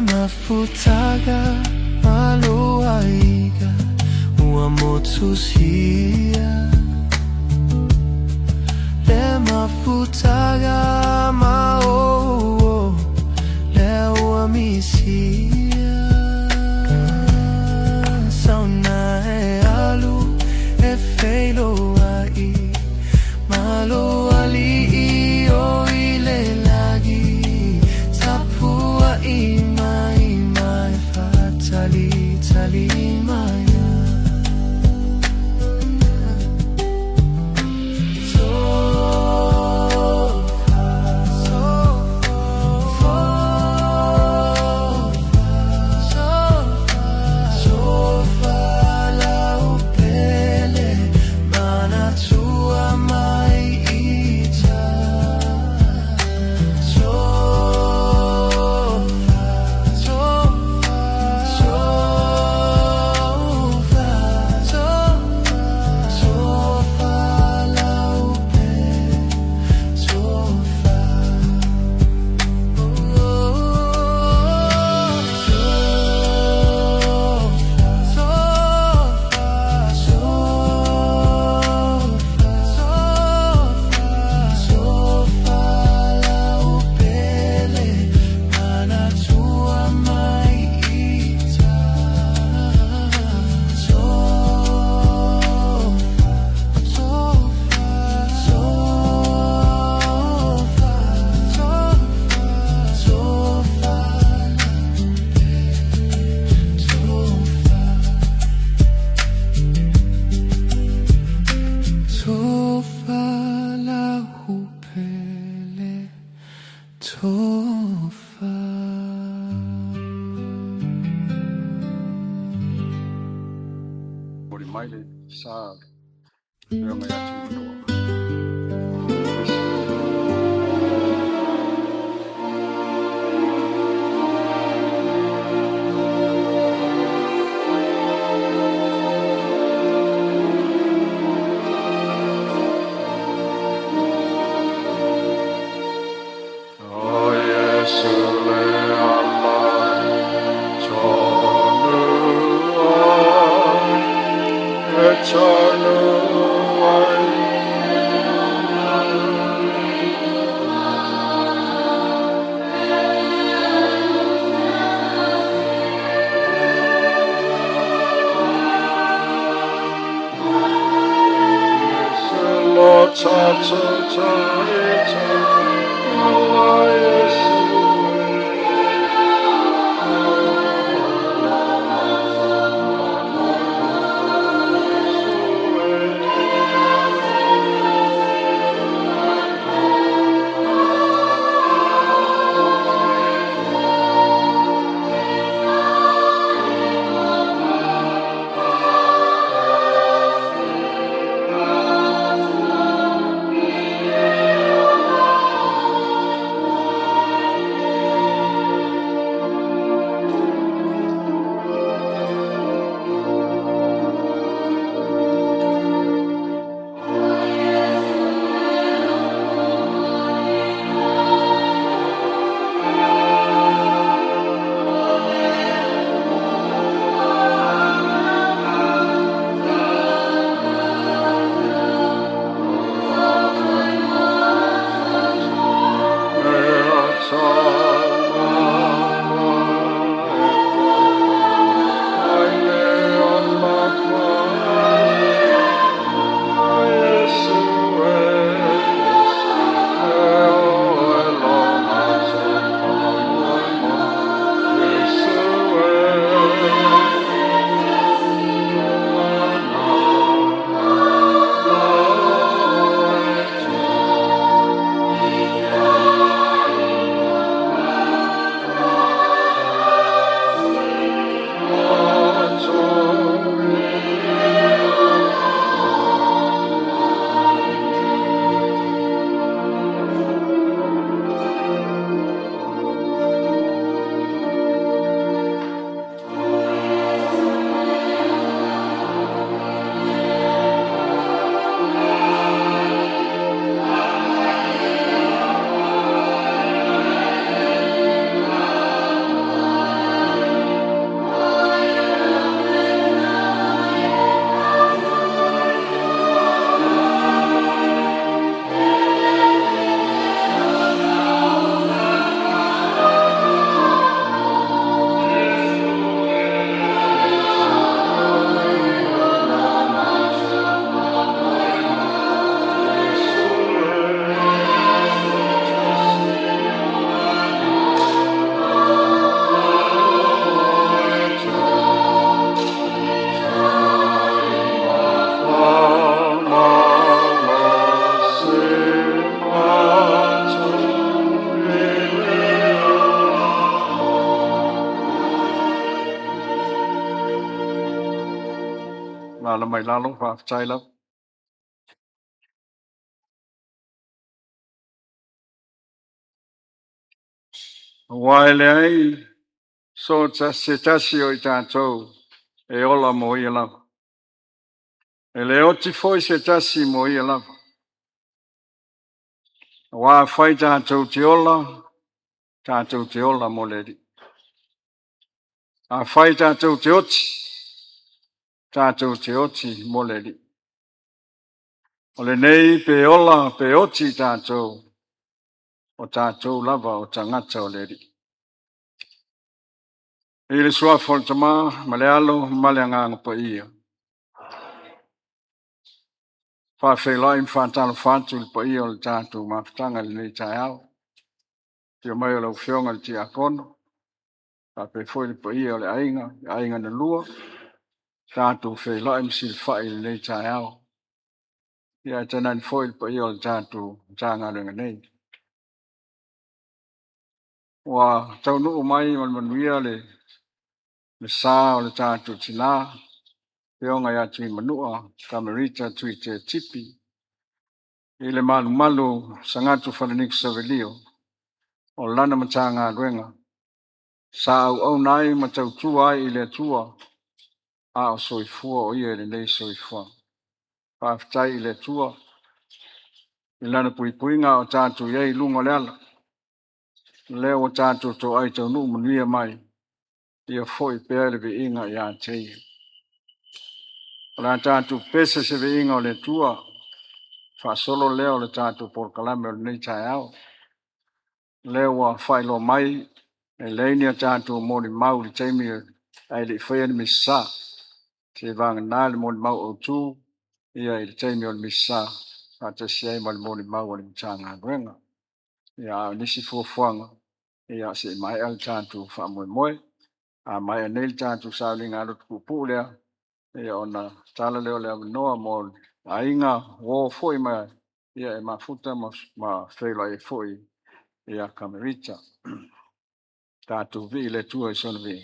mafutaga maluaiga uamotusia le mafutaga mao le uamisia sauna e alu e feilo ai malo ali o ile lagi tapua ima fatali tali maya Maile sa drama ya chimbo. Oh yes, là mày la lúc và chạy lắm ngoài lấy so se chasi o cha cho e ola mo i la e le oti foi se chasi mo i la wa fai cha cho ti ola mo le di a fai cha cho ti oti mo le di o le nei pe ola pe oti cha cho o cha cho lava o cha ngata o le di i le sua fol tama malealo maleanga pa ia fa fe lo in fa talo fa tu pa ia o cha tu ma tanga le cha ao tio mai o lo fionga ti akono a pe foi po ia le ainga na lua ta tu fe la im sil fa il nei cha ao ia tanan foi po ia ta tu nga le nei wa tau no mai man wia le sa o le ta tu tina peonga ya tu manua Kamelita Tuitea Tipi ile malu sangatu fananik savelio o lana matanga renga sa au nai matau tua ile tua a soifua o ia le nei soifua whaftai le tua i lana puipuinga o tātou iei lunga leala leo o tātou to ai tau nuu manuia mai ia foi pēr le inga i a tei o la tātou pesa se ve inga o le tua whasolo leo le tātou porkalame o le nei tai au leo a whailo mai e leini a tātou moni mau li teimi ai le whaia ni misa te vanga nā le moni mau o tū ia i le teimi o le misa a te siai ma le moni mau o le mtanga ngwenga ia nisi fuafuanga ia se mai al tātou wha moe a mai a neil tātou saulinga alo tukupu lea ia ona tala leo lea noa mo a inga wō foi mai ia e mafuta ma whela e foi ia Kamelita tātou vi le tua i sona vi.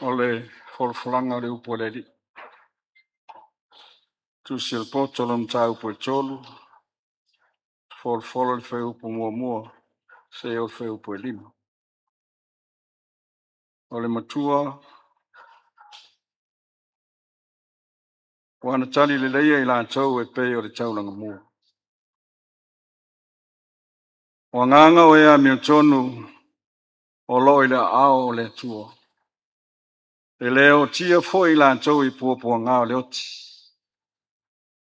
ole folfolanga le upo le di. Tu sil potolom ta upo tolu, folfolo le fe upo mua, se o fe upo lima. Ole matua, wana tali le leia ila tau e pe o le taulanga mua. Wanganga o ea miotonu, o loi le ao o le tua. E leo tia foi la tau I puapua ngā le oti.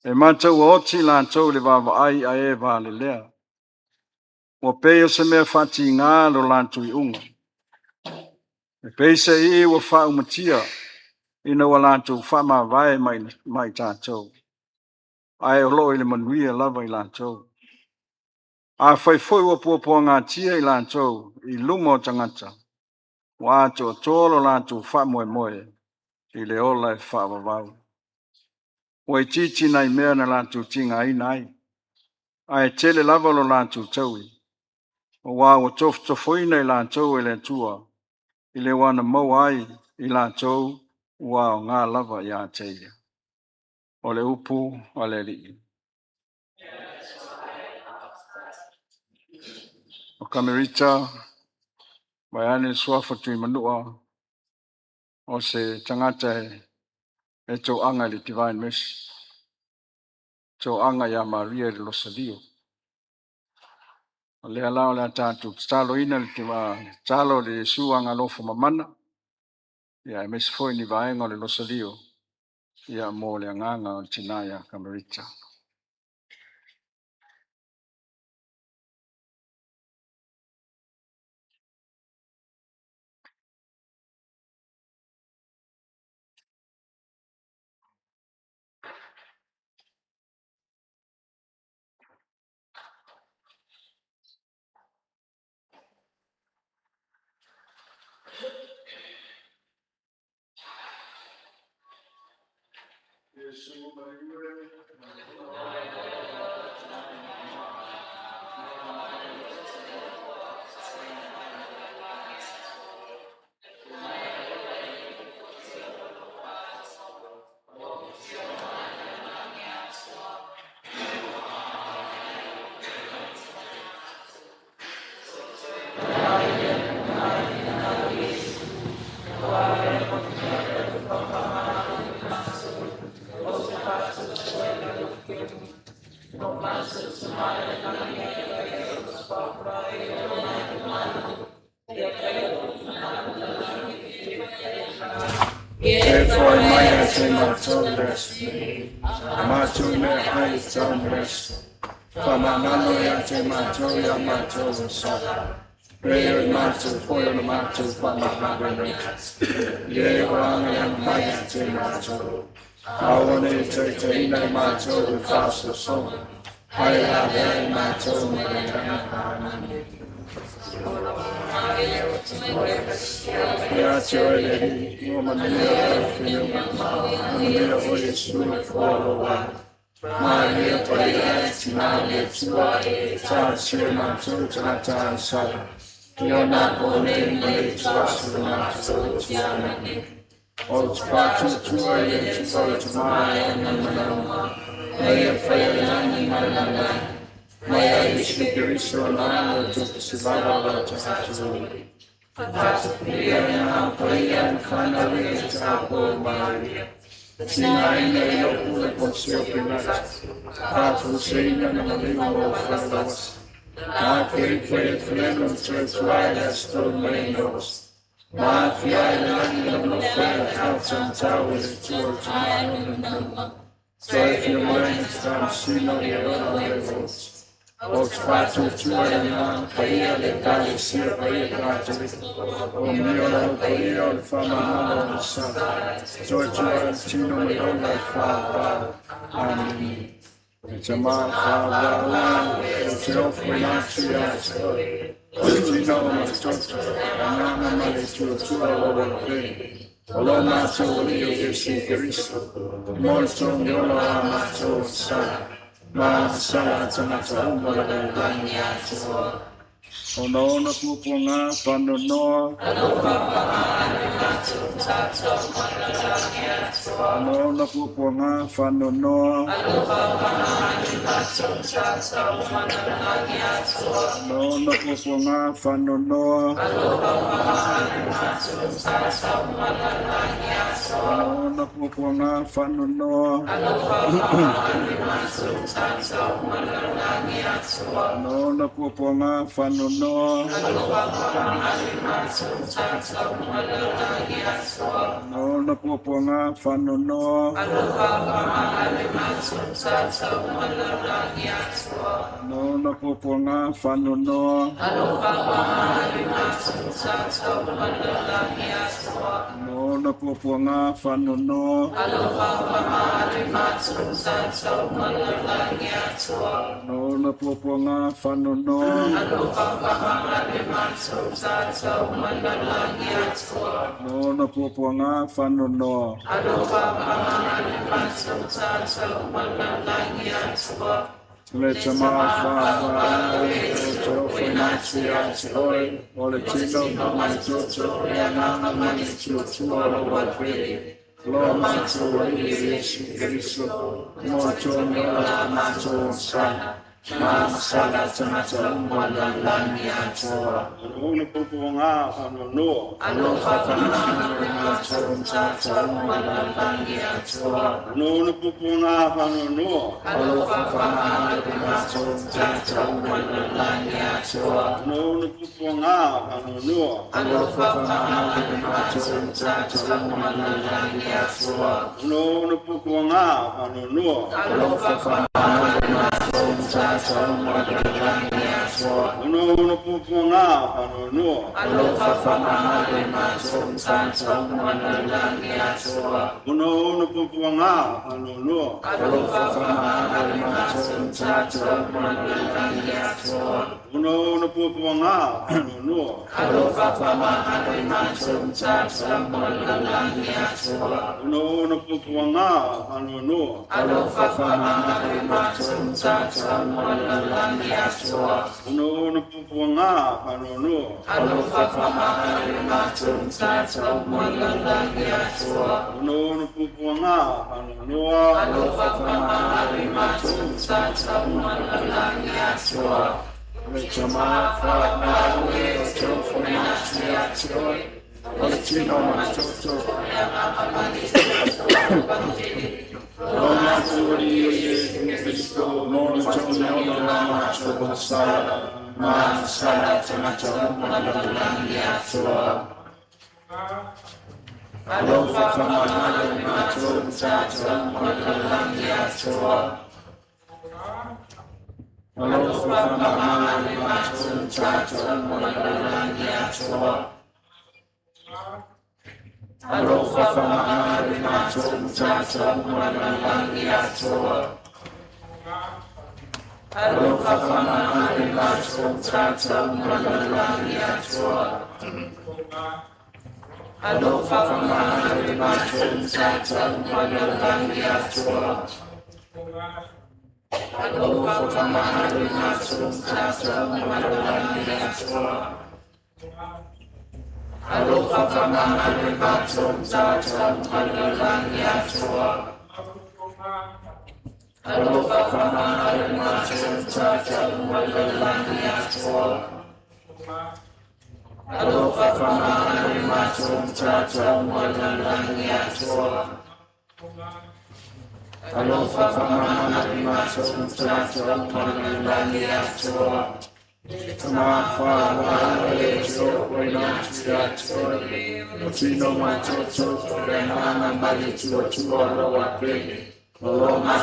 E matau oti la tau le vava ai a e va le lea. Wa peo se mea fati ngā lo la tui unga. E peise I wa fa umatia. Ina wa la tau fa ma vai mai tātou. Ai o loi le manuia lava I la tau. A fai foi wa puapua ngā tia I la tau. I lumo tangata. Wa ato tolo la tau fa moe moe. I le ola e fa wawau. Wa I titi nai mea na la tau tinga I nai. Ai tele lava lo la tau taui. O wā o tofoina I la tau e le tua. I le wana mau ai I la tau wā o ngā lava I a teia. O le upu o le li. O Kamelita mai ane suafa tui manua o se tangata e tau anga le Divine Mercy. Tau anga ia Maria le Losadio. O le alao le atatu talo ina le tima talo le Yesu anga lofa mamana. Ia e mesi foi ni vaenga o le Losadio. Ia mo le anganga o tinaya Kamelita. Therefore, my answer, my tongue rest. My tongue may hide tongue rest. For my mano yate my tongue, ya my tongue sa. Prayer my tongue, for your my tongue, for my mano rest. Yea, wang and my yate my tongue. I want to take in my tongue with fast song. I have my tongue, my Grazie Maria Maria Tinale tua tace mantuta tansa io na bone me tua suna tua o spazio tua e tua mai na Maria fai na Maia ispiriso na tu si va la tua Maria Maria finally tapo Maria Sinaina io pure posso opinare Capo segna na lingua falas Ma che freno sessuale sto menos Ma fiai non fai calzan tavole tuo giorno Sei più mai sta sino di ora O spazio tuo e non paia le case sia paia gratuite O mio non paia il famano non sa Giorgio Tino mi non fa Amen Chama fa e ci offre nacia Tino ma tutto Anama ma le tue lo bene O ma tu io che si Cristo Molto mio lo amato sa Ma sarà tornato un po' da bagnato Ono na pupunga panonoa. Ono na pupunga panonoa. Ono na pupunga panonoa. Ono na pupunga panonoa. Ono na pupunga panonoa. No na pupunga panonoa. No na pupunga panonoa. No na pupunga panonoa. No na pupunga panonoa. No na pupunga panonoa. Let your mouth fire, your financial joy, all the children, my children, and my children, all over the Lord, my children, Yesu Kristo, moto nyola macho sana. Masala tamacha umalala niachoa. Ono pupunga panonoa. Aloha panonoa tamacha umalala niachoa. Ono pupunga panonoa. Aloha panonoa tamacha umalala niachoa. Ono pupunga panonoa. Aloha panonoa tamacha umalala niachoa. Ono pupunga panonoa. Aloha panonoa Ono pupunga panonoa. Aloha panonoa tamacha umalala niachoa. Ono pupunga panonoa. Aloha panonoa tamacha umalala niachoa. Ono pupunga panonoa. Aloha panonoa tamacha umalala niachoa. Ono pupunga panonoa. Aloha panonoa tamacha umalala niachoa. Ono pupunga panonoa. Aloha panonoa tamacha umalala niachoa. Ono pupunga panonoa. Aloha panonoa tamacha umalala niachoa. Let your mouth fire, let your financial joy, all the children, my children, Roma Turi, Cristo, Mocho, Roma, Chobosala, Masala, Tamacha, Malala, Soa. Aloha, Famana, Macho, Chacha, Malala, Soa. Aloha, Famana, Macho, Chacha, Malala, Soa. Aloha, Famana, Macho, Chacha, Malala, Soa. Aloha, Famana, Macho, Chacha, Malala, Soa. Aloha, Famana, Macho, Chacha, Malala, Soa. Aloha, Famana, Macho, Chacha, Malala, Soa. Aloha, Famana, Macho, Chacha, Malala, Soa. Aloha, Famana, Macho, Chacha, Malala, Soa. Aloha, Famana, Macho, Chacha, Malala, Soa. Aloha, Famana, Macho, Chacha, Malala, Soa. Tamafa, Lecho, Renatia, Tino, Macho, Renana, Maricho, Chua, Pene, Loma,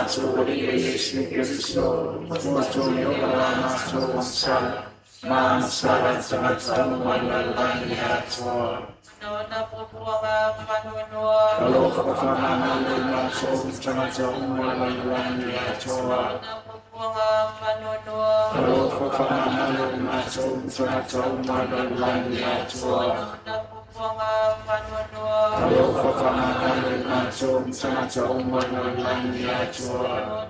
Yesu Kristo, Moto, Yola, Macho, Sala, Masala, Tamacha, Malala, Soa. Aloha, Famana, Macho, Tamacha, Malala, Soa. Aloha, Famana, Macho, Tamacha, Malala, Soa. Aloha, Famana, som sa umalalangya chua.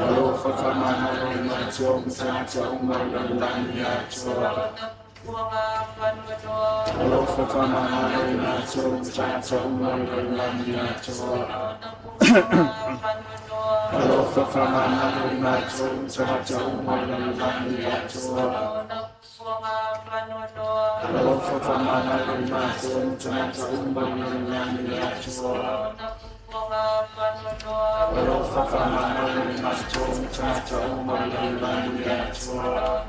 Alofa kamana som sa umalalangya chua. Alofa kamana som sa umalalangya chua. Alofa kamana som sa umalalangya chua. Alofa kamana som sa umalalangya chua. Alofa kamana som sa umalalangya chua.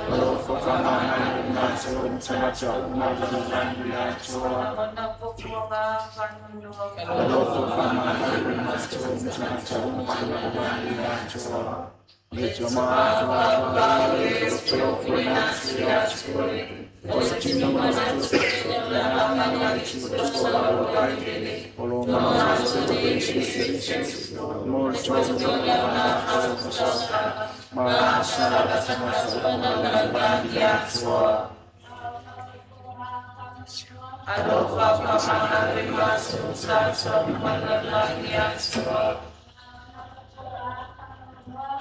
Alofa kamana som sa umalalangya chua. Alofa kamana som sa umalalangya chua. Let your mind Alofa kamana som sa umalalangya chua.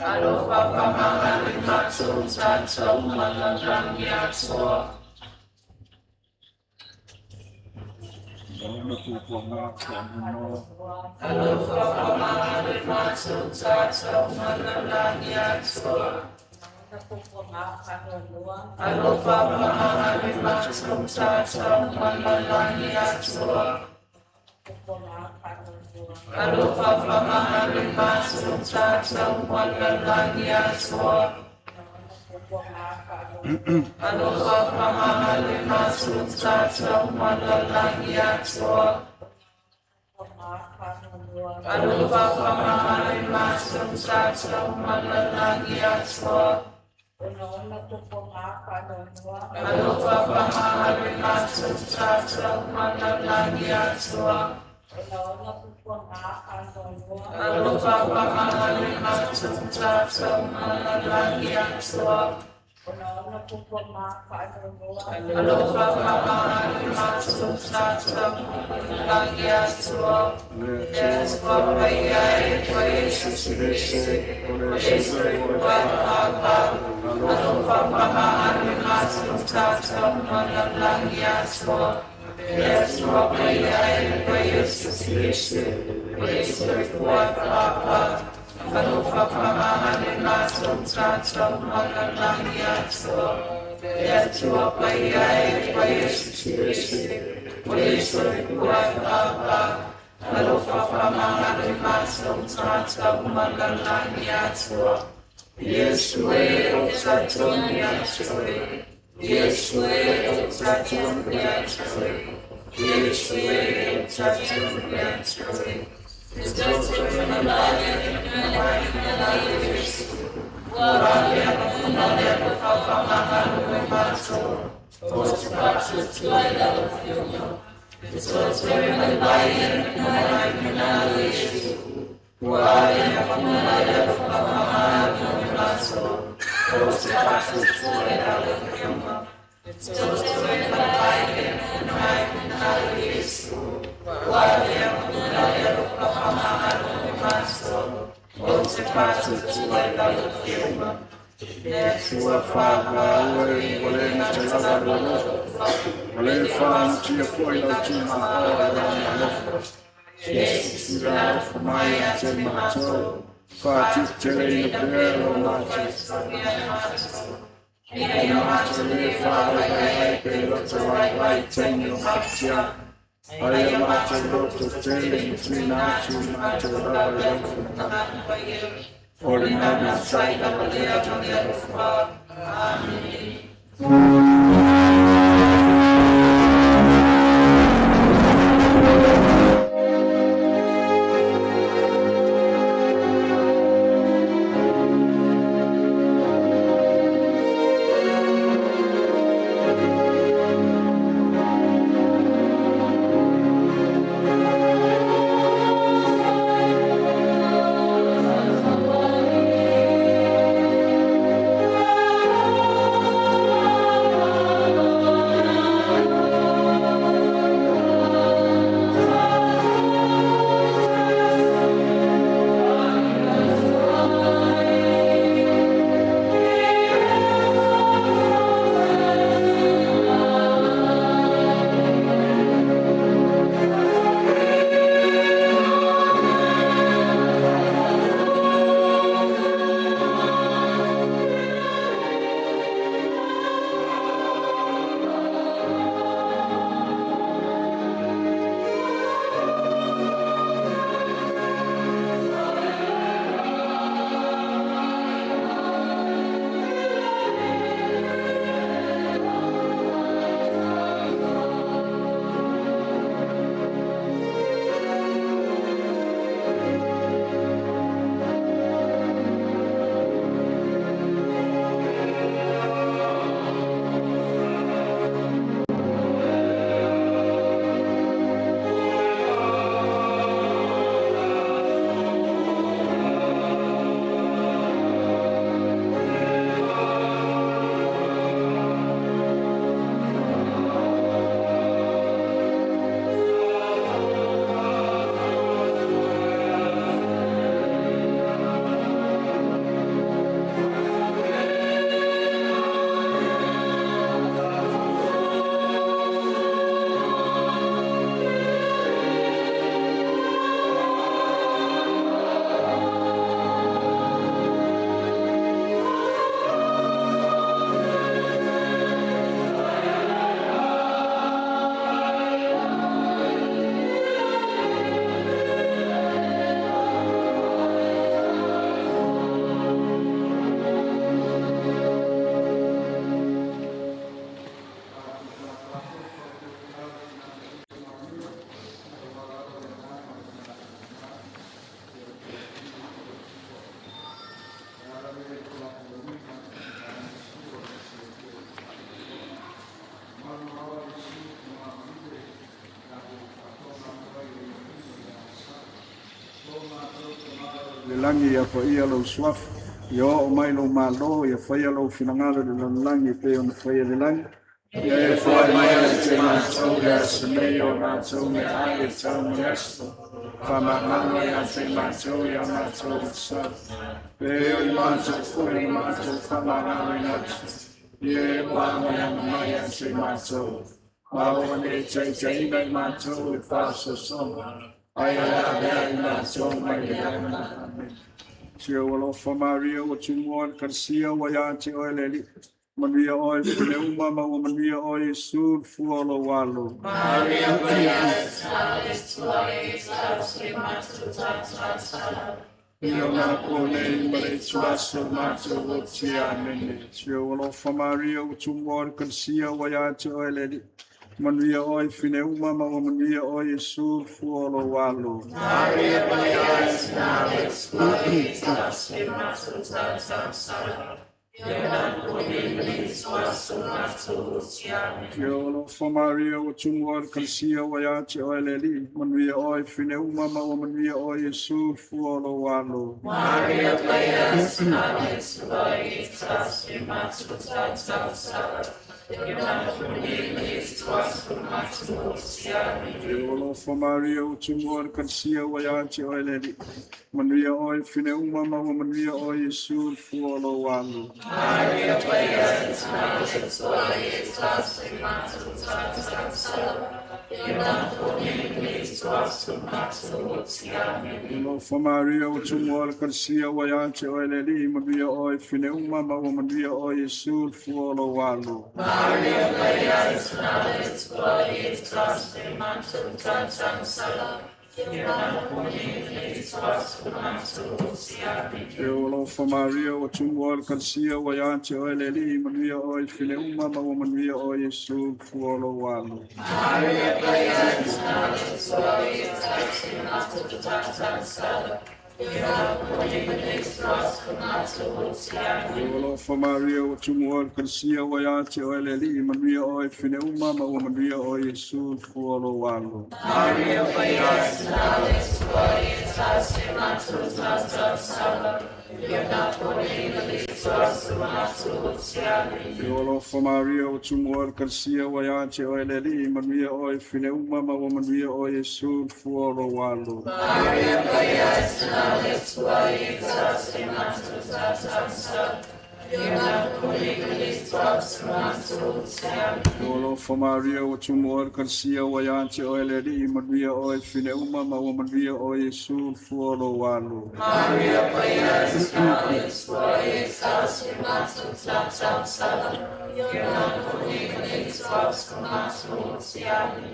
Alofa kamana som sa umalalangya chua. Alofa kamana som sa umalalangya chua. Alofa kamana som sa umalalangya chua. Alofa kamana som sa umalalangya chua. Alofa kamana som sa umalalangya chua. Alofa kamana som sa umalalangya chua. Alofa kamana som sa umalalangya chua. Alofa kamana som sa umalalangya chua. Yes, papayay, payasisirisi, Alofa kamana som sa umalalangya chua. Yes, papayay, payasisirisi, Alofa kamana som sa umalalangya chua. Yes, papayay, payasisirisi, Alofa kamana som sa umalalangya chua. Yesue Saturn Yesue, Yesue Saturn Yesue, Yesue Saturn Yesue. Sua fama, Olha fama, tinha foi na última hora, Jesus, irá fumar e te matou, Fati tirei no pelo, mates, e não mates, ele fala, vai, pelo teu vai, tenho matia, aí mates, outro tele, trinate, mates, Olha na saída, Amém. langi ya fa ia lo swaf yo o mai lo malo ya fa ia lo finangalo de langi pe on fa ia de langi ya fa mai te ma so ya se me yo na so me ai sa me esto fa ma na ya te ma so ya ma so sa pe yo ma so fu ma so fa ma na ya ye wa ma ya se ma so ma ne che che dai ma so fa so so ai ma so mai ya Tio wala famaria o tumuan karsia wayati o eleli. Maria oi fune umama o Maria oi sur fuolo walo. Maria Bayas, Alice, Lois, Io na pone mare tuaso mato otiane. Tio wala famaria o tumuan karsia wayati o eleli. Maria oi fine umama o Maria oi sur fuolo walo. Maria Bayas, Alice, Lois, Yo for Maria o tumuar kalsia wayati o eleli manuia oi fine umama o manuia oi su fuolo walo Maria Bayas Alex Lois Yo for Maria o tumuar kalsia wayati o eleli manuia oi fine umama o manuia oi su fuolo walo Maria Bayas Alex Lois for Maria o tumuar kalsia wayati o eleli manuia oi fine umama o manuia oi su fuolo walo Maria Bayas Alex Lois Yo for Maria o tumuar kalsia wayati o eleli manuia oi fine umama o manuia oi su fuolo walo Maria Bayas Alex Yo for Maria o tumuar kalsia wayati o eleli manuia oi fine umama o manuia oi su fuolo walo Maria Bayas Alex Yo for Maria o tumuar kalsia wayati o eleli manuia oi fine umama o manuia oi su fuolo walo Maria Bayas Alex Yo for Maria o tumuar kalsia wayati o eleli manuia oi fine umama o manuia oi su fuolo walo Maria Bayas Alex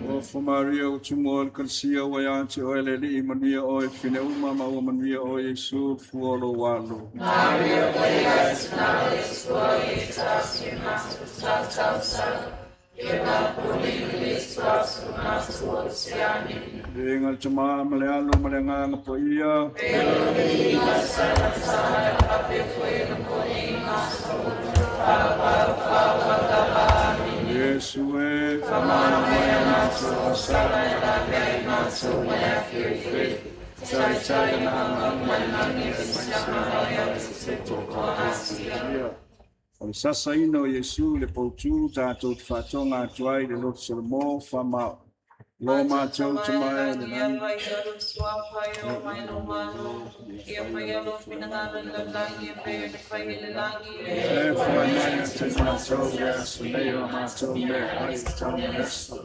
Yo for Maria o tumuar kalsia wayati o eleli manuia oi fine umama o manuia oi su fuolo walo Maria Bayas Dengan cuma melealo melengang po iya Yesue O sasa ino Yesu le poutu tātou te whatonga atuai le lotu salmo whamau. Lo mātou te mai le nani. E whanaya te mātou rea suneo mātou me hai tama esto.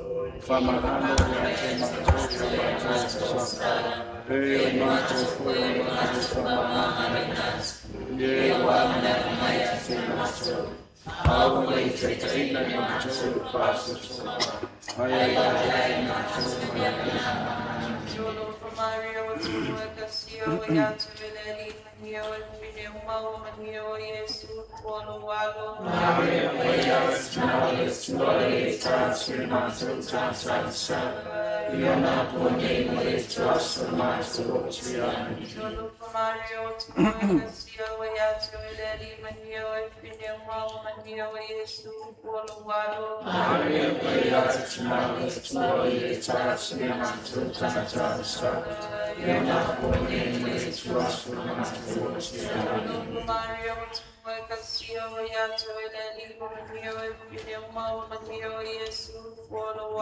Whamahano rea te mātou rea mātou sa. E o mātou koe o mātou whamahano. Ye wana mai te mātou. Awa lei te teina i mātou pāsato. Ai mātou mai. Jolo for Maria o tua casio e atu veleri mio e fine umau mio Yesu tuono walo Maria Bayas Alex Lois Transformato Transa Iona Pone Mare Transformato Tiani Jolo for Maria o tua casio e atu veleri mio e fine umau mio Yesu tuono walo Maria Bayas Alex Lois Transformato Transa Iona pone mwe tuasu matsuotia. Maria, Maria, Cassia, Yato, Eleni, Romeo, William, Mario, Jesus, Follow,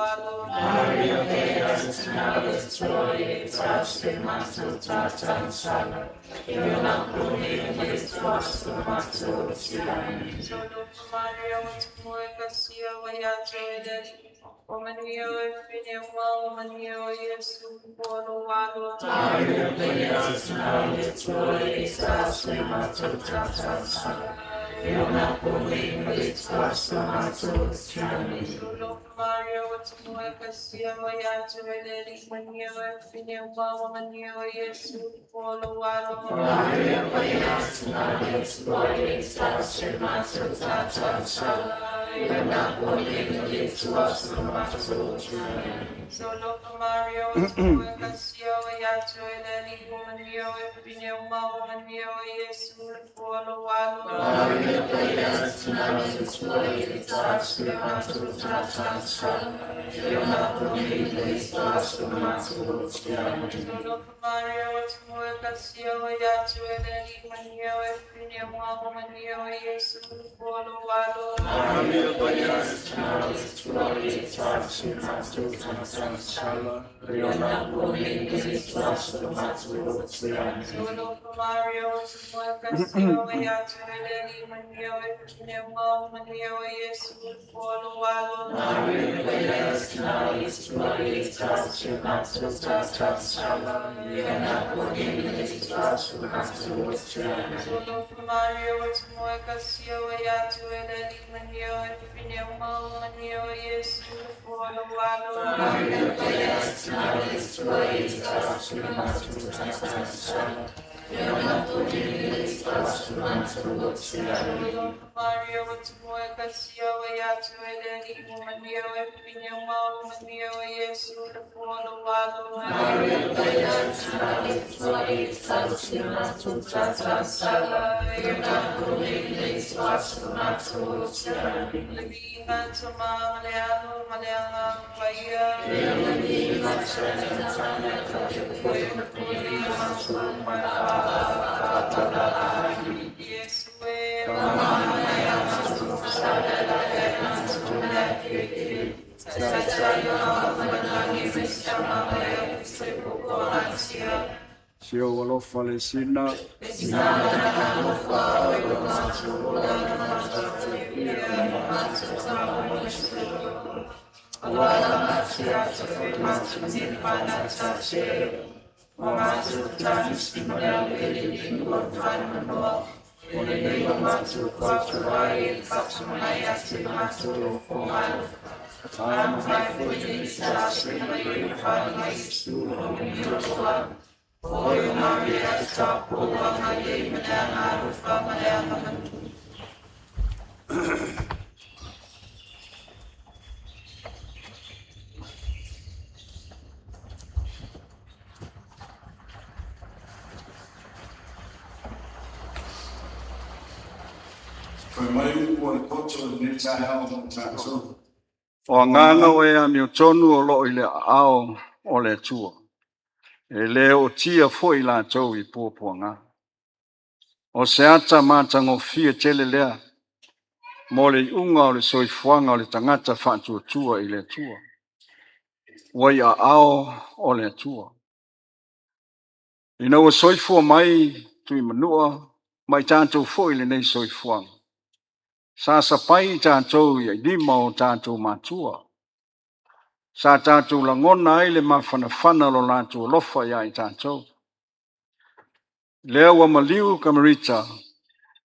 Maria Deas Navis Glory, Tasse Matu Tatan Sala, Iona pone mwe tuasu matsuotia. Sono Maria, Maria, Cassia, Yato, Eleni, Romeo, William, Jesus, Follow, Maria Deas Navis Glory, Tasse Matu Tatan Sala, Iona pone mwe tuasu matsuotia. Solo Maria, Maria, Cassia, Yato, Eleni, Romeo, Jesus, Follow, Maria Deas Navis Glory, Tasse Matu Tatan Sala, Iona pone mwe tuasu matsuotia. Solo Mario, Maria, Cassia, Yato, Eleni, Romeo, Jesus, Follow, Maria Deas Navis Glory, Tasse Matu Tatan Sala, Iona pone mwe tuasu matsuotia. Solo Mario, Maria, Cassia, Yato, Eleni, Romeo, Jesus, Follow, Maria Deas Navis Glory, Tasse Matu Tatan Sala, Iona pone mwe tuasu matsuotia. Solo Mario, Maria, Cassia, Yato, Eleni, Romeo, Jesus, Follow, Maria Deas Navis Glory, Tasse Matu Tatan Sala, Iona pone mwe tuasu matsuotia. Solo Mario, Maria, Cassia, Yato, Eleni, Romeo, Jesus, Follow, Maria Deas Navis Glory, Tasse Matu Tatan Sala, Iona pone mwe tuasu matsuotia. Solo Mario, Maria, Cassia, Yato, Eleni, Romeo, Jesus, Follow, Maria Deas Navis Glory, Tasse Matu Tatan Sala, Iona pone mwe tuasu matsuotia. Lebihan sa mga maleangang kaya, Yesue, Sio walofa le sina. O nganga we a mi tonu o lo ile ao o le tua. E le o tia fo i la tau I pōpuanga. O se ata mātango fia tele lea. Mo le unga o le soifuanga o le tangata whantua tua I le tua. Wai a ao o le tua. Ina o soifua mai tui manua mai tātou fo I le nei soifuanga. Sa sapai tātou I lima o tātou mātua. Sa tātou la ngona ai le mawhanawhana lo lātou lofa ia I tātou. Lea wa maliu Kamelita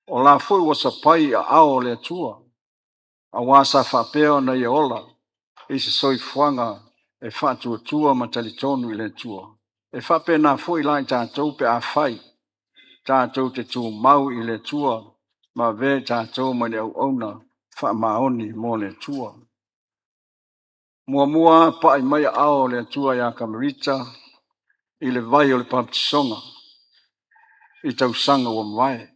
o la fui wa sapai a ao le tua. A wasa whapea na ia ola. I se soifuanga e whatua tua matalitonu I le tua. E whape na fui lai tātou pe a whai. Tātou te tū mau I le tua. Ma ve tātou mani au auna wha maoni mo le tua. Mua pa I mai ao le tua ia Kamelita I le vai o le pāptisonga I tau sanga wa mai.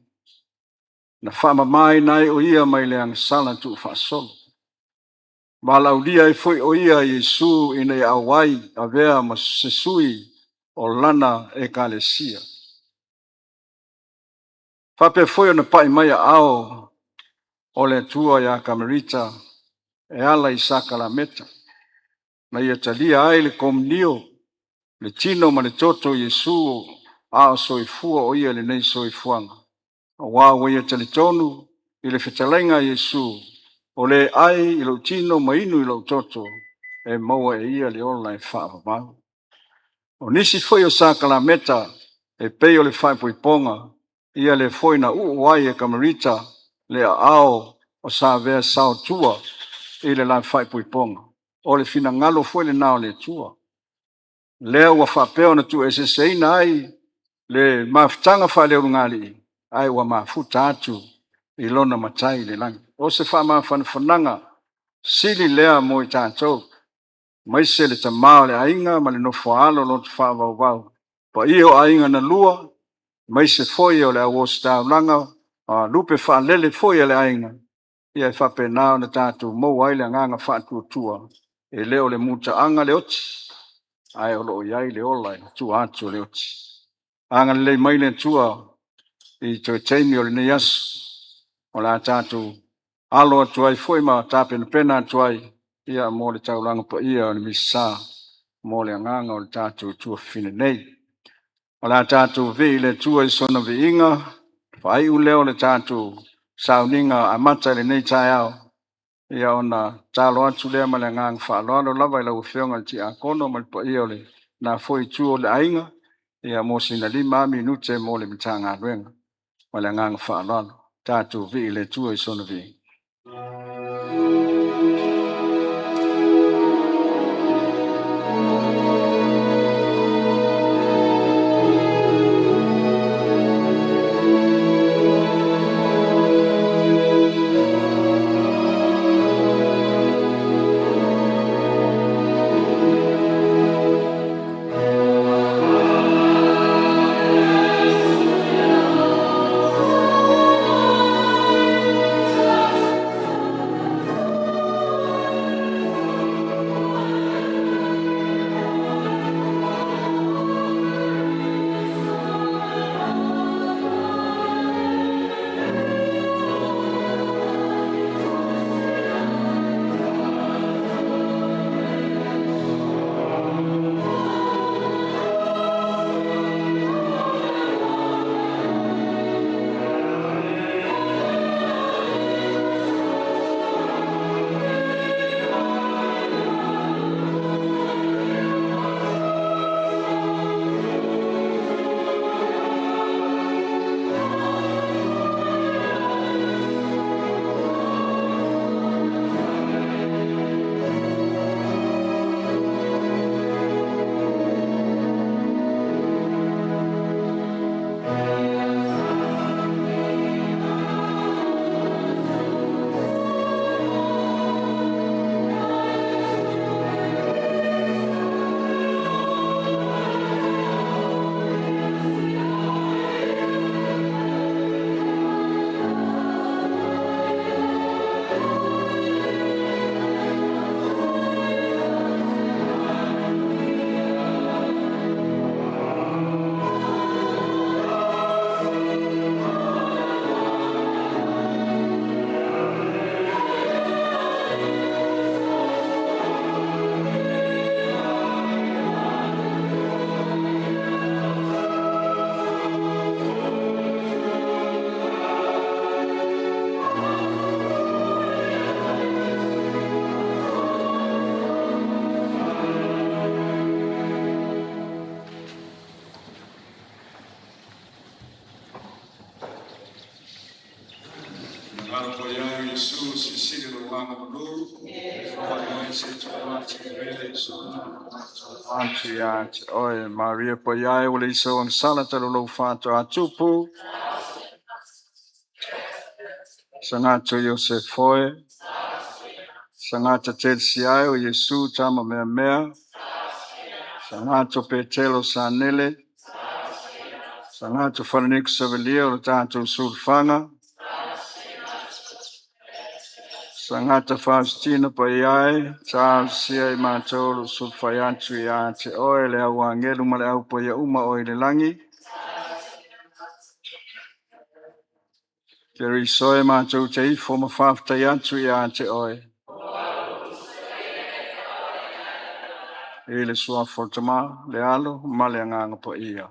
Na whama mai nai o ia mai le angasala tu whaasolo. Ma laudia I foi o ia Yesu I nei awai a vea ma sesui o lana ekalesia. Fape foi na pai mai ao o le tua ya Kamelita e ala i Kamelita. Na ia talia ai le komnio le tino ma le toto Yesu a soifua o ia le nei soifuanga. Wa wa ia talitonu i le fetalenga Yesu o le ai i lo tino ma inu i lo toto e maua e ia le online whaamamau. O nisi foi o Kamelita e pei o le whaipoiponga ia le foi na uwai e Kamelita le ao o sa vea sao tua i le la whaipoiponga. O le fina ngalo foi le nao le tua. Leo wa whapeo na tu e se seina ai le maftanga whaleo ngali ai wa mafuta atu i lona matai le langi. O se wha whananga sili lea mo i tātou. Maise le tamao le ainga ma le no Faaalo lo te whawau. Pa iho ainga na lua, maise foi o le awostau langa, lupe whalele foi o le ainga. Ia e whape nao na tātou mou ai le nganga whātua e leo le muta anga le oti. Ai olo iai le olai, tu atu le oti. Anga le mai le tua i toi teimi o le neias. O la tātou alo atu ai foi ma tāpe na pena atu ai. Ia mo le taulanga pa ia o le misa. Mo le nganga o le tātou tua fine nei. O la tātou vi le tua i sona vi inga. Whai u leo le tātou sauninga a mata le nei tai au. Ia ona talo atu lea ma le ngang Faaaloalo lava i lau whionga ti a kono ma le pa ia o le na foi tu o le ainga. Ia mo sina 5 minute mo le mitanga ruenga. Ma le ngang Faaaloalo. Tātou vi le tua i sona vi. Oi, Maria Poyai, will he so on Salata lo fato atupu. Sangato Yosef Foy. Sangata Telsiai, o Yesu tama mea. Sangato Petelo Sanele. Sangato Fanik Savelia, o Tato Sulfanga. Sangata Faustina Payai, Charles Sia Matolo Sufaya Tuitea Te Oile Awangelu Male Aupoya Uma Oile Langi. Keri Soe Mato Te Forma Fafta Tuitea Te Oile. Ele Sua Fortama, Lealo, Maleanga Po Ia.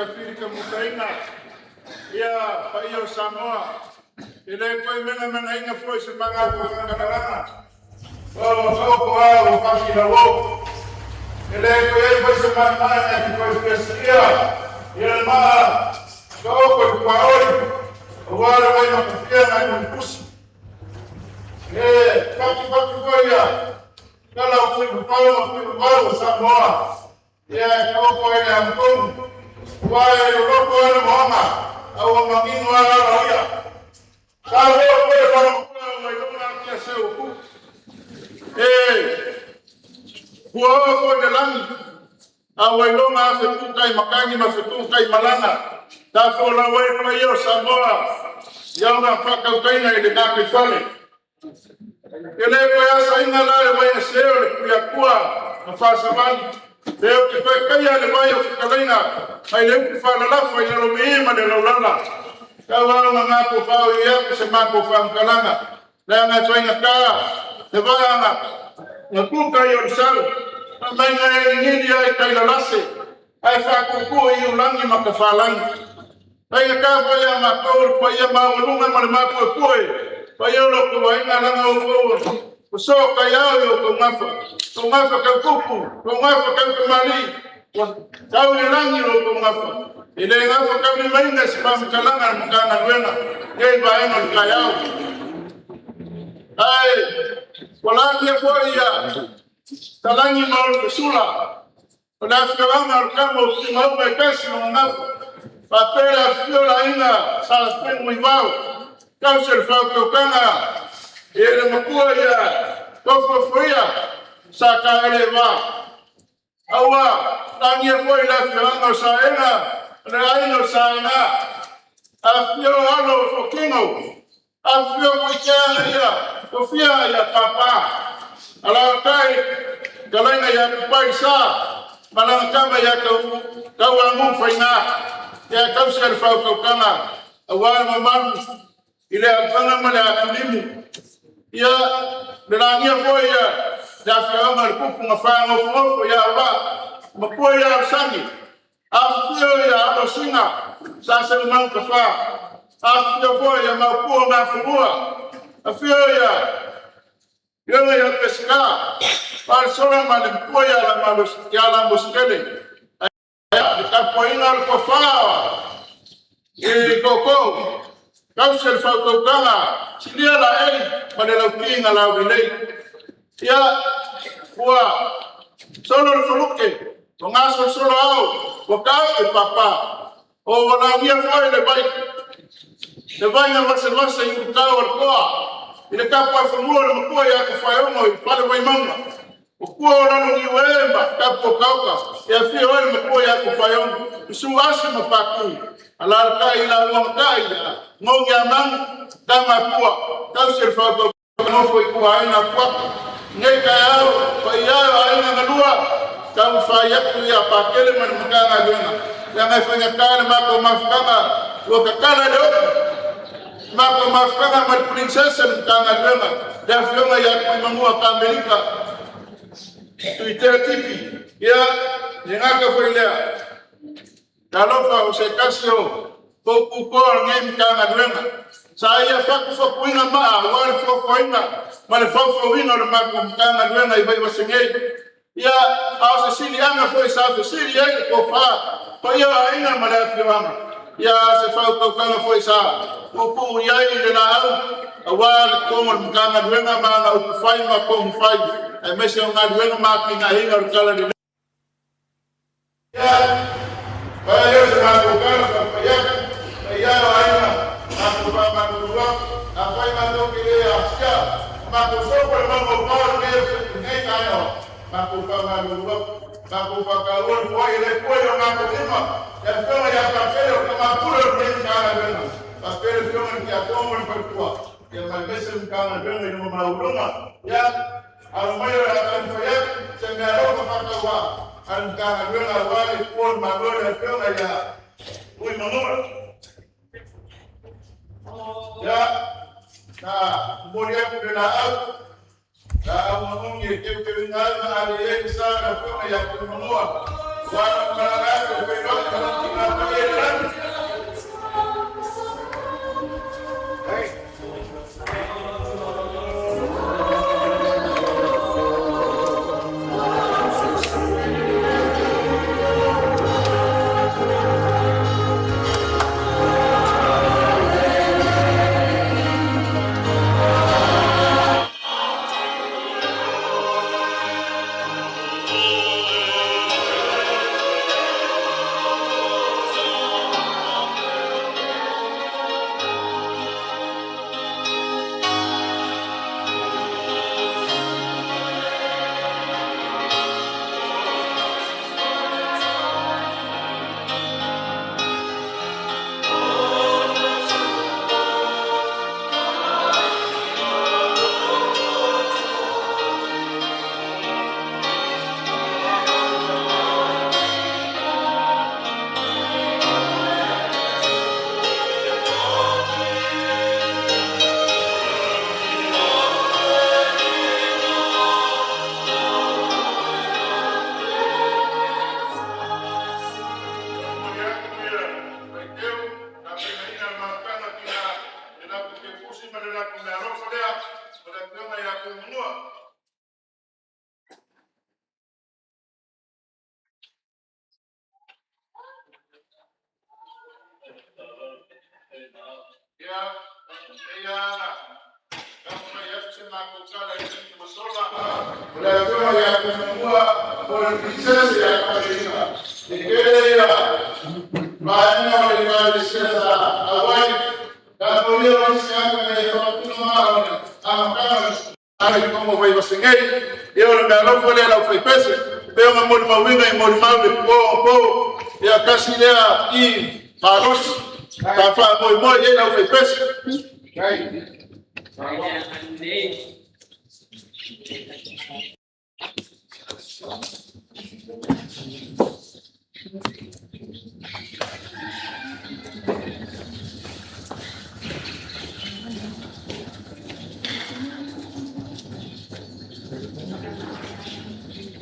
kafiri ka mutaina ia pa iyo Samoa ile koe mena inga foi se manga ko kanarana ko au pa ki la wo ile koe foi se manga ki ko spesia ile ma ko kwa oi wala mai mafia na kusi kaki foi ya kala ko Samoa ya ko ya mkono wale loko wale mama au mangini wala roya sawa kwa mwana kia sio ku kwa delang au longa fetu kai makani mafetu kai malanga tafu la wewe kwa hiyo Samoa yanga paka ukaina ile daki fale ile kwa saina la wewe sio ya kuwa nafasi bali leo kaya le mayo fikalaina haile kufana lafa ya romima de lolala kawa mga ko fa ya kusema ko fa kalanga na ngachoina ka tebanga nakuka yo sal manga ngini ya kailalase ai fa ko yulangi makafalang ai ka fa ya makor pa ya maulunga malmako ko pa yo lo ko ina langa ko so kaya yo ko ngafa ka kuku ko ngafa ka mali kau ni langi lo ko ngafa ile ngafa ka ni mainga sipam kalanga mkana wena yeye baeno kaya ai wala dia foya talangi mal sula wala fikanga kama usimau kasi ngafa papela fiola ina sa pengu ibao kau serfa ko kana ele mkuu ya tofo foya saka eleva awa tangi foi la fianga saena reino saena afio alo fokino afio kuchana kofia ya papa ala kai galanga ya paisa malang kama ya kawangu faina ya kausel fauka kana awal mamam ile afanga mala kulimu ya delania foya da fianga kupu ngafanga fofo ya ba mapoya sangi afio ya osinga sasa mang kafa afio foya mapo na furua afio ya pesca par sora malimpoya la malus ya la muskele ya dikapoina kofa koko kausel faukanga silia la ei padela ukinga la wilei ya kwa solo fuluke tongaso solo au wakao papa o wala mia foi le bai na wasa yukao kwa ile kapa fumua mkuu ya kufayomo pale wa imanga ukua ona ni wema kapo kauka ya fio wale mkuu ya kufayomo usuwasi mapakui alarka ila wamkaida ngonga mang kama kuwa kausel fato nofo ikuwa aina kwa ngeka yao kwa yao aina ngadua kama fayatu ya pakele mkanga jona yanafanya kale mako mafukama wakakala leo mako mafukama ma princesa mkanga jona ya fiona ya kumangua Kamelita Tuitea Tipi ya nyaka foilea talofa usekasio kokukor ngem kanga jona saya faku kuina ma wale fofoina wale fofoina le mako mkanga jona ibai wasengei ya au sili anga foi safi sili yake kofa kwa hiyo aina malafi wangu ya sefau kama foi sa uku yai de la awal como mkanga duenga mana ukufai mako mfai mesha unadwenga makina hinga rukala de ya kwa hiyo mako kana kwa ya aina mako mako afai mako kile afya mako soko mako kwa ne kayo makufa kalon kwa ile kwa makulima ya kama ya papel kama kule mkana bena papel kama ya tomo kwa ya mabese mkana bena ni mauluma ya almayo ya tanfaya sengaro mpaka wa ankana bena wale kwa magole kama ya uimamura ya na moja kuna au na mwanamke kewingana aliyeni sana kwa ya kununua como vai você eu não vou ler o fepese pega uma mawinga e mawinga po e a casilha e paros tá fa moi ele o fepese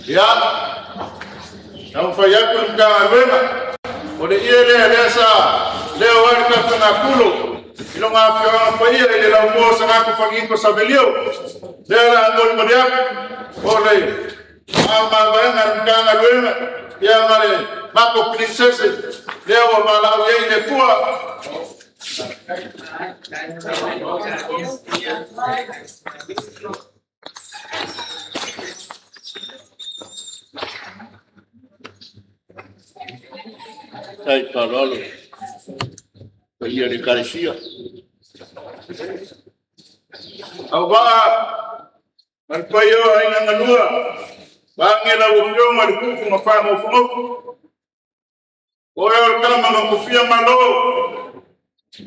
ya não foi eu que me oleh ia desa leo warka tuna kulo ilong afya pa ia ile la mo sa ko fagin ko sa belio dela andol madiak oleh ama bayangan kanga wena ya mare mako princesse leo mala ye ile kwa Sai Faaaloaloga ia le kalesia au ba man payo ai nga lua ba ngela wo fio ma le kuku ma fa mo fumo o yo kama ma kufia malo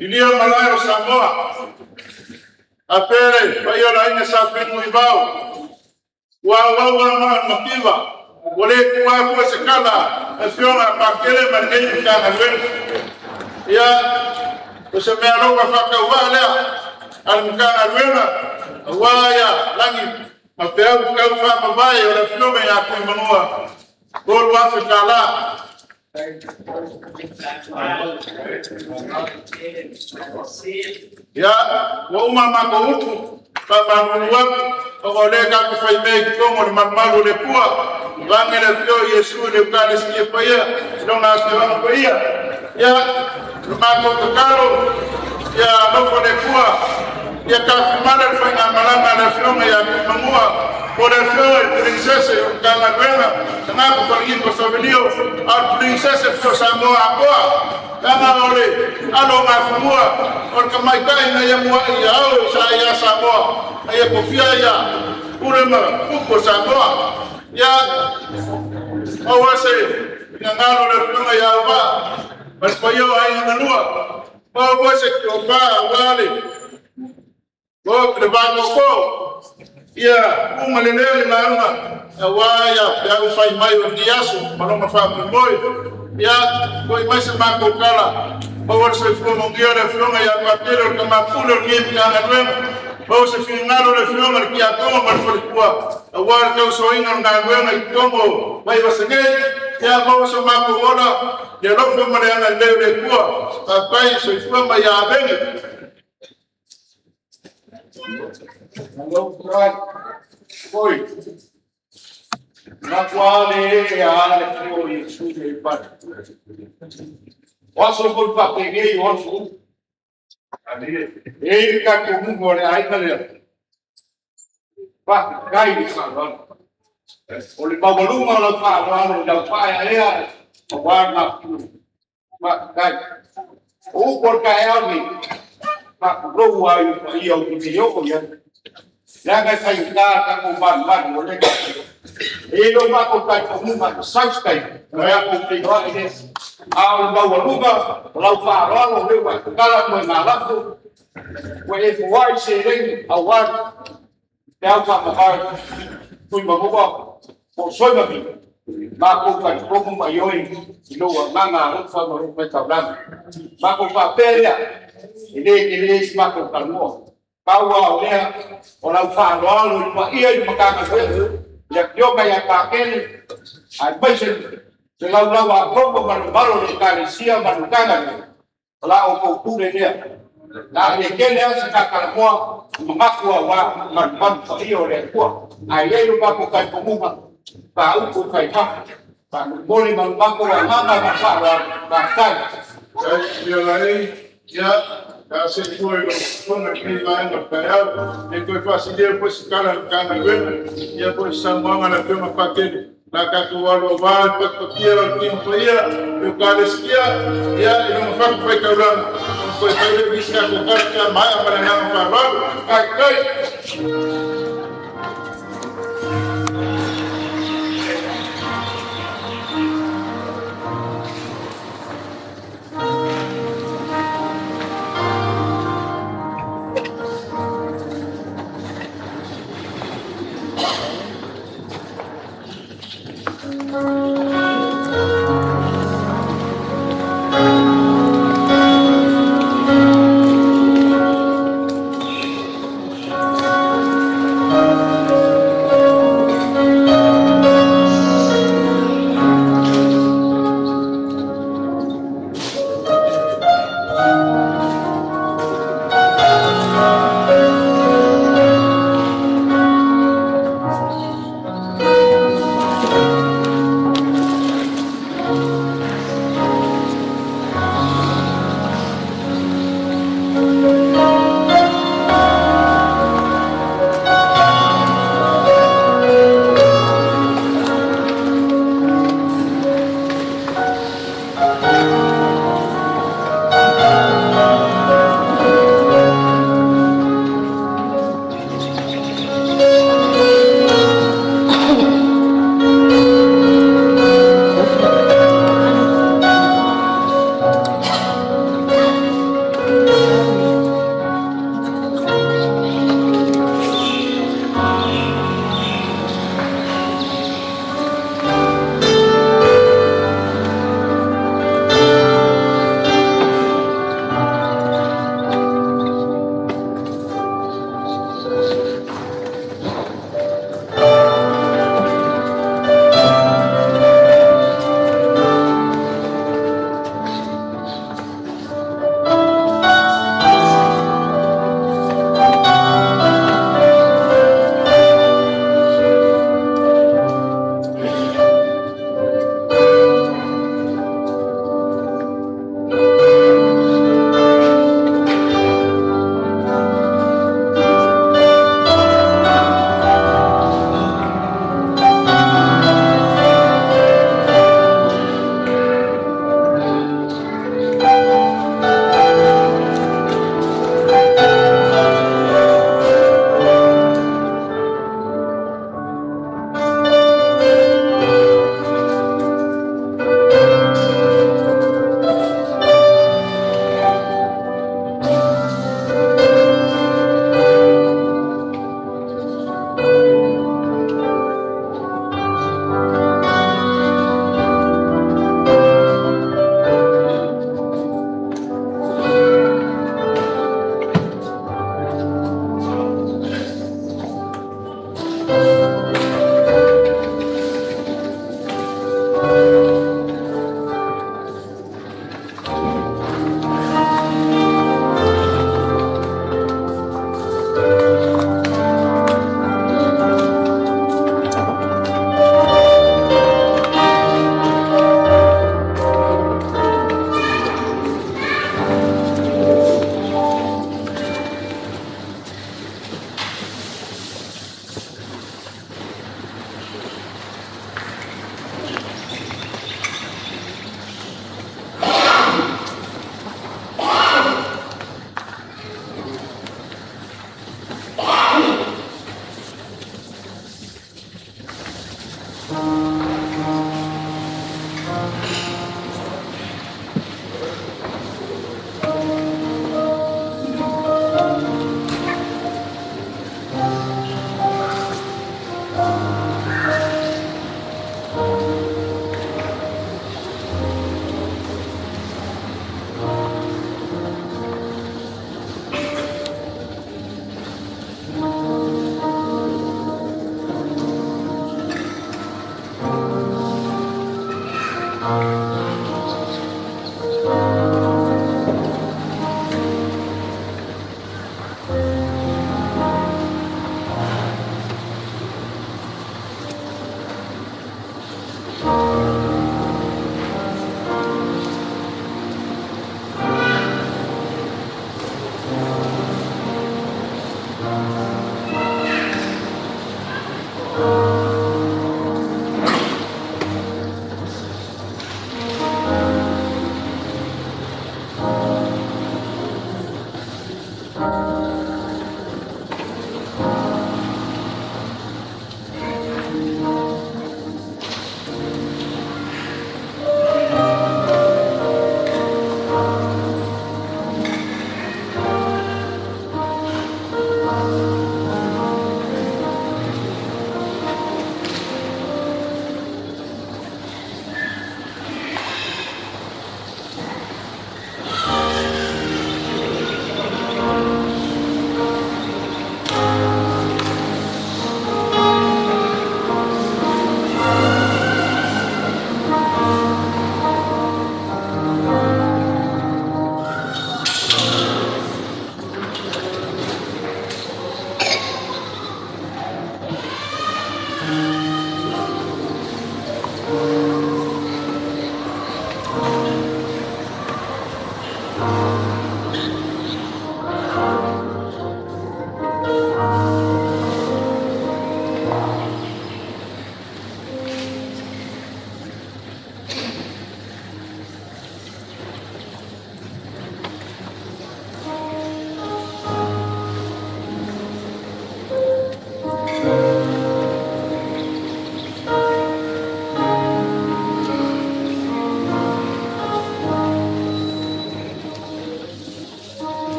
ilia malayo samoa apere payo la ina sa penu ibao wa makiva wale kwa sekala afiona pakele maneni kana wewe ya kusemea faka wale alimkana wewe waya langi mapea kwa mabaya wala fiona ya kuimanua gol wa sekala ya wa umama ko utu baba wako ogoleka kufaimeki komo mamalo le kwa wangele fio Yesu le kale siye paya dona kwa paya ya mako kalo ya nofo le kwa ya kafimana fanya malama na fio ya mamua por fio princesse kama kwenda na kufariki kwa sababu al princesse fio samo akwa kama ole alo mafumua or kama kai na ya mwa ya au saya samo ya kofia ya urema kuko samo ya awase ngalo le tuna ya ba bas payo ay nganua ba wase ko ba wale bo de ba ko ya umalele maana awaya ya ufai mayo ndiaso maloma fa boy ya boy mais mako kala ba wase fo mongia de floma ya papiro kama kulo ngim kana dwen ba se finalo le floma kia como mal por kwa awar ka so inga ngangwe na tomo bai wasenge ya mau so makuona ya lo fo mane ana lele kwa pai so fo ma ya bene Hello, right. Oi. Na quale ale fuori su dei pat. Waso col papegei waso. E ka comunque ai kale. Pa kai di salva. Oleh babaluma la pa la da pa ya warna pa kai. O por kai ni. Pa ro wa yo yo ya. Ya ka sai ka ko ban mo le. Ilo ma ko kai ko mu ma sai kai. Ya ko ti do ide. Au babaluma la pa lo le wa kala mo na la ko. Wa e ko wa se le awan. Đeo phạm một hai, tôi mà có bỏ, một số mà bị, ba cô phải cô không phải yêu hình, lúc mà mang lúc sau mà phải thảo luận, ba cô phải bê đi, đi ba cô cần mua, bao vào đi, còn làm phản đó rồi mà yên mà càng là thế, việc vô cái bà cái, bây giờ thì lâu lâu mà không có mình bao rồi cái xia mình cái này, là ông cụ tu đến đi. Nah, ini kalian sekarang semua mengaku bahwa man iyo le kuah. Ayah lupa bukan pengumuman, tahu bukan hak. Boleh mengaku bahwa mana masalah bahkan. Ya lain ya kasih kue pun kiriman berkaya. Itu pasti dia pun sekarang kan dia pun sama anak tu mapakin. Naka kuwalo ba pagpapira tim paya Eucharistia ya yung fakpay kaulan kung pwede bisa ko karka maya mananang farol kay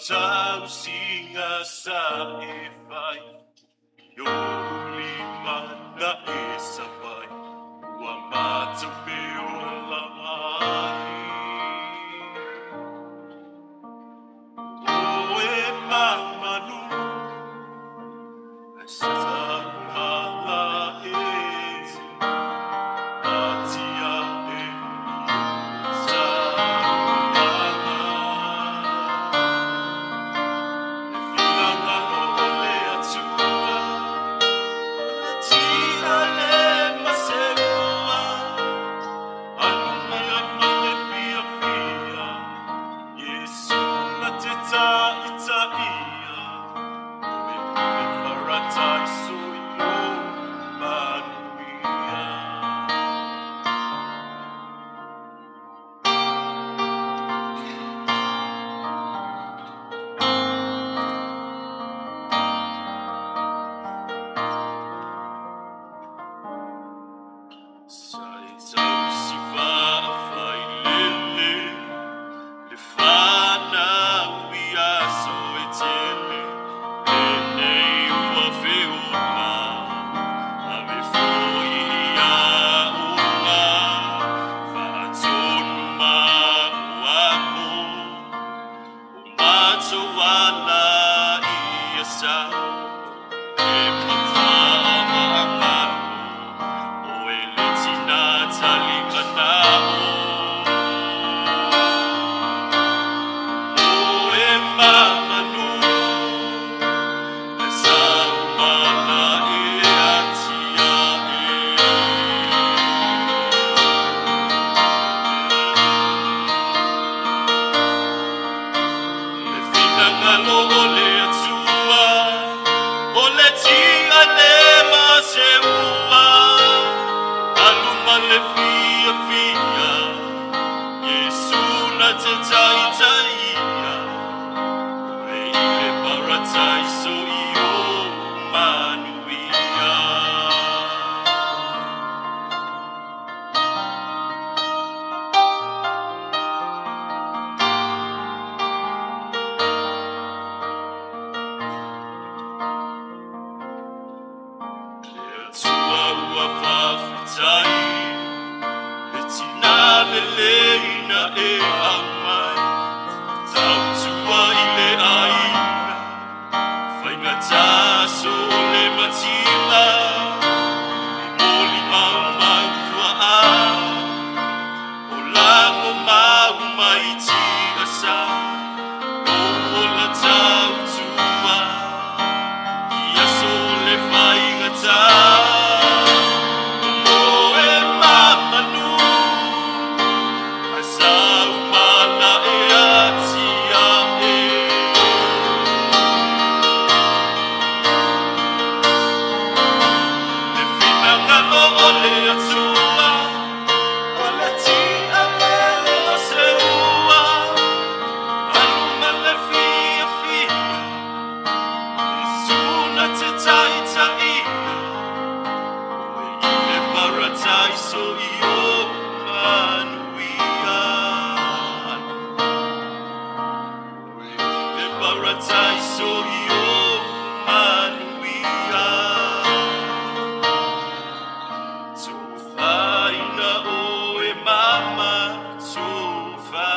tau singa sa e fai. Yo lima na e sapai. Ua matu pe o la mai. O e mamanu. Sa mala e. Atia e. Sa mala. Finanga o le atua. Tia le maseua. Alumanga male fia fia. Yesu na te ta ita ia. Me farata iso yo manuia. Sai tau si fa fai lele. Le fana uia so e tele. E nei ua feuna. Ave foi a uma. Fa atonu ma uamo. Umato wana ia sa. E pawhawa angaro. O e le tina tali kanao. O e mamanu. E saumana e atia e. Le finanga logo le atua. O le tia le maseua. Aluma le fia fia. Yesu na te tai taia. E ile paratai so io manuia. Le atua ua whawhitai. E tina le leina e au mai. Tau tua i le aina. Whainga taso le matila. Moli mau mau tua a. O lango mau mai tia sa. O la tau tua. Ia so le whainga ta. O e mamanu. Ai sau mana e atia e. Le finanga logo le atua. O le tia le la seua. Aluma le fia fia. Yesu na te tai taia. O e ile paratai so io manuia. O e ile paratai so io manuia. So faina o e mama so fa.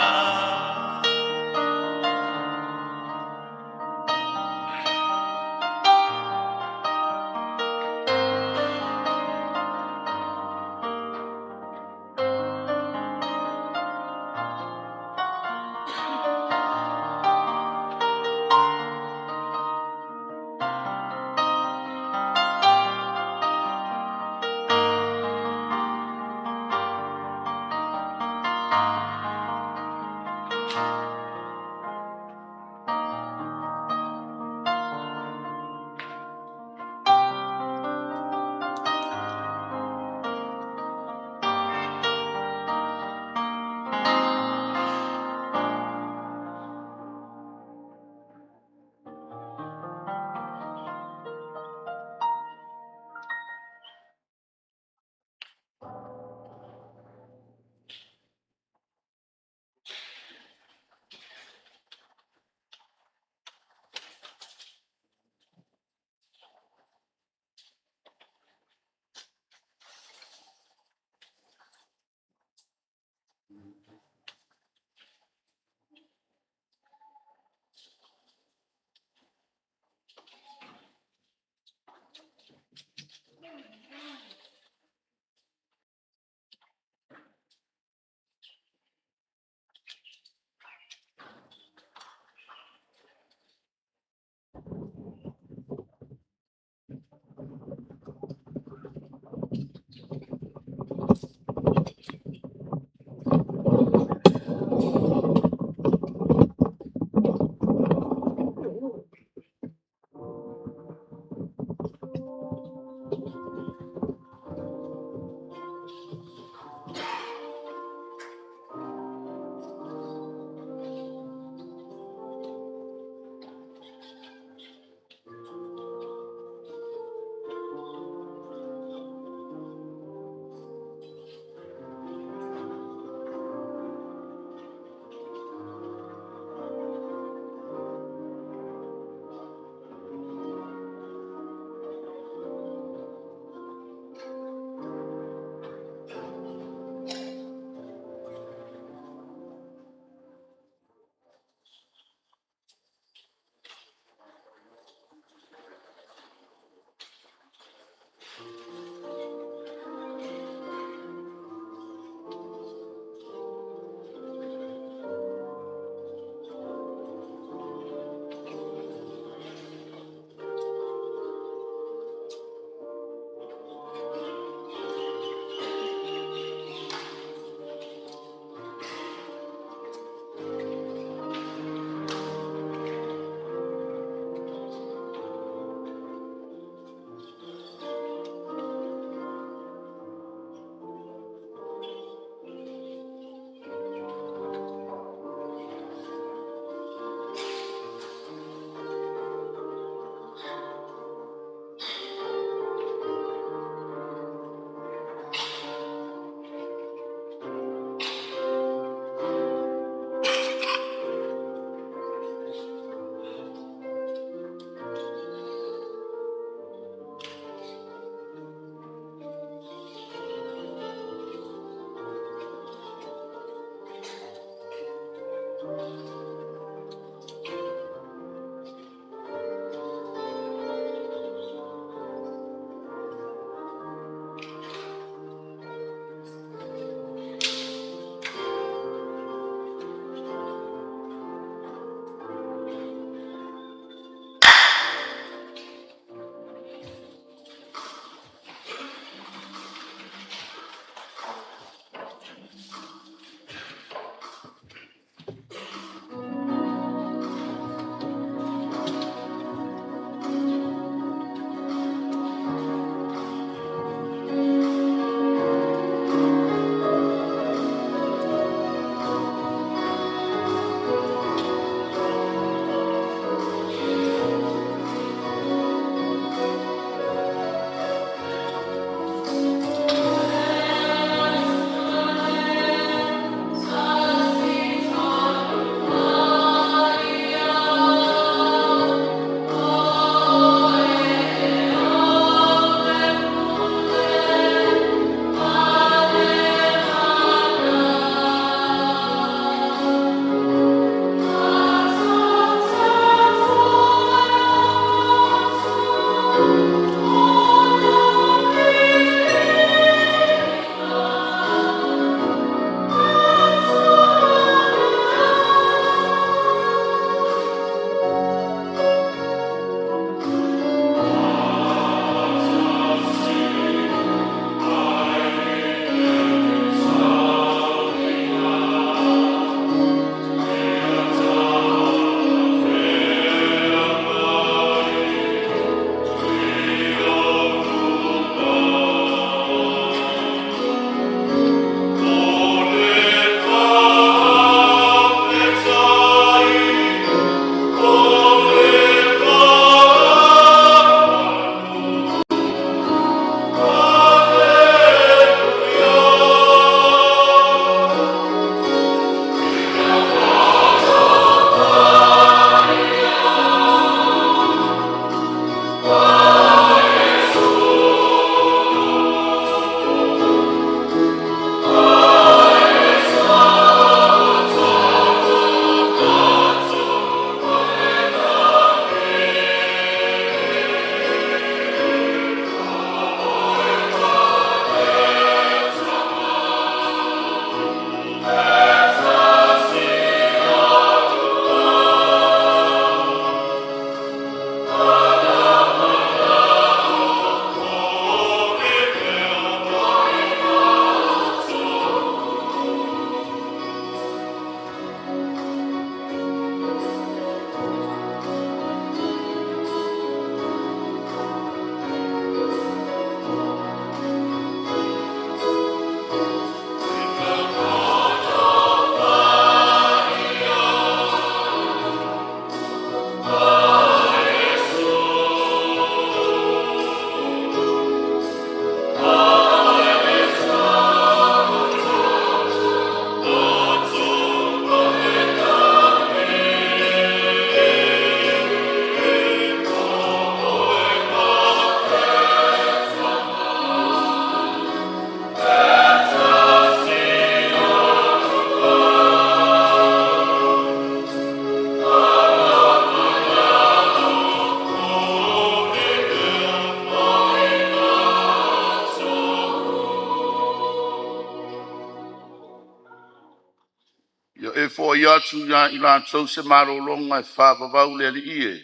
e fo ia tu ia ila tau se maro longa e whaapavau le li ie.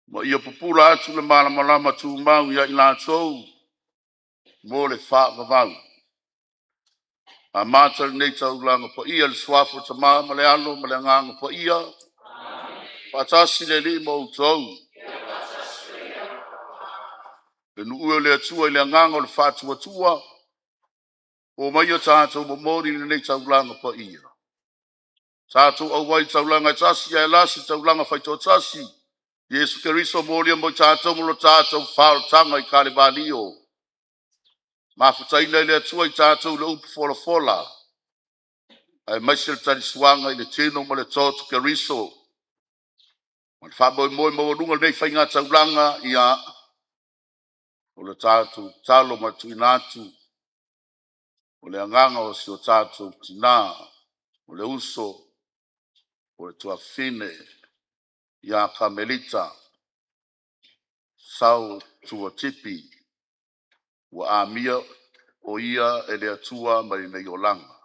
Mo ia pupula atu le malama tu mau ia ila tau mo le whaapavau. A mata nei tau langa po ia le swafo ta maa ma le alo ma le nganga po ia. Patasi le li mo tau. Le nuue le atua i le nganga o le whaatua tua. O mai o tātou mo mori le nei tau langa po ia. Tātou au wai tau langa tasi a elasi tau langa whaito tasi. Yesu Keriso mori mo tātou mo lo tātou whao tanga i kare banio. Mafutaina i le atua i tātou le upu fola fola. Ai maisel tari suanga i le tino mo le tōtu Keriso. Man whaboi moi mo runga nei whainga taulanga ia o le tātou talo ma tuinatu o le anganga o si o tātou tina o le uso o le tuafine ia Kamelita Tuitea Tipi wa amia o ia e le atua mai nei o langa.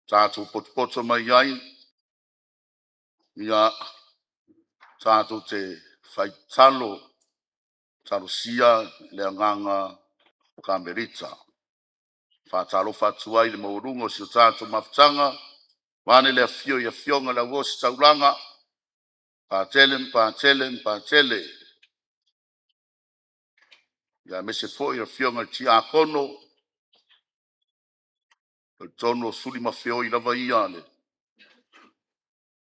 Tātou potpoto mai ai ia tātou te whai talo sia le anganga o Kamelita. Whātalo whātua i le maurungo si o tātou mafutanga. Wane le afio i afionga la wosi taulanga. Pātele. Ia mese fo i afionga ti a kono. O tono suli mafio i lava iane.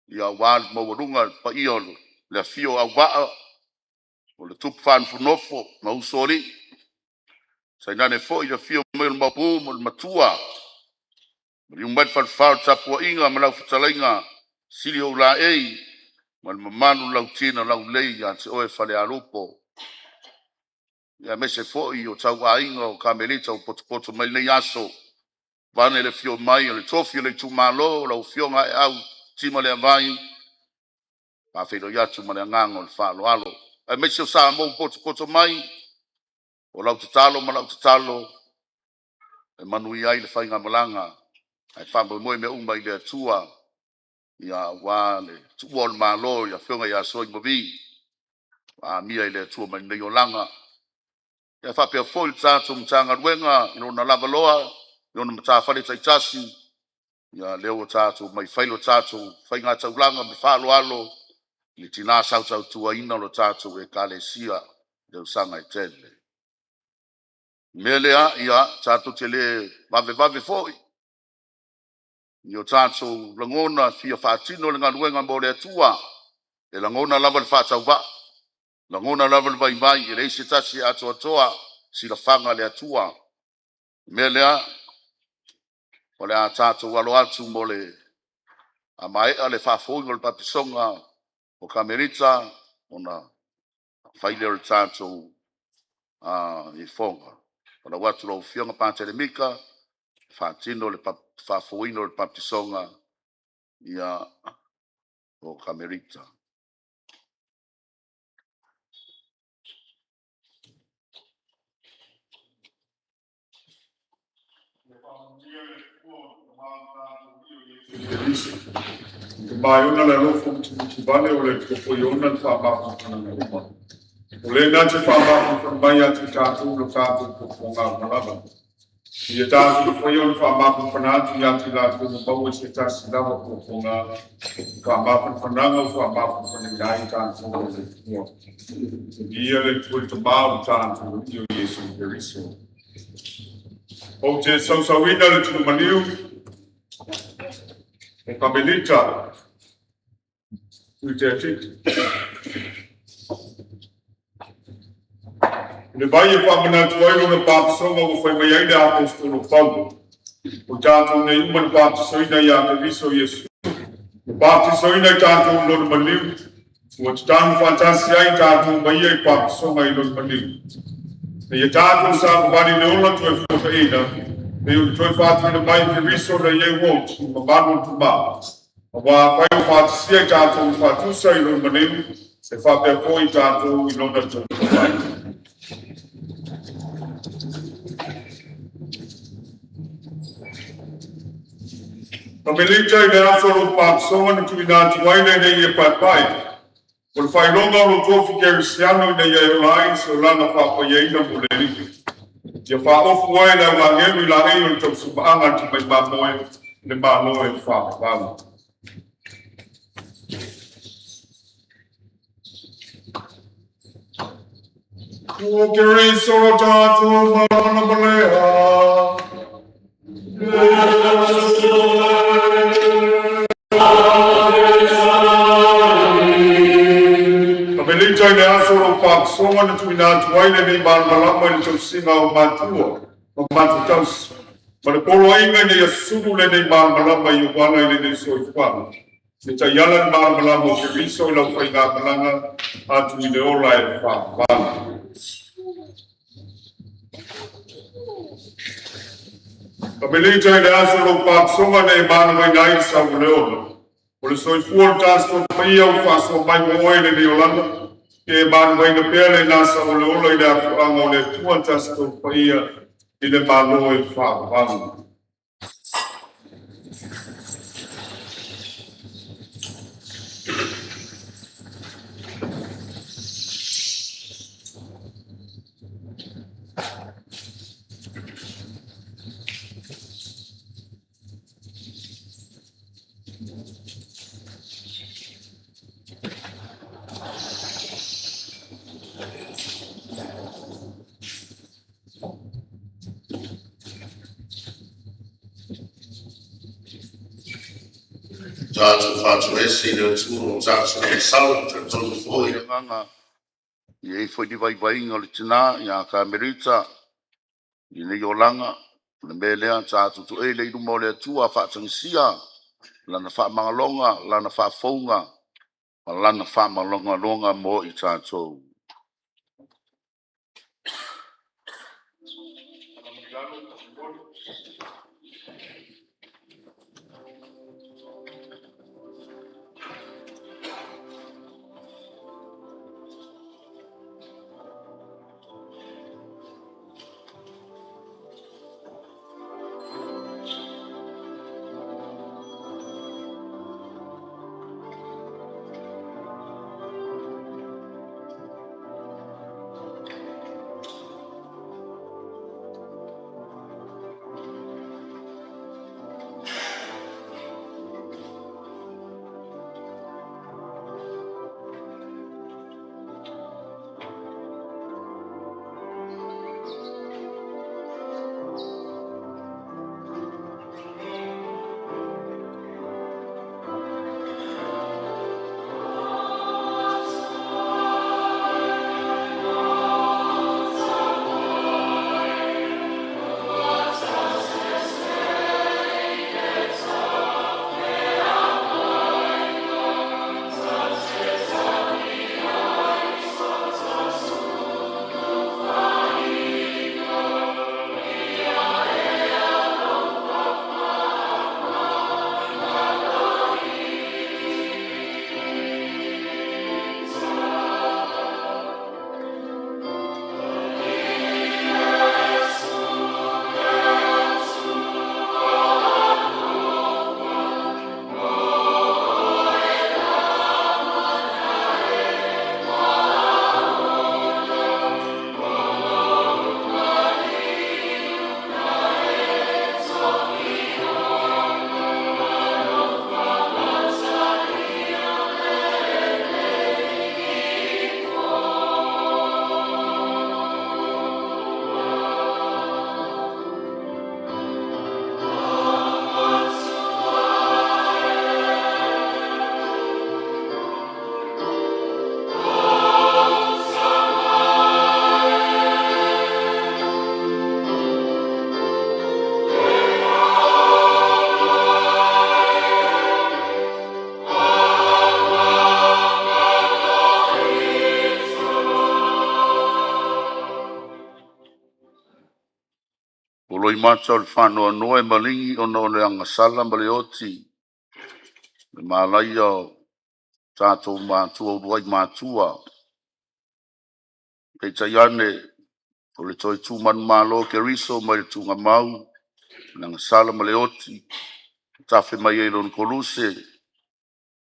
Ia wāli maurunga pa iolo. Le afio au waa. O le tupu whanfunofo ma usori. Sainane fo i afio mai le mapu mo le matua. Yung mai whao tapua inga ma lau futalainga sili o la ei ma le mamanu lau tina lau lei ya te oe whale alupo. Ia mese foi o tau a inga o Kamelita o potopoto mai nei aso. Vane le fio mai o le tofi o le tu malo lau fionga e au tima le avai. Pa whiro yatu ma le ngango le Faaaloalo. Ai mese o saa mou potopoto mai o lau tatalo ma lau tatalo e manui ai le whainga malanga. Ai whambo moe me umai le atua ia wale tuol malo ia fionga ia soi movi a mia ile atua mai nei o langa ia whapea foi tātou mtanga ruenga ino na lava loa ino na mta whale taitasi ia leo tātou mai whailo tātou whainga tau langa me Faaaloalo ni tina sau tua ina lo tātou e kalesia leo sanga i tele melea ia tātou tele vave foi Yo tātou langona fia whaatino le ngaluenga mo le atua. E langona lava le whaatau wa. Langona lava le vai e reise tasi atoa si la whanga le atua. Mea lea, o le a tātou walo atu mo le a maea le whaafoingo le papisonga o Kamelita o na whaile o le tātou i whonga. O na watu lau fionga pātere mika, whaatino le whaafoingo le papisonga ia o Kamelita. Bayona la rofo mtibale ole kopoyona fama fama. Ole na te fama fama baya te tatu lo tatu koponga malaba. Ia tatu kopoyona fama fama tu ya te la tu bawo se tasi la koponga fama fama fama dai tatu. Ia le tu bawo tatu yo Yesu Keriso. O te sauwina le tu maniu. Kamelita Tuitea Tipi. Le vai e whamana tuairo na pāpisonga o whai mai aina apostolo Paulo. O tātou nei umana pāpisoina i a Keriso Yesu. O pāpisoina i tātou lona maniu. O te tānu fantasi ai tātou mai ai pāpisonga i lona maniu. E i tātou sa kumani ne ola tu e whoka ina. E o toi whātuna mai Keriso na iei wot, ma manu tu maa. Wa pai fātisi ai tātou whātusa i lona maniu, e whapea poi tātou i lona tu mai. Kamelita Tuitea Tipi Tipi Papai. Por fai longa o tofu Cristiano da Yailai, Solana Fapoyeina Muleripi. Ia whaofu wai na wangeru la hei o tau supaanga ti mai mamoe, le mamoe whaapanga. O ke rei soro tātou marana malea. Kamelita Tuitea Tipi na tuina tuaina ni malama ni tau singa o matua. O matu tausi. Pada polo inga ni yasuru le ni malama i wana i ni soifana. Se ta yalan malama ke riso la whainga malanga atu i le ola e whaapana. Kamelita Tuitea Tipi ne malama i nai sa uleona. O le soifua tasto paia o whaso mai moe le ni olanda. Ke malama i na pele nasa uleona i le afuanga o le tua tasto paia i le malama i whaapana. Tātou whātua e si reo tūro tātou e sau te tonu fōi. Nganga i e foi di vai vai ngol tina ya Kamelita i le yolanga le melea tātou tu e le idu mo le tua whaatangisia lana wha mangalonga lana wha fonga lana wha malonga longa mo i tātou. Loi macha o le whanua noe malingi o no le angasala ma le oti. Le malai o tātou mātua o ruai mātua. Pei taiane o le toi tūmanu mālo ke riso ma le tūnga mau. Le angasala ma le oti. tafe mai e lon koluse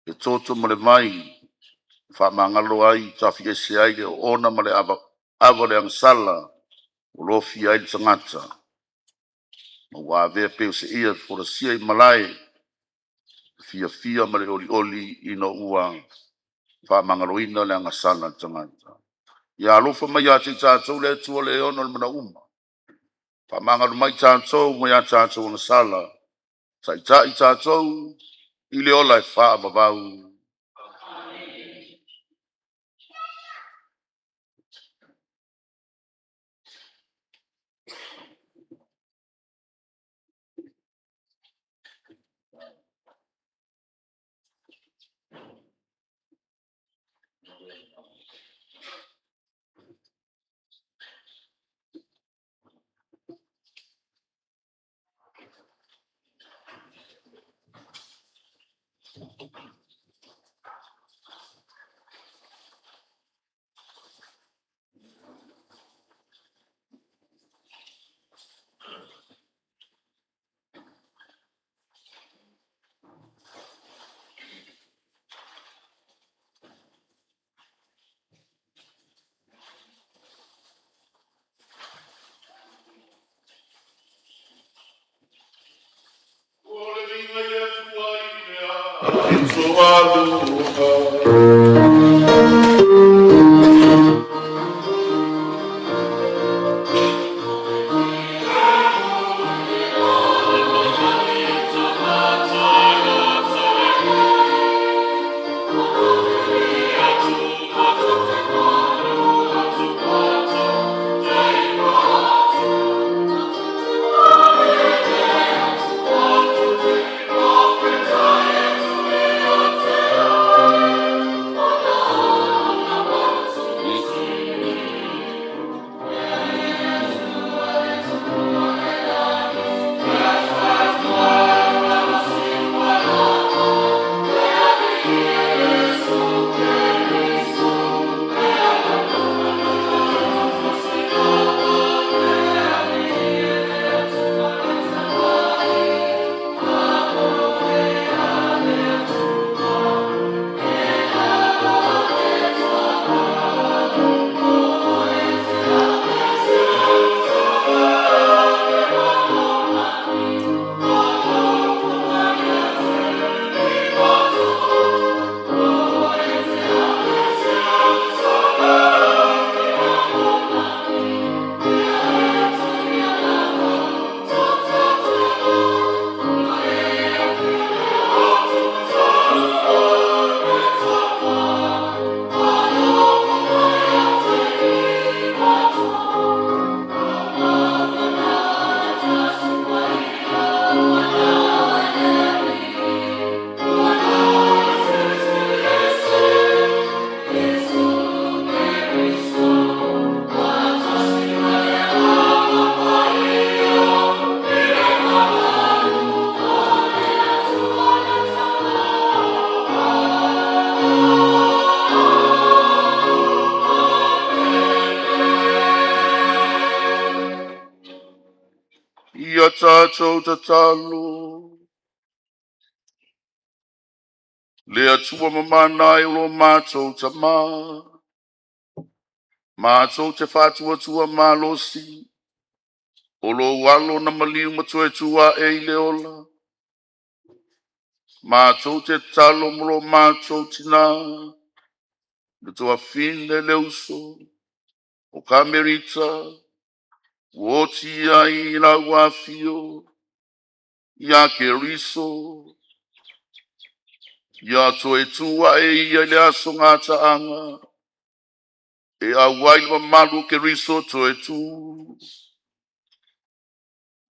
e toto mo le mai whamangalo ai tafi e se ai le ona ma le ava le angsala o lofi ai le tangata ma wā vea peo se ia fora sia i malai fia ma le oli ino ua whamangalo ina le angasala tangata ia alofa mai a te tātou le tua le ona le mana uma whamangalo mai tātou mo ia tātou na sala tai tātou i le ola e wha mawau. Ia tātou tatalo, le atua mamana e lo mātou tama, mātou te whātua tua mālosi, o lo walo na maliu matua tua e i le ola, mātou te talo mlo mātou tina, le tua fine le uso, o Kamelita, o tia i la wafio, ia ke riso, ia toe tua e ia le aso ngata anga, e a wai mamalu ke riso toe tu.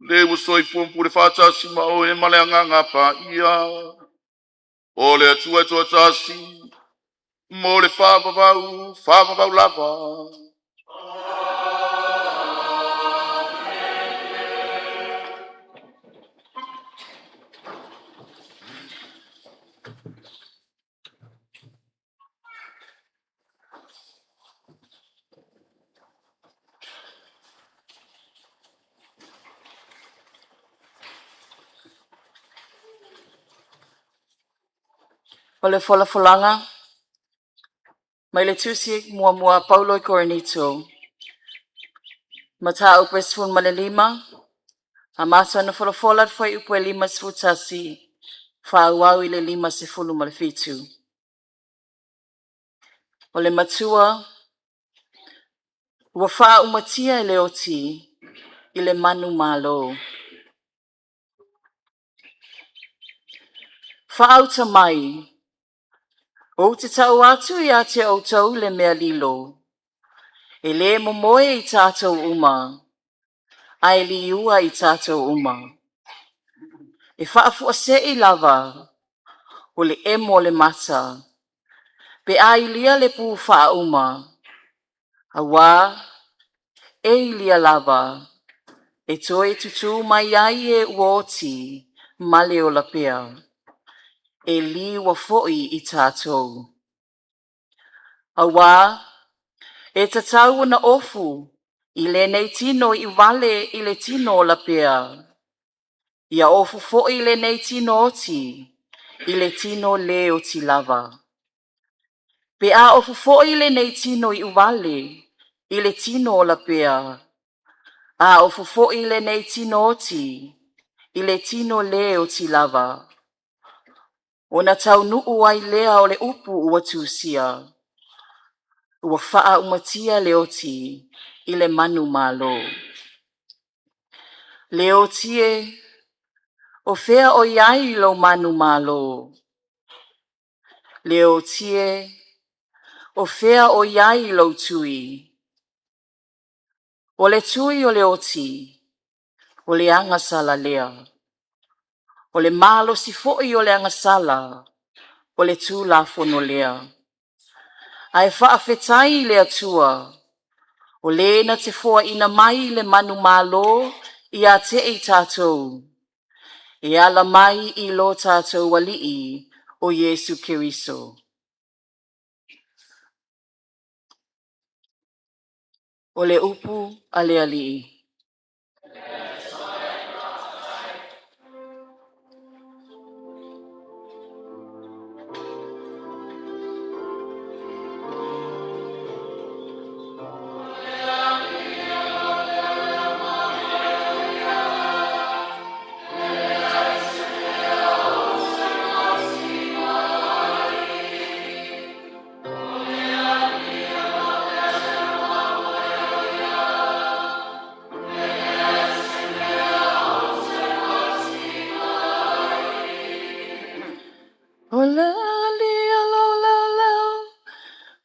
Le usoi fumpu le fata sima o e male anga pa ia, o le atua tua tasi, mo le whāpapau lava. O le folanga, mai le tusi mua Paulo i Coronito. Mata upe sfun ma le 5, a masa na folafola foi upe 5 sfutasi, whaauau i le 5 sefulu ma le fitu. O le matua, ua wha umatia i le oti, i le manu malo. Whaauta mai, o te tau atu i ate o tau le mea lilo. E le momoe i tātou uma, ai li ua i tātou uma. E whaafua se i lava, o le emo le mata, pe ai lia le pu wha uma. Awa, e lia lava, e toi tutu mai ai e uoti, male o la pea. E li wa foi i tātou. Awa, e tatau na ofu, i le nei tino i wale i le tino o la pea. Ia ofu foi i le nei tino oti, i le tino le o ti lava. Pe a ofu foi i le nei tino i wale, i le tino o la pea. A ofu foi i le nei tino oti, i le tino le o ti lava. O na tau nuu ai lea o le upu ua tusia. Ua faa umatia le oti, i le manu malo. Le otie, o fea o iai lo manu malo. Le otie, o fea o iai lo tui. O le tui o le oti, o le anga sala lea. O le malo si foi o le anga sala, o le tu la fono lea. Ai faa fetai le atua, o le na te foa ina mai le manu malo, i a te i tātou. E ala mai i lo tātou walii o Yesu Keriso. O le upu a le alii. O le ali alo lau,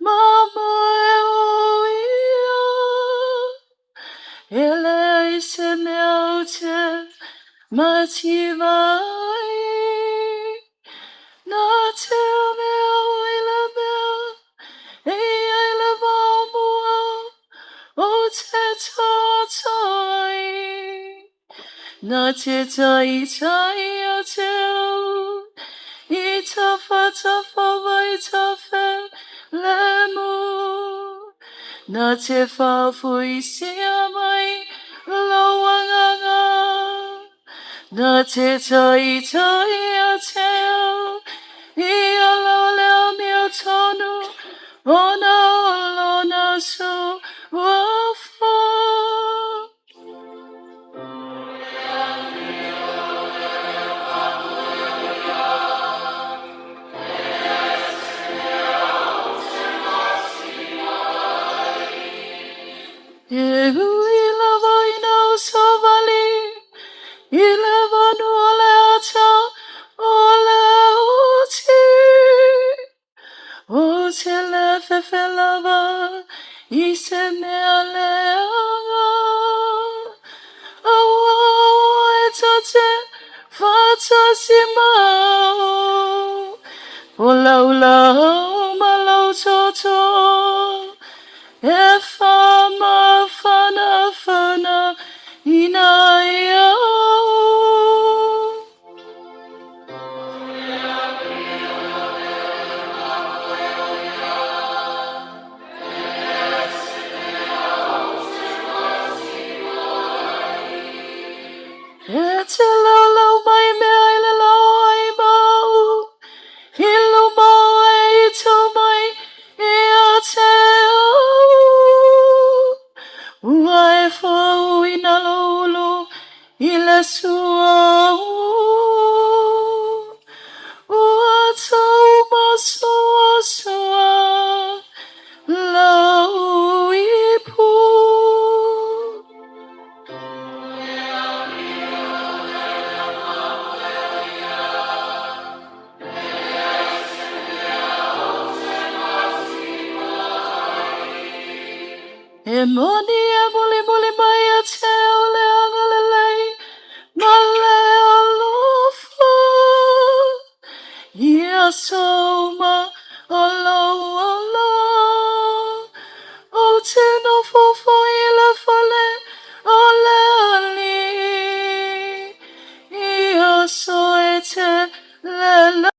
mamo e o ia. Ele se mea te mati vai. Na te mea i le mea, e ai le mamua, o te tātai. Na te tai a te au, I tafa vai tafe lemu. Na te whawhui sia mai lauanganga. Na te tai a te au, I alo leo mea tonu, ona olona su wafa. E hui lava I nau so vali, I lava nu o le ata, o le uti. O te le fefe lava, I se mea leanga. Aua e tate, fata si mau. O lau lau malau toto. E whama whana ina iau. E te lau mai mea I le lau ai mau. I luma i le sua ua tau masoa soa lau i pu. E moni e muli mai a te o le angalelei ma le alofa. Ia soma o lo o te no fofo i le fale o le ali. Ia so e te le la.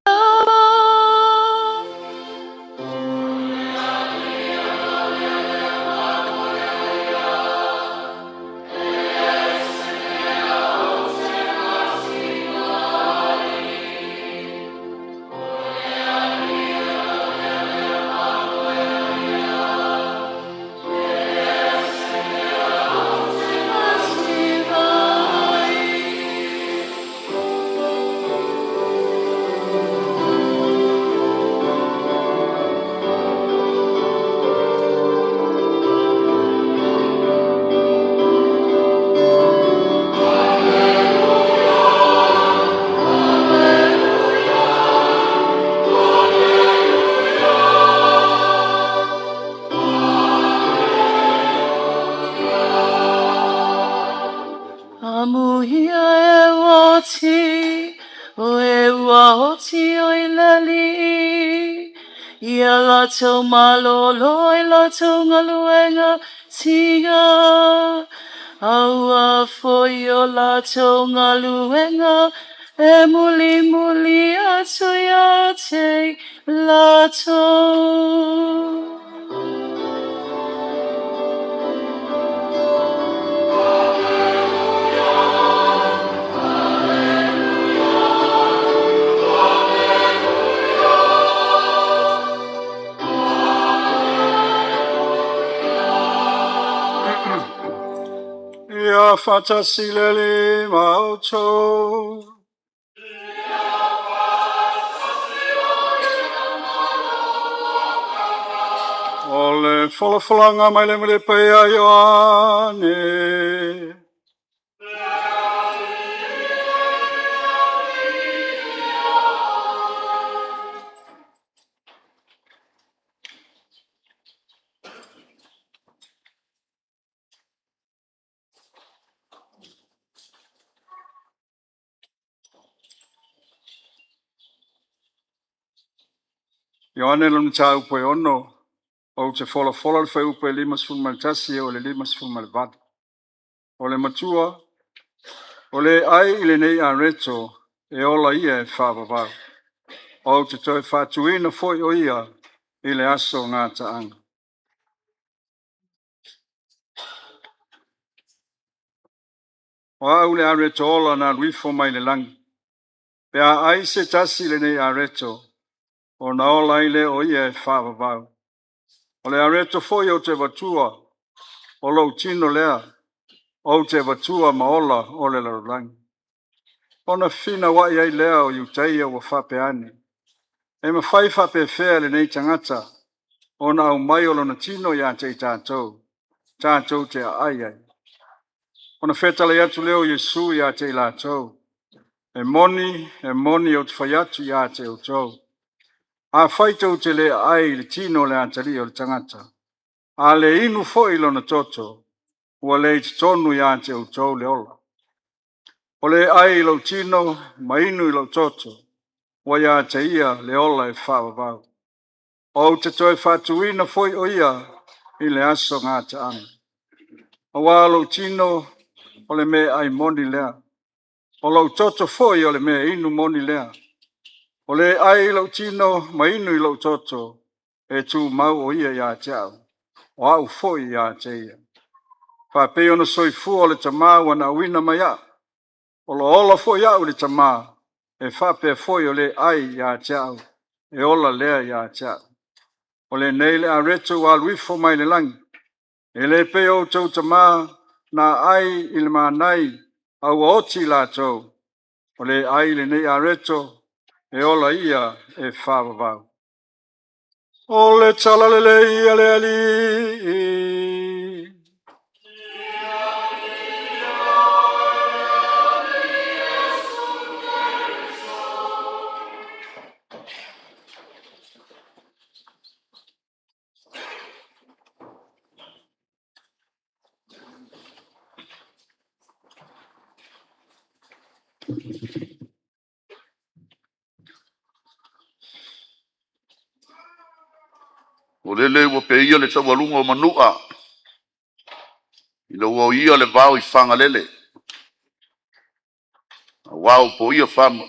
Amuhia e wati, o e ua hoti o i lali. Ia lato malolo i lato ngaluenga tinga. Aua foi o lato ngaluenga e muli atu ia te lato. Ia whatasilele mauto. O le whalawhalanga mai le mele pea Ioane. Ioane lana tā upe ono. O te whalawhala le whai upe 5 maltasi o le 5 malvada. O le matua, o le ai i le nei a reto e ola ia e whawawau. O te toi whatuina foi o ia i le aso ngā taanga. O au le a reto ola na ruifo mai le langi. Pea ai se tasi le nei a reto o na ola i le o ia e whawawau. O le a reto foi o te watua o lo tino lea o te watua maola o le larulangi. Ona fina wa ia i lea o iutaia wa whapeane. E ma whai whape whea le nei tangata ona au mai o lona tino ia te i tātou. Tātou te ai ai. Ona whetale atu leo Yesu ia te i lātou. E moni o te whai atu ia te o tau. A whaitou te le ai le tino le atari o le tangata. A le inu foi lona toto. Ua le te tonu ia te o tau le ola. O le ai lo tino ma inu i lo toto. Ua ia te ia le ola e whawawau. O te toi whatuina foi o ia i le aso ngā te anga. O wā lo tino o le me ai moni lea. O lo toto foi o le me inu moni lea. O le ai lo tino ma inu i lo toto e tu mau o ia te au. O au foi ia te ia. Whape ona soifu o le tamā wana wina mai a. O lo ola foi au le tamā. E whape foi o le ai ia te au. E ola lea ia te au. O le neile a reto wa luifo mai le langi. E le pe o tau tamā na ai il manai au oti la tau, o le ai le nei areto, e ola ia e whāwawau. O le tala le ia le ali. O lele ua pe ia le taualunga o manua. Ila ua ia le vau I whanga lele. A wau po ia whama.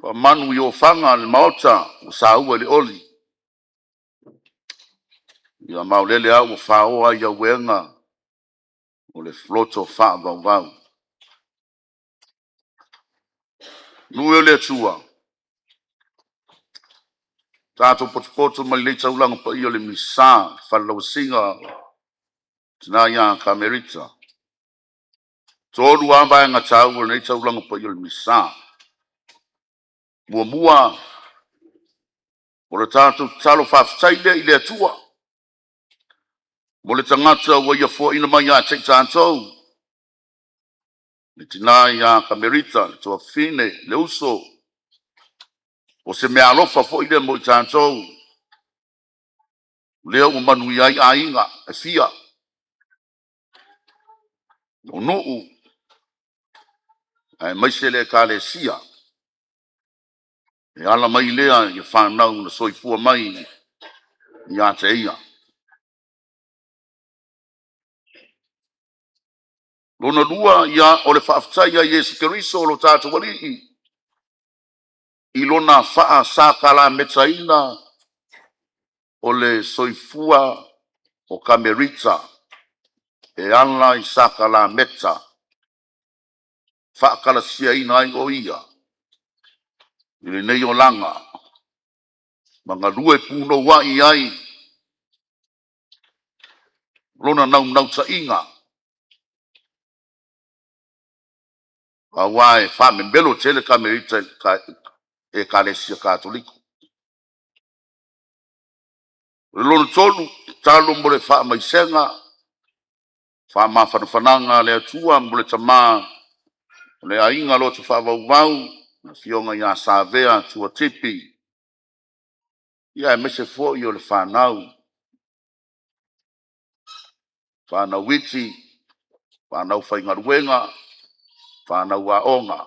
Wa manu I o whanga le maota o sa ua le oli. Ia mau lele au o whaoa ia wenga o le floto wha vau vau. Nui o le atua. Tato potopoto mai le taulanga pa ia le misa. Whalau singa. Tina ia Kamelita. Tōru amba ngā tāua nei taulanga pa ia le misa. Mua mua. O le tato talo whaftaile I le atua. Mo le tangata wa ia fo ina mai a te tātou. Ni tina ia Kamelita, le toa fine, le uso. O se mea alofa fo ina mo I tātou. Lea o manu iai a inga, e fia. O nuu. Ai maise le ka le sia. E ala mai lea ia whanau na soifua mai ia te ia. Lona lua ia o le whaaftai a Yesu Keriso o lo tātou wali I lona faa sākala metaina o le soifua o Kamelita e ala I sākala meta whaakala sia ina ai o ia I le nei o langa manga lue puno wa I ai lona nau ta inga a wae wha me belo tele Kamelita e kalesia katoliko le lona tolu talo mo le wha mai senga wha ma whananga le atua mo le tama le ainga lo te wha vau na fionga ia Tuitea Tipi ia e mese fo I o le whanau witi whanau whaingaruenga whanau aonga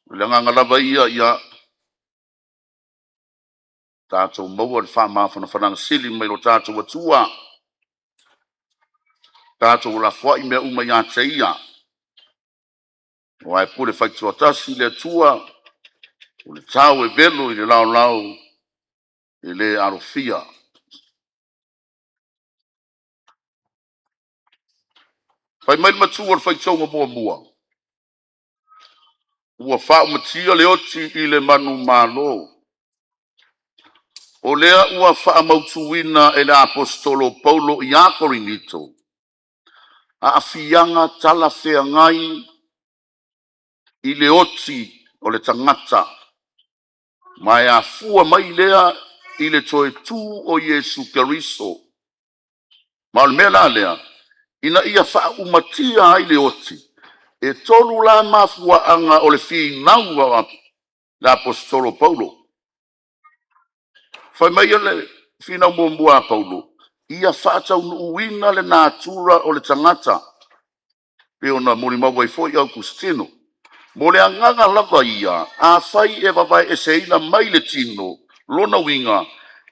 le nganga lava ia tātou maua le wha ma whananga sili mai lo tātou atua tātou la fwa I mea uma ia te ia o ai pule whaitua tasi le atua o le tau e velo I le lau I le arofia whai mai matua le whaitonga mua ua wha umatia le oti I le manu malo o lea ua wha mautuina e le apostolo Paulo I a Korinito a afianga tala whea ngai I le oti o le tangata mai a fua mai lea I le toe tu o Yesu Keriso ma o le mea la lea ina ia wha umatia ai le oti e tolu la mafua anga o le finau wa le apostolo Paulo fai mai le finau mua Paulo ia wha tau nuuina le natura o le tangata pe ona mori mawa I foi au kustino mo le anganga lava ia a fai e vavai e seina mai le tino lona winga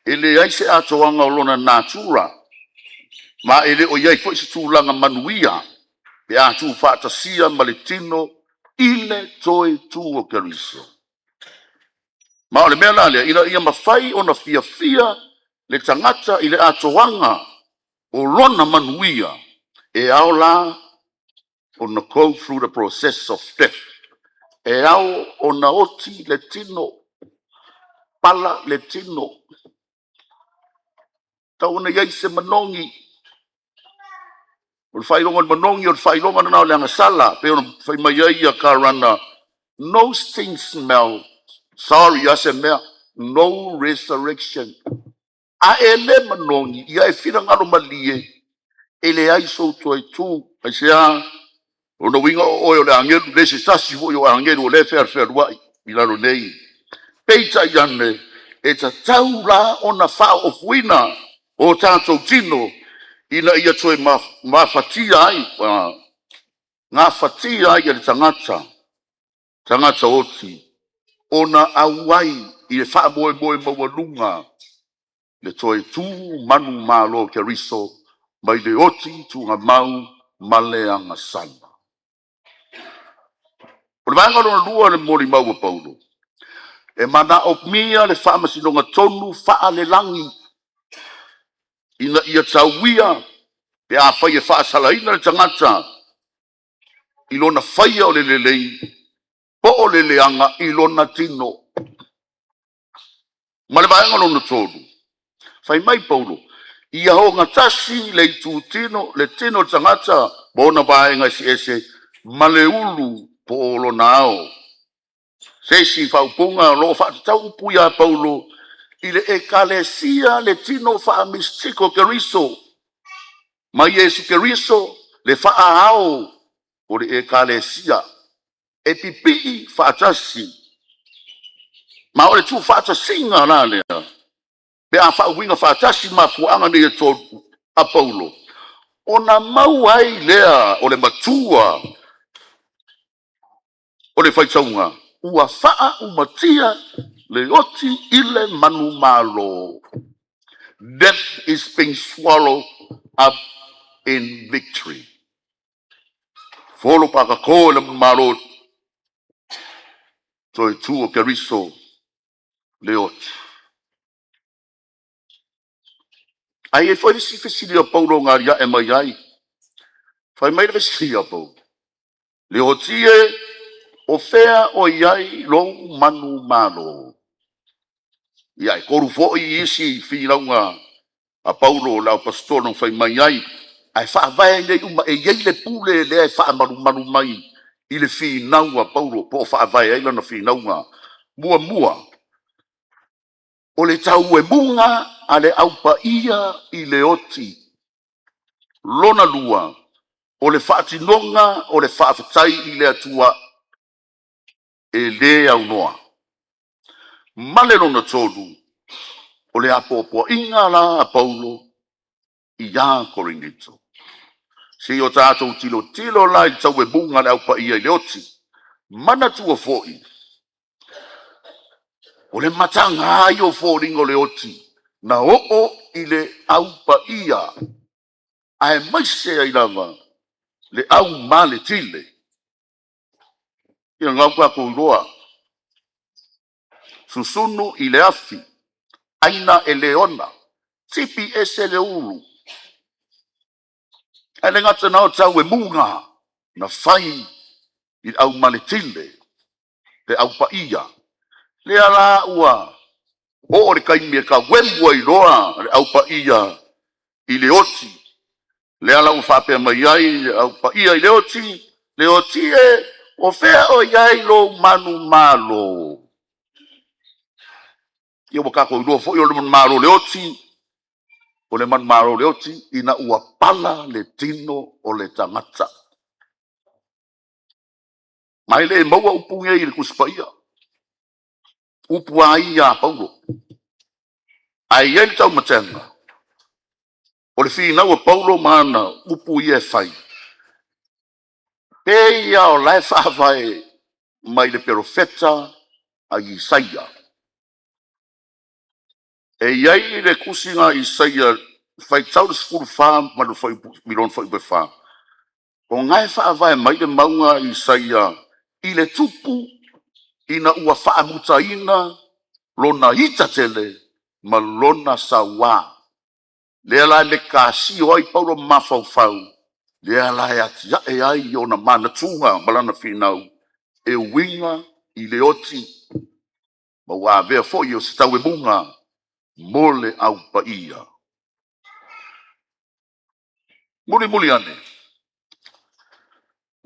e le aise atoanga o lona natura ma ele o iai foi se tūlanga manuia pe a tu whaatasia ma le tino ile toi tu o Keriso ma o le mea lalea ina ia mawhai o na fia le tangata I le atoanga o lona manuia e ao la o na go through the process of death e ao o na oti le tino pala le tino tau na iai se manongi O le whailonga le manongi o le whailonga na o le anga sala. Pe ona whai mai ai a karana. No sting smell. Sorry, I said mea. No resurrection. A ele manongi. Ia e whira ngaro malie. Ele ai so tu e tu. Ai sea. Ona winga o le angelu. Lese tasi o yo angelu. O le fer wai. Milano nei. Peita iane. E ta tau la ona wha o fuina. O tātou tino. Ina ia toe mafatia ai. Ngā fatia ai le tangata. Tangata oti. Ona auai. I le wha moe mawanunga. Le toe tu manu malo ke riso. Mai le oti tu ngā mau maleanga sana. O le vanga lona lua le mori maua paulo. E mana o mia le wha masinonga tonu wha le langi. Ina ia tauia. Pe a whai e wha salaina le tangata. Ilona whaia o le lelei. Po o le leanga ilona tino. Ma le vanga lona tonu. Whai mai paulo. Ia ho ngatasi le tino le tino tangata. Bona vaenga si ese. Ma le ulu po o lona ao. Sesi whaupunga lo whaatau puia paulo. Ile ekalesia le tino wha mistiko keriso. Ma Yesu keriso le wha ao. O le ekalesia. E pipi whaatasi. Ma o le tu whaatasinga nā lea. Pe a whauwinga whaatasi ma fuanga ni e tō a paulo. O na mau ai lea o le matua. O le whaitaunga. Ua wha umatia le oti ile manu malo. Death is being swallowed up in victory. Folo paka ko le malo. So e tu o keriso le oti. Ai e foi si fesili o paulo ngaria e mai ai. Fai mai le fesili o paulo. Le otie o fea o iai lo manu malo. Iai koru fo i isi whilaunga a paulo la pastor no fai mai ai. Ai wha vai nei uma e iei le pule le ai wha manu mai. I le whinaunga paulo po wha vai ai lana whinaunga. Mua. O le tau e munga a le aupa ia i le oti. Lona lua. O le whaatinonga o le whaafatai i le atua e le au noa. Male lona tolu. O le apopo inga la a paulo i a korinito. Si o tātou tilo la i tau e munga le aupa ia i le oti. Mana tua foi. O le matanga ai o fōringo le oti. Na o i le aupa ia. Ai maise ai lava. Le au male tile. Ia ngau kwa kouroa. Susunu i le afi. Aina e leona. Tipi ese le ulu. Ai le ngata nao tau e munga. Na fai i au male tile. Le aupa ia. Le ala ua. O le kaimi e ka wembua i roa. Le aupa ia. I le oti. Le ala u whapea mai ai. Le aupa ia i le oti. Le oti e. O fea o iai lo manu malo. Ia wakako i roa fo i o le manu malo le oti. O le manu malo le oti. Ina ua pala le tino o le tangata. Mai le maua upu ia i le kuspaia. Upu ai ia paulo. Ai ele tau matenga. O le whina ua paulo mana upu ia fai. Pe ia o lai whaafai mai le perofeta a Isaia. E iai le kusinga Isaia fai tau le sifuru wha manu fai milon fai ube wha. O ngai whaafai mai le maunga Isaia i le tupu ina ua whaamuta ina lona ita tele ma lona sawa. Le ala le kasi o ai paulo mafau. Le ala e atia e ai o na mana tunga malana whinau. E winga i le oti. Ma wa vea fo i o se tau e munga. Mole au pa ia. Muli ane.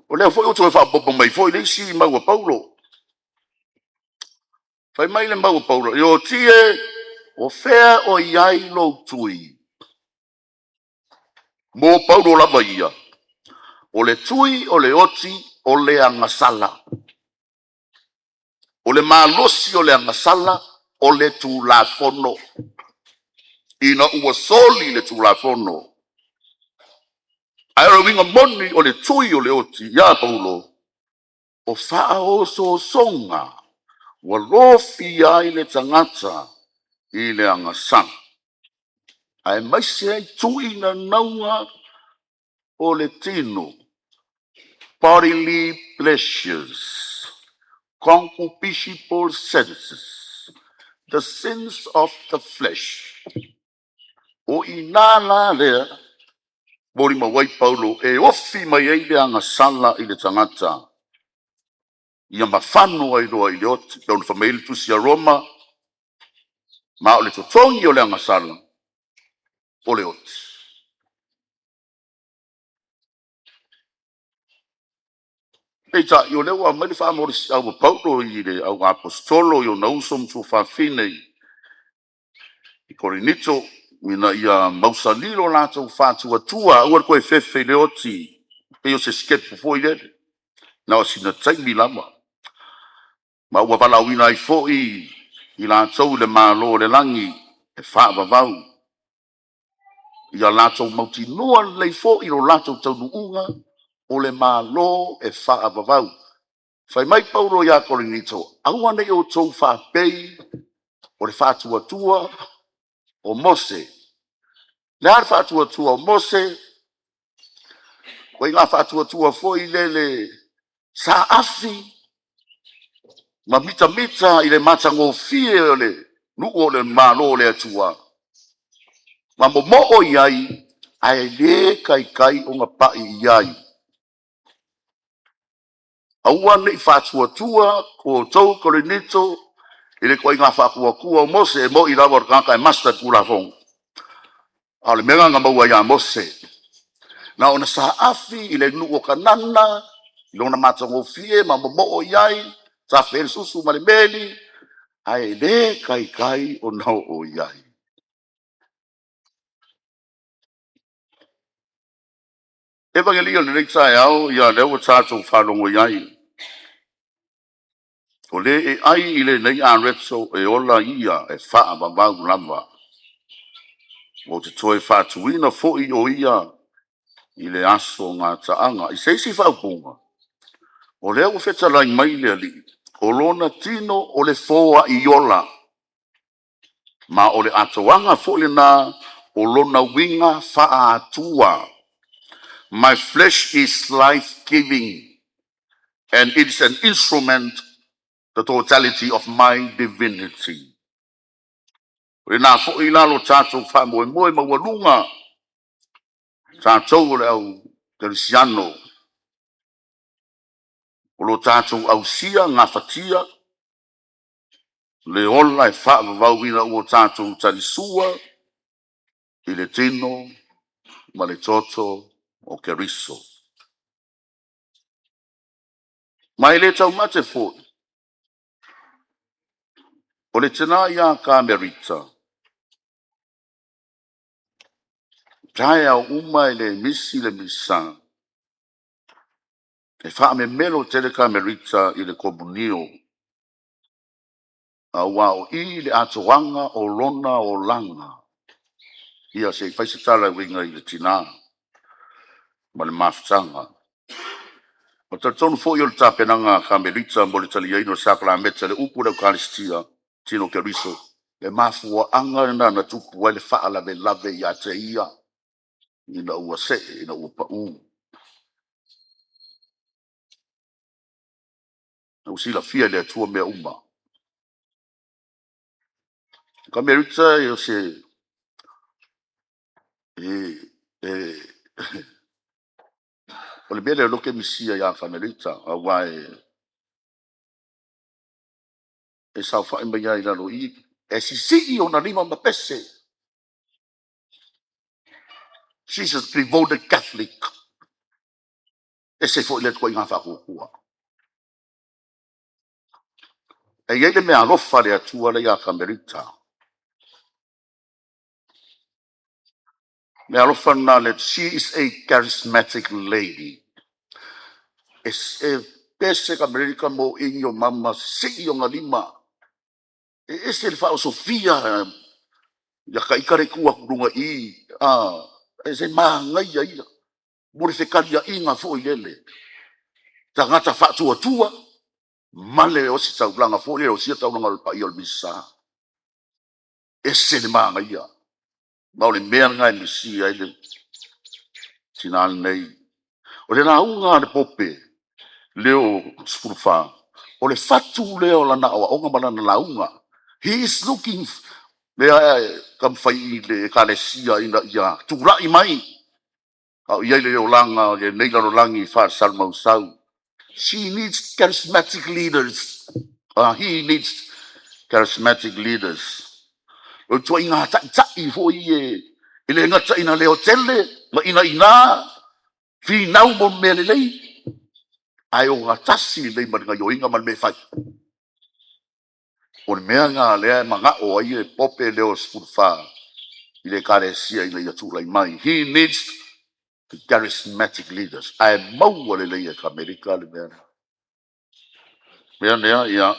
O lea foi o toi whaapopo mai foi le si maua Paulo. Whai mai le maua Paulo. I o tie o whea o iai lo tui. Mō Paulo lava ia. O le tui, o le oti, o le angasala. O le malosi o le angasala, o le tulafono. Ina ua soli le tulafono. Ai o winga moni o le tui o le oti, ia Paulo. O faa o so songa. Wa lofi ai le tangata i le angasala. Ai maise ai tui na naunga o le tino. Bodily pleasures. Concupiscible senses. The sins of the flesh. O inala lea. Mori mawai Paulo. E ofi mai ai le angasala i le tangata. Ia mawhanu ai roa i le oti. Daun whamaili tusi a Roma. Ma o le totongi o le angasala. O le oti. Eita, yo le wa mai fa mo si au Paulo i le au apostolo yo na usom tu fa fine i Korinito mina ia mausalilo la tu fa tu atua o ko fefe le oti pe yo se skep fo ile na o sina tai mi lama ma wa bala wina i fo i la tu le malo le langi e fa va vau ia la tu mauti no le fo i lo la tu tu unga o le malo e fa va vau. Fai mai Paulo ia Korinito, au ane o tau wha pei, o le whātua tua o Mose. Le ar whātua tua o Mose, ko i ngā whātua tua foi lele sa afi, ma mita mita i le matango fie o le, nu o le malo le atua. Ma mo o iai, ai le kai o ngā pai iai. Au ane i whātua tua, ko tau Korinito, ile ko inga fa kua Mose mo ila war ka master kula fong ale menga nga mau ya Mose na ona sa afi ile nu o kanana ile na matongo fie ma mo o yai sa fel susu male beli ai le kai o no o yai evangelio le tsa yao ya le o tsa tso fa lo yai o le e ai ile nei a retso e ola ia e fa ba ba lava o te toi fa tuina fo i o ia i le aso ngā taanga, i seisi whaupunga. O lea o wheta lai mai lea li, o lona tino o le foa i ola, ma o le atoanga fo le nā, o lona winga wha atua. My flesh is life-giving, and it is an instrument, the totality of my divinity. O le nā fo i lalo tātou wha moe moe ma walunga, tātou le au terisiano, o lo tātou au sia ngā fatia, le ola e wha vauina ua tātou tarisua, i le tino, ma le toto o Keriso. Mai le tau mate fo, o le tena ia Kamelita. Tae au uma i le misi le misa, e wha me melo tele Kamelita i le komunio, a wao i le atoanga o lona o langa, ia se whaisatala winga i le tina, ma le mafutanga. O ta tonu fo i o le tapenanga Kamelita mo le tali aino sakla meta le upu le Eucharistia, tino Keriso, le mafua anga na tupu wale faa lave i ate ia, ina ua se, ina ua pa u. Na usila fia le atua mea uma. Kamelita yo se, o le bele loke misia ya Kamelita, a wae, e sao faa ima ia ila lo i, e si o na lima mapese. She's a devoted Catholic. e se fo le ko inga fa ko kua e ye le me alofa le atua le ya Kamelita me alofa na le she is a charismatic lady es e pese Kamelita mo in your mama si yo ngalima e se fa Sofia ya kai kare kua kurunga I e se ma ngai ia mo se kalia inga fo ilele tangata fa tua male o si tau langa fo le o si tau langa pa iol misa ese le ma ngai ia ma le mea ngai misi ai le tinal nei o le na unga de pope leo spurfa o le fatu leo lana o onga banana la unga he is looking le kam fai le kalesia ina ia tura I mai au ia le olanga le nei la langi fa salma usau she needs charismatic leaders he needs charismatic leaders o tua inga tai fo ile ngata ina leo tele ma ina fi nau mo melelei ai o ngatasi le ma yo inga mal me fai o mea nga le manga o ai pope leo spurfa ile karesia ile ya tu lai mai he needs charismatic leaders ai mau le ya Kamelita le mea ya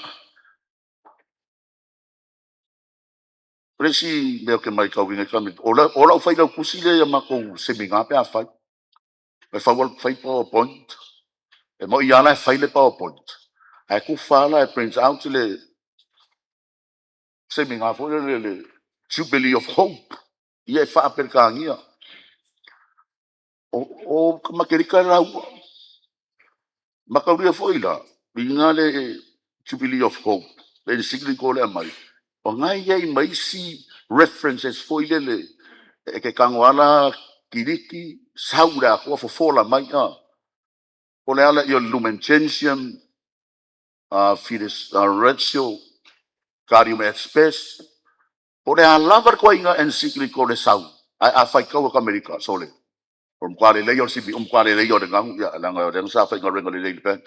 presi me ke mai ka winga Kamelita ola fai la kusile ya mako se minga pe afai me fa wal fai PowerPoint e mo ia la fai le PowerPoint ai ku fala e print out le se minga fo le Jubilee of Hope ia fa per kangia o makerika la makauria foi la binga le Jubilee of Hope le sigli ko le mai o ngai ye mai si references foi le e ke kangwala kiriki saura ko fo fola mai o le ala yo lumentensium fides ratio carium et spes o le ala var ko inga encyclical le sau a fai ko America sole kwale le yo sibi kwale le yo de ngang ya la nga sa fai ngore ngole le pe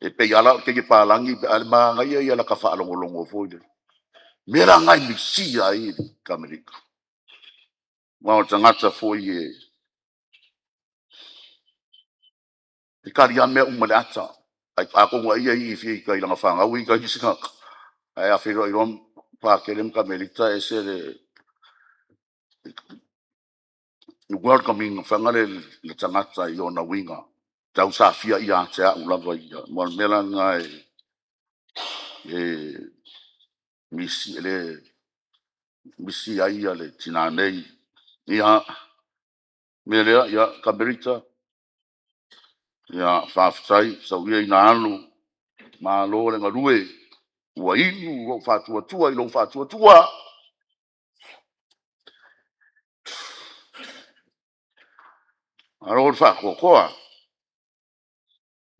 e pe yala ke pa langi alma nga ya la ka fa longo fo de mera ngai mi si ai Kamelita wa tangata fo ye e kari ame umale ata ai a ko ngai ai fi ka ila fa nga wi ka hisinga ai a fi ro rom pa kelem Kamelita ese le welcoming fangale le tangata yo na winga tau sa fia ia te a ulava ia mo mela ngai misi ai le tina nei ia melea ia Kamelita ia faftai sa ia ina alu ma lo le ngalue ua inu o fatua tua ilo fatua tua aro fa kokoa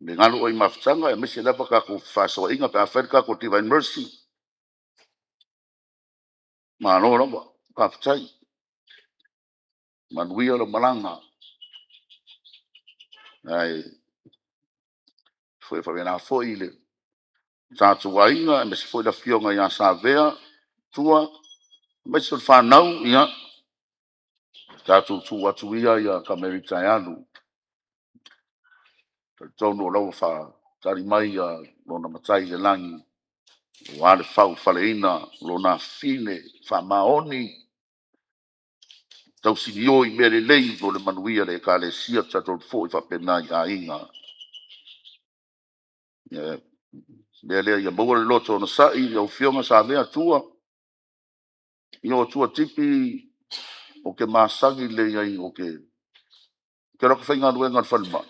le ngalu oi mafutanga e misi lapa ka ko faso inga pa Afrika ko Divine Mercy ma lo lo faftai manuia lo malanga ai foi fa na foi le sa tuainga me se foi la fionga ia sa vea tua me se fa nau ia ta tu atu ia Kamelita anu tono lo fa tari mai lo na matai le langi wa le fau faleina lo na fine fa maoni tau sinio I mere lei lo le manuia le kale sia tato foi fa pena ia inga le ia mo le loto na sai o fionga sa vea tua io tua tipi o ke masangi le ia o ke ro ka fainga luenga falma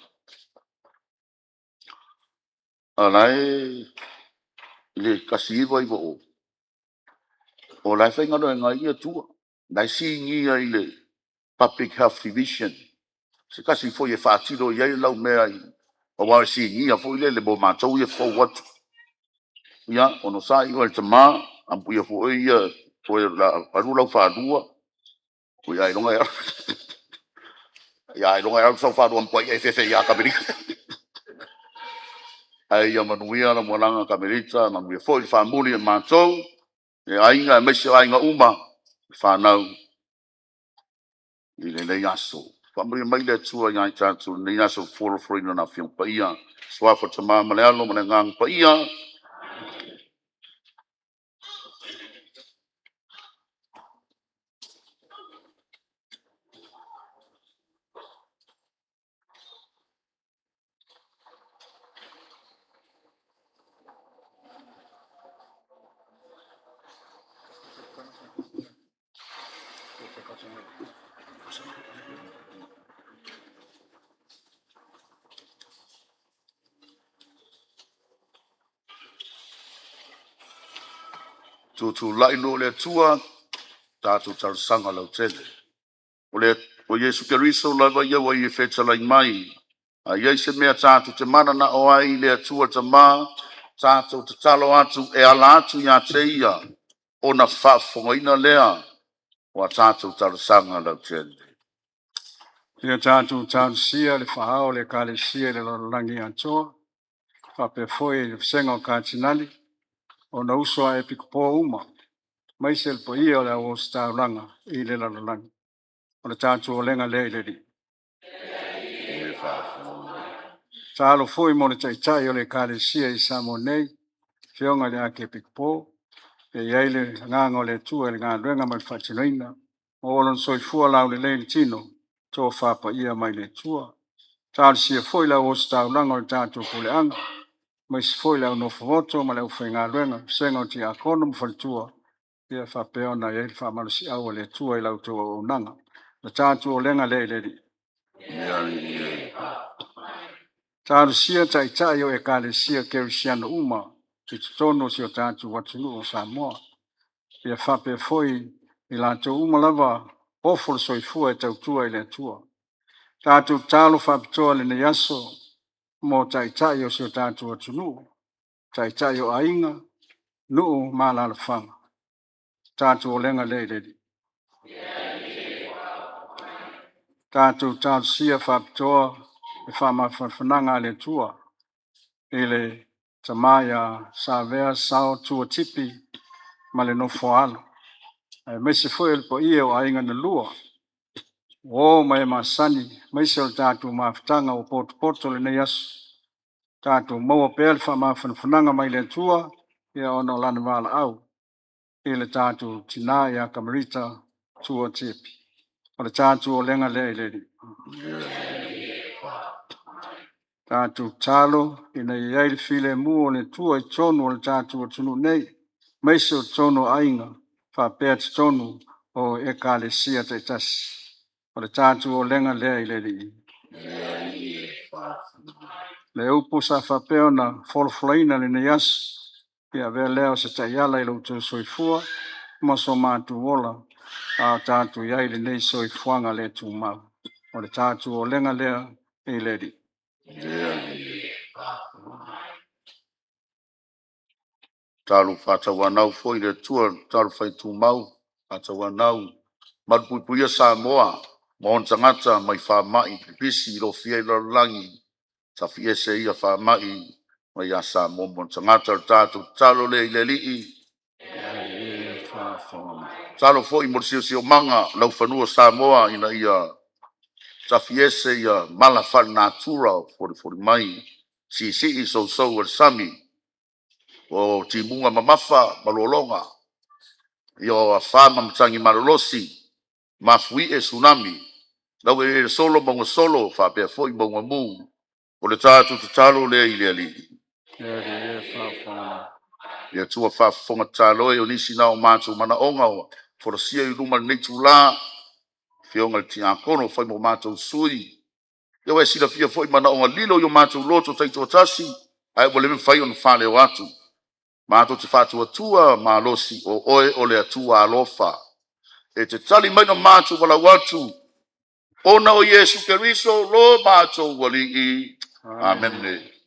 alai le kasiva I vo o la fainga luenga ia tua dai singi ia ile Public Health Division se kasi foi e fatilo ia lau mea I o wa singi ia foi le bo matou ia fo wat ia ono sai o le tama ampu ia foi ia foi la paru lau fa dua o ia longa ia ia longa ia so fa dua ampu ia fefe ia Kamelita ai ia manuia la molanga Kamelita na mwe foi fa muli e matou e ainga me se ainga uma fa nau i le aso fa muli mai le tua ia tatu le aso for na fiong pa ia swa fo tama malealo mane ngang pa ia tu lai no le tua tatu tar sanga lo tele o Yesu Keriso la va ia wa i fetsa lai mai a ia se mea tatu te mana na o ai le tua te ma tatu te talo atu e ala atu ia te ia o na whafongoina lea wa tatu tar sanga lo tele Ia tātou sia le whahao le kāle sia le lorangi antoa. Whape foi le senga o kātinani. O na usua e pikupo uma. Mai se le po ia o le o stauranga i le lorangi. O le tātou o lenga le le li. Tālo foi mo le taitai o le kāle sia i samo nei. Whionga le ake pikupo. E iai le nganga o le tua le ngā ruenga mai whatinoina. O olon soifua lau le le tino. Tō whapa ia mai le tua. Tāle sia foi la o stauranga o le tātou pule anga. Mai se foi la no foto ma le ufenga ruenga. Senga o ti akono mfaltua. Ia whapeo na iai whamalo si au le tua i lau tua o nanga. Le tātou o lenga le le li. Tāle sia tai o e kāle sia kerisiano uma. Ki tono si o tātou watunu o Samoa. Ia whape foi i lātou uma lava ofo soifua e tautua i le tua. Tātou tālo whapitoa le ne yaso mo tai o si o tātou watunu. Tai o ainga, nuu mala whanga. Tātou o lenga le le li. Tātou sia whapitoa e whamawhananga le tua. Ele tamaya savea sao tua tipi ma le no foala. Mai se foi el po ia o ainga na lua. O mai masani, mai se o tātou mawhatanga o poto le nei asu. Tātou maua pel whamawhananga mai le tua, ia ono lana wala au. Ele tātou tina ia Kamelita Tuitea Tipi. O le tātou o lenga le le li. Tātou talo, ina iai le file mu o le tua i tonu o le tātou o tunu nei. Mai se o tonu ainga, whapea te tonu o e kāle sia te tasi. O le tātou o lenga le le li. Le upo sa whapea na wholoflaina le nei asu. Ia vea leo se taiala i lau soifua, maso mātu wola. A tātou iai le nei soifuanga le tu mau. O le tātou o lenga lea e le li. Talu fata wanau foi le tua talu fai tu mau fata wanau malpupuia Samoa mon tangata mai fa mai pisi lo fie lo langi sa fie se ia fa mai mai a Samoa mon tangata tatu talo le li talo foi mo sio manga lo fanua Samoa ina ia sa fie se ia mala fa natural for mai si so sami o timunga mamafa malolonga yo afama mtangi malolosi mafui e tsunami lau e solo mongo solo fa pe foi mongo mu o le tatu talo le ile ali ya tua fa fonga talo e onisi na o matu mana onga for sia i luma nei tula fionga ti akono foi mo matu sui yo e sila fia foi mana onga lilo yo matu loto taito tasi ai bole me fai on fale watu Mato te fatu atua malosi o oe o le atua alofa. E te tali mai na mato wala watu. Ona o Yesu Keriso lo mato wali i. Amen.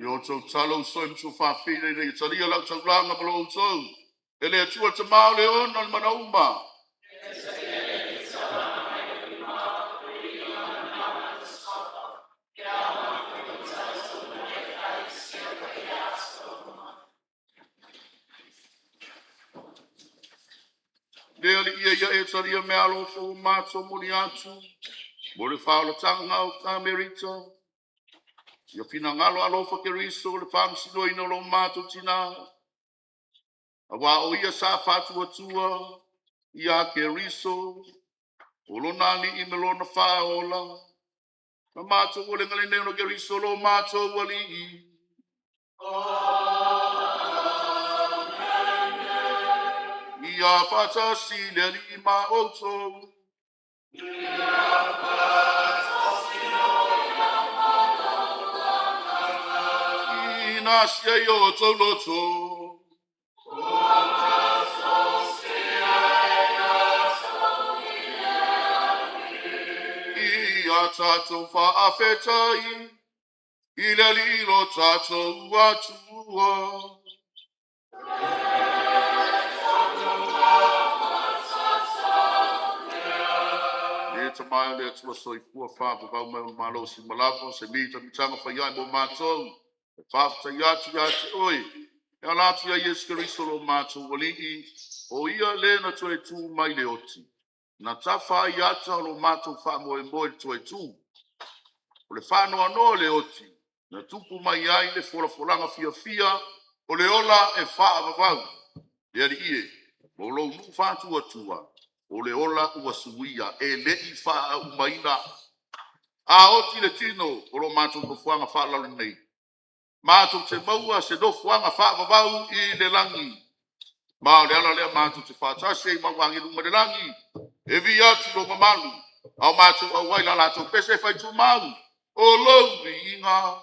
Yo tau talo so im so fa fine le tsari ala tau langa blo so. Ele tua te mau le on al mana uma. Le ali ia e tsari me alo fo ma so muni atu. Mo le fa lo tanga o Kamelita. Yo fina ngalo alo fo ke riso le fam si lo ino lo ma tu tina. Awa o ia sa fatu atua. Ia ke riso. Olo nani i melona Faaaloaloga. Na mātou o le ngali neo ke riso lo mātou wali i. Ia pata si le li ma oto. Ina sia i oto loto. Ia tatou whaafetai. I le li lo tatou atua. E te mai le atua soi fua whaapu pau mai malo si malako se mita mitanga whaiai mo mātou. E whaaputai atu oi. E alatu ia Yesu Keristo lo mātou wali i. O ia le na tue tu mai le oti. Na tafa i ata lo mātou wha moe moe tue tu. O le whanoa no le oti. Na tupu mai ai le folanga fia fia. O le ola e wha avavau. E ali ie. O lo nu whātua tua. O le ola ua suia. E le i wha umaina. A oti le tino. O lo mātou kufuanga wha lalu nei. Mātou te maua se do fuanga wha avavau i le langi. Ma le ala le mātou te whātase i mawangi runga le langi. E vi atu lo mamalu. Au mātou au waila la tau pese whai tu malu. O lau vi inga.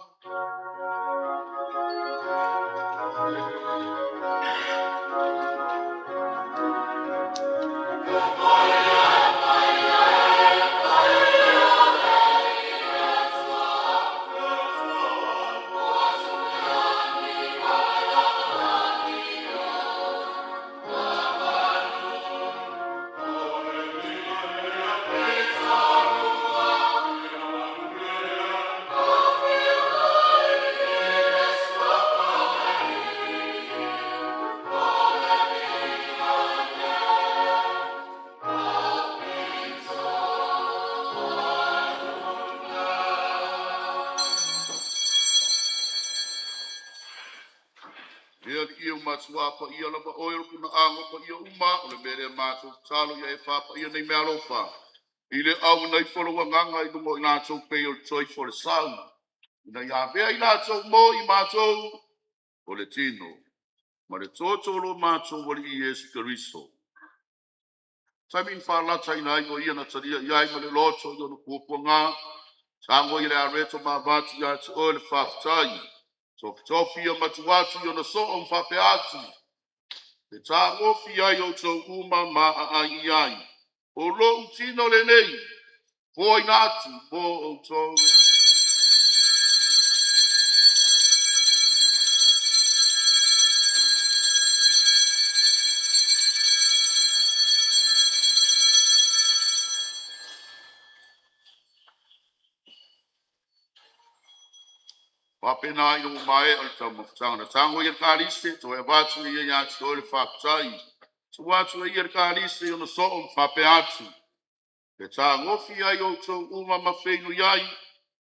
Ia ki ia matua pa ia lava oil kuna ango pa ia uma. O le mere mātou talo ia e whapa ia nei mea lofa. I le au nei wholoa nganga i lungo i nātou peo toi for le sau. Ina ia vea i nātou mo i mātou o le tino. Ma le tōtoro mātou wali i Yesu Keristo. Taimi whalata i nai o ia na taria iai ma le loto i ono kūpua ngā. Tango i le areto mā vāti ia te oe le whaftai. Tofi ia matuatu i ona so on whape atu. Te tā ngofi ai o tau uma ma a ai ai. O lo utino le nei. Foi natu, po o tau. Wapena i o mai o tau mawhtanga. Na tango i a kārise, to e watu i a atu o le whaptai. Tu watu i a kārise i ona so on whape atu. Te tā ngofi ai o tau uma ma whengu iai.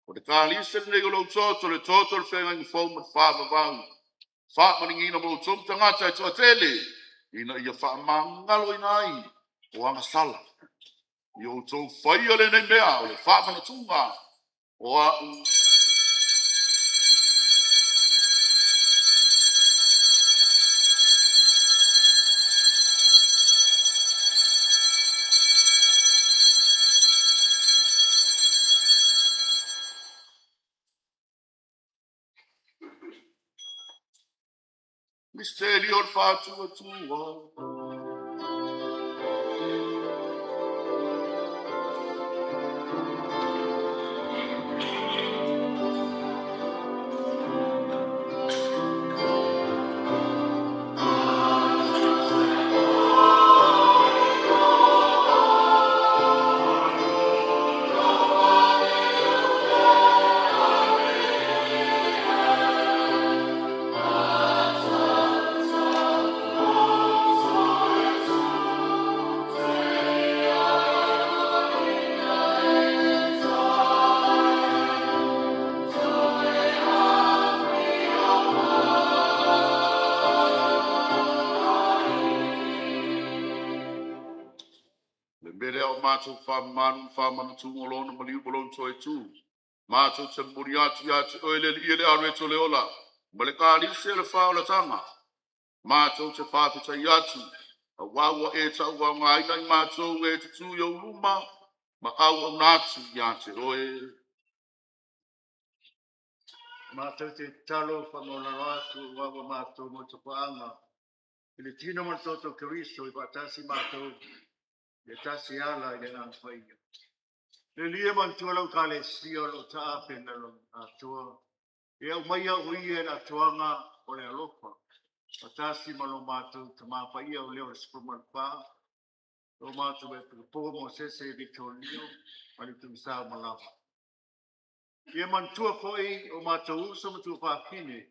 O te kārise nei o lo toto le whenga i mwhau ma whāma vau. Whāmani ngina mo tum tangata i toa tele. Ina i a whaamangalo i nai. O anga sala. I o tau whaia le nei mea o le whaamana tunga. O a u. Misterio fatua tua. mātou whamanu tūngolona maliu bolon toi tū. Mātou te muriati ati oile li ele arwe to leola. Male kāli se le whaola tanga. Mātou te whāpita i atu. A wawa e tau wa ngaina i mātou e te tū iau luma. Ma au au nātu i ate oe. Mātou te talo whangola rātu wawa mātou mo te whaanga. Ile tino mo toto Keriso i patasi mātou. Le tasi ala i le ngāwhaia. Le lia man tua lau ka le sia lo ta apena lo atua. E au maia uie na tuanga o le alofa. Patasi malo mātou ta mawhaia o leo le superman pā. O mātou e pō mo sese Victorio. Mani tu sa malawa. Ia mantua foi o mātou usa matua whāpine.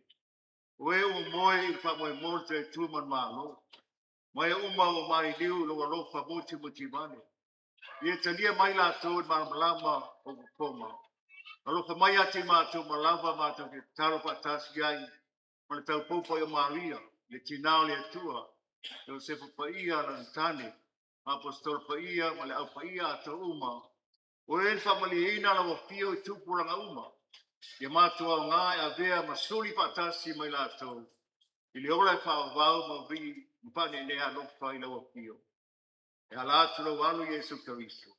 Oe o moe i whamoe mōte tu man mālo. Mai uma o mai liu lo alofa moti mane. Ia talia mai lātou i malama o kupoma. Alofa mai ati mātou malava mātou ke talo patasi ai. Mana tau poupa o Maria. Le tinao le atua. E o sefa paia na tane. Apostol paia, male au paia ato uma. O e whamali ina la wapio i tūpuranga uma. Ia mātua o ngā e a vea masuri patasi mai lātou. I le ola e whaavau ma vi mpane nea lofa i la wapio. E halatu la walu Yesu Keriso.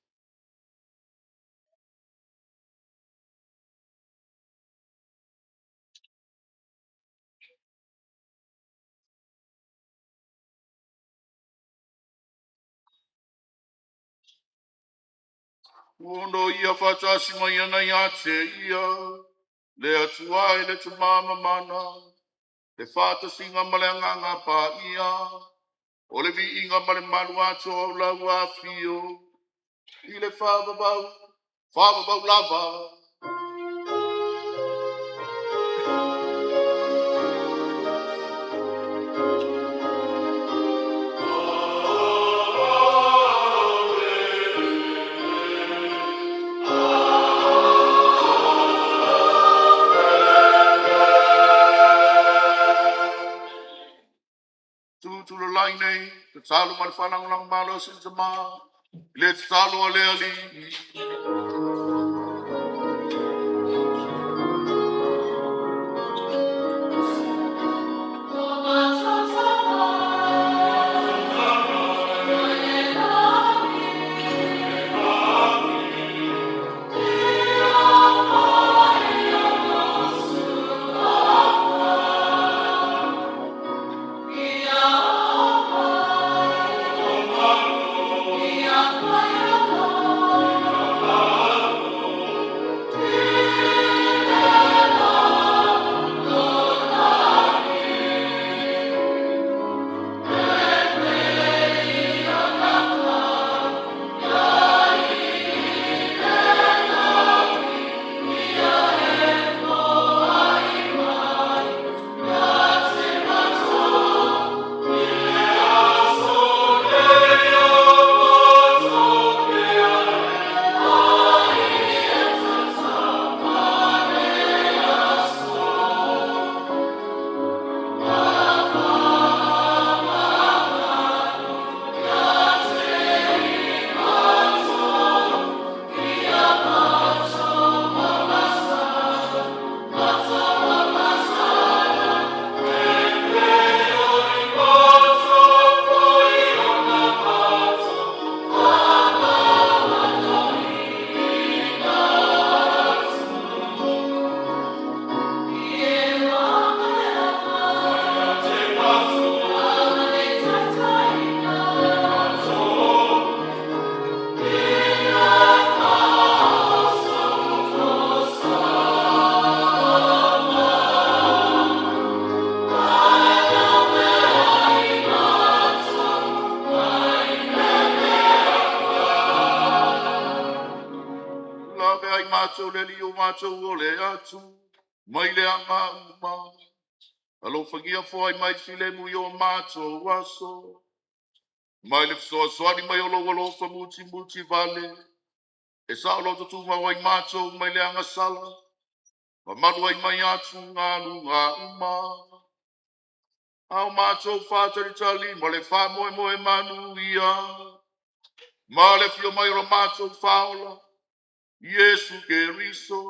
Ono ia whatasi mai ana i ate ia. Le atua e le tu mama mana. Le whātasinga male nganga pā ia. O le vi inga male manu ato au lau a fio. I le whābabau lava. Tulu lai nei, te talo male whanang lang malo sin te mā. Le te talo a lea li. Mātou le li o mātou o le atu, mai le anga uma. Alo whagia fwai mai file mui o mātou aso. Mai le fsoa soani mai o lo muti vale. E sa lo tu wai mātou mai le anga sala. Ma manu ai mai atu ngā lunga uma. Au mātou whātari tali, ma le whā moe manu ia. Male fio mai romato faula. Yesu Keriso.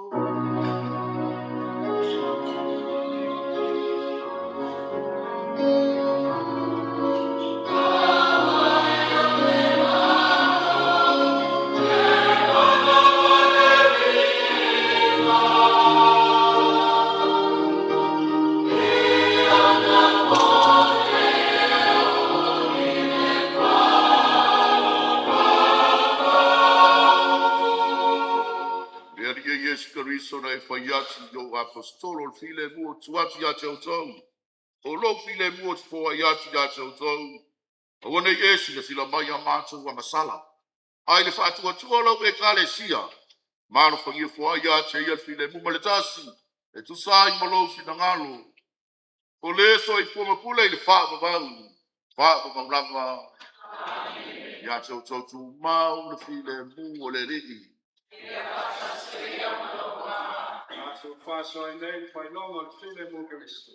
Yesu Keriso na fayati yo apostolo file mu tuati ya chautou. Olo file mu fo ayati ya chautou. Ona Yesu ya sila maya matu wa masala. Ai le fatu wa tuolo e kalesia. Mano fo ye fo ayati ya file mu maletasi. E tu sai malo si nangalo. Ole so i fo mapula i le fa babau. Fa babau ya chautou tu mau le file mu ole ri. So far, so I name my normal file mo Kristo.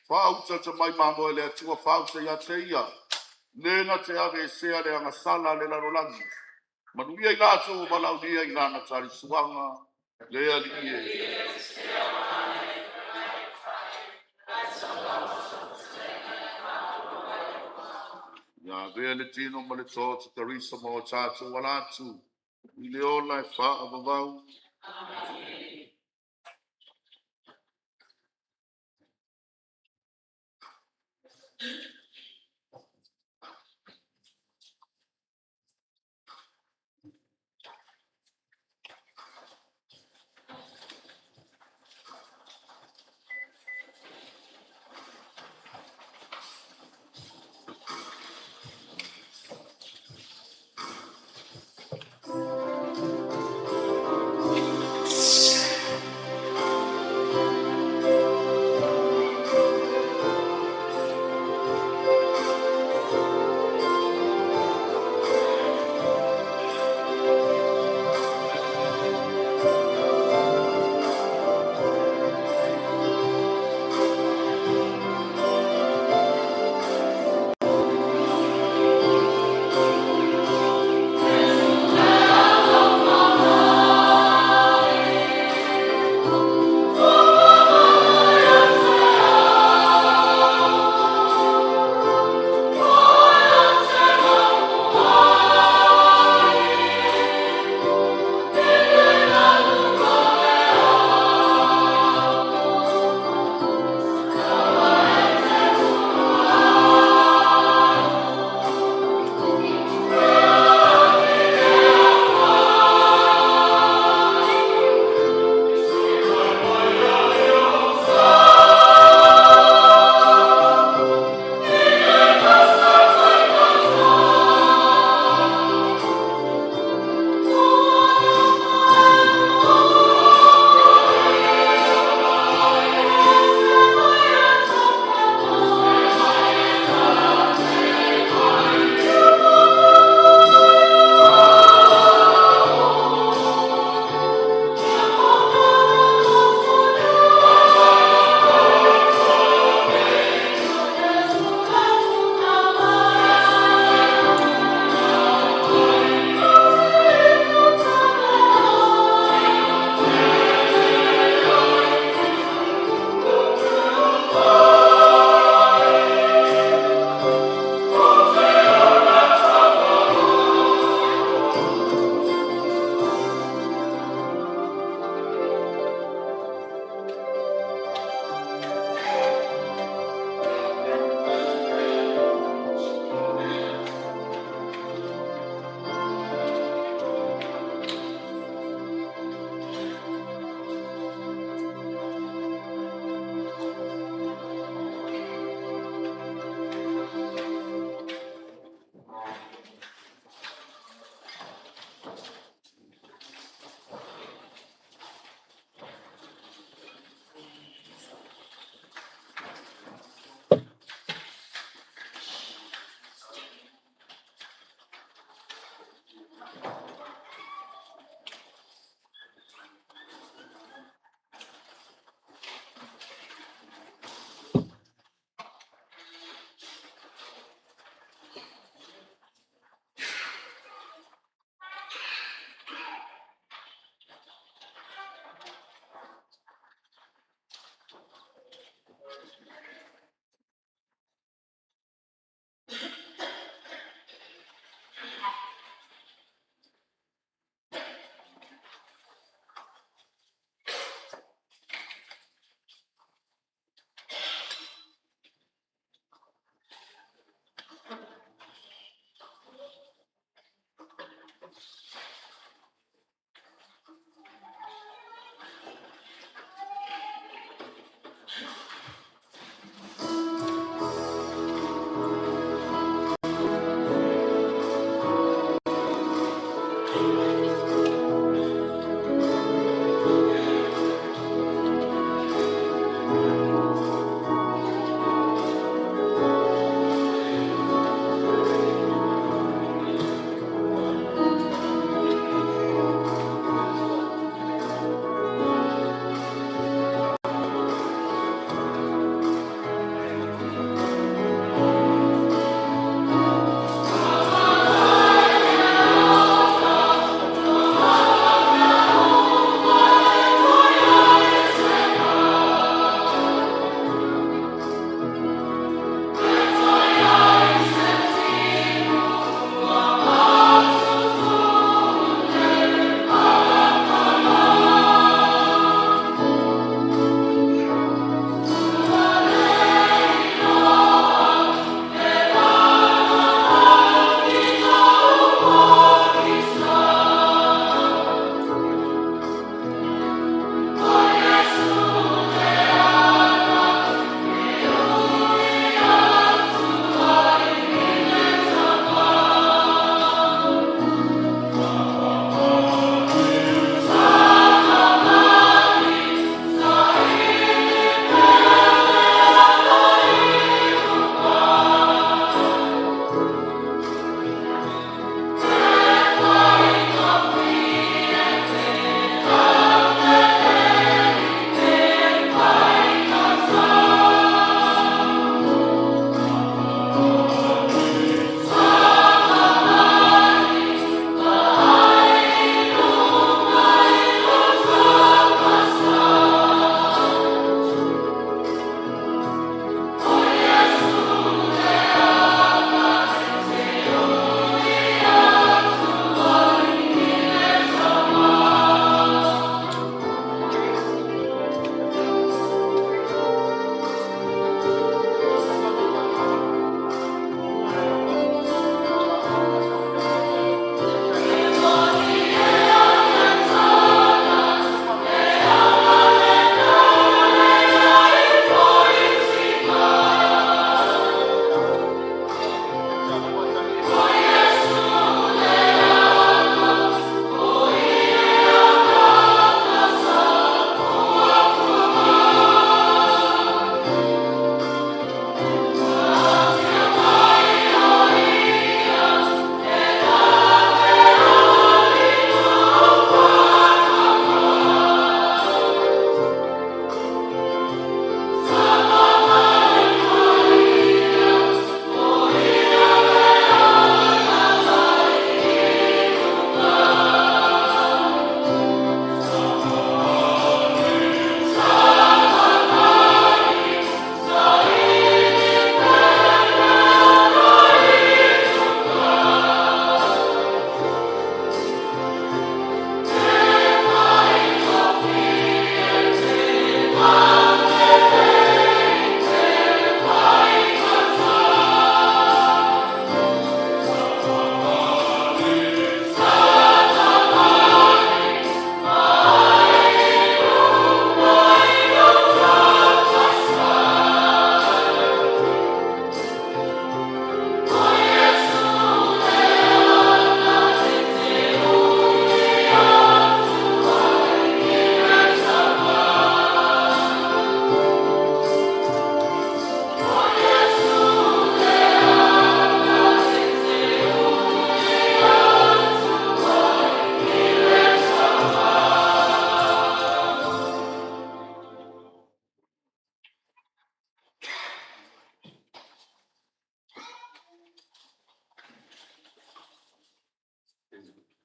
Fauta te mai mamo le atua fauta ya te ia. Nena te ave sea le anga sala le la rolangi. Manuia i lato o malaunia i lana tari suanga. Le ali e. Ya vea le tino ma le tō te karisa ma o tātou walatu. I le ola e wha a vavau.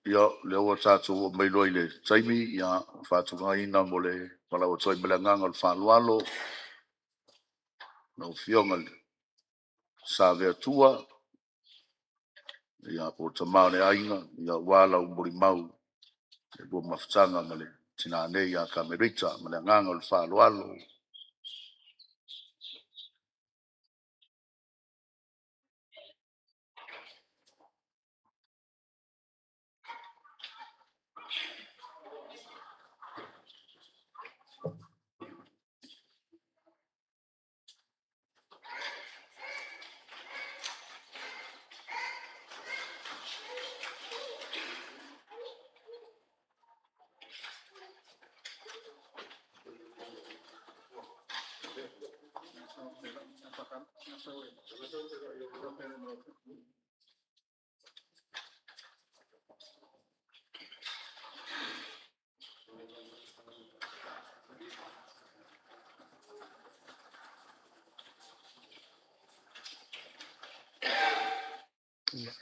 Ia le o tātou o mai loi le taimi ia whātunga ina mo le wala o toi melanganga le whālualo na o fionga le sa vea tua ia po tamau le ainga ia wala o mori mau e bua mafutanga ma le tina nei ia Kamelita melanganga le whālualo.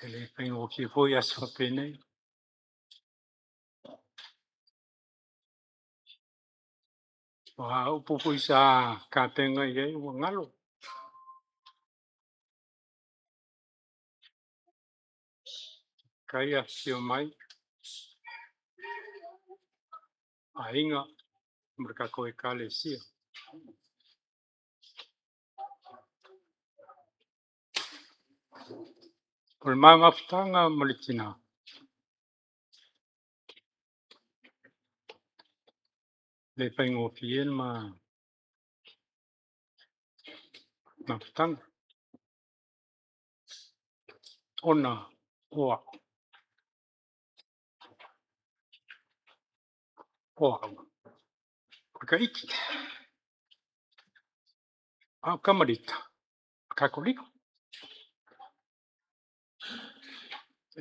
Ele tem o que foi a sua pena. O povo isa katenga ye ngalo. Kaya sio mai. Ainga mereka koe kale sia. Por manga ftanga malitina. Le pengo fien ma ftanga. Ona oa. Kaiki. Kamelita. Kakoliko.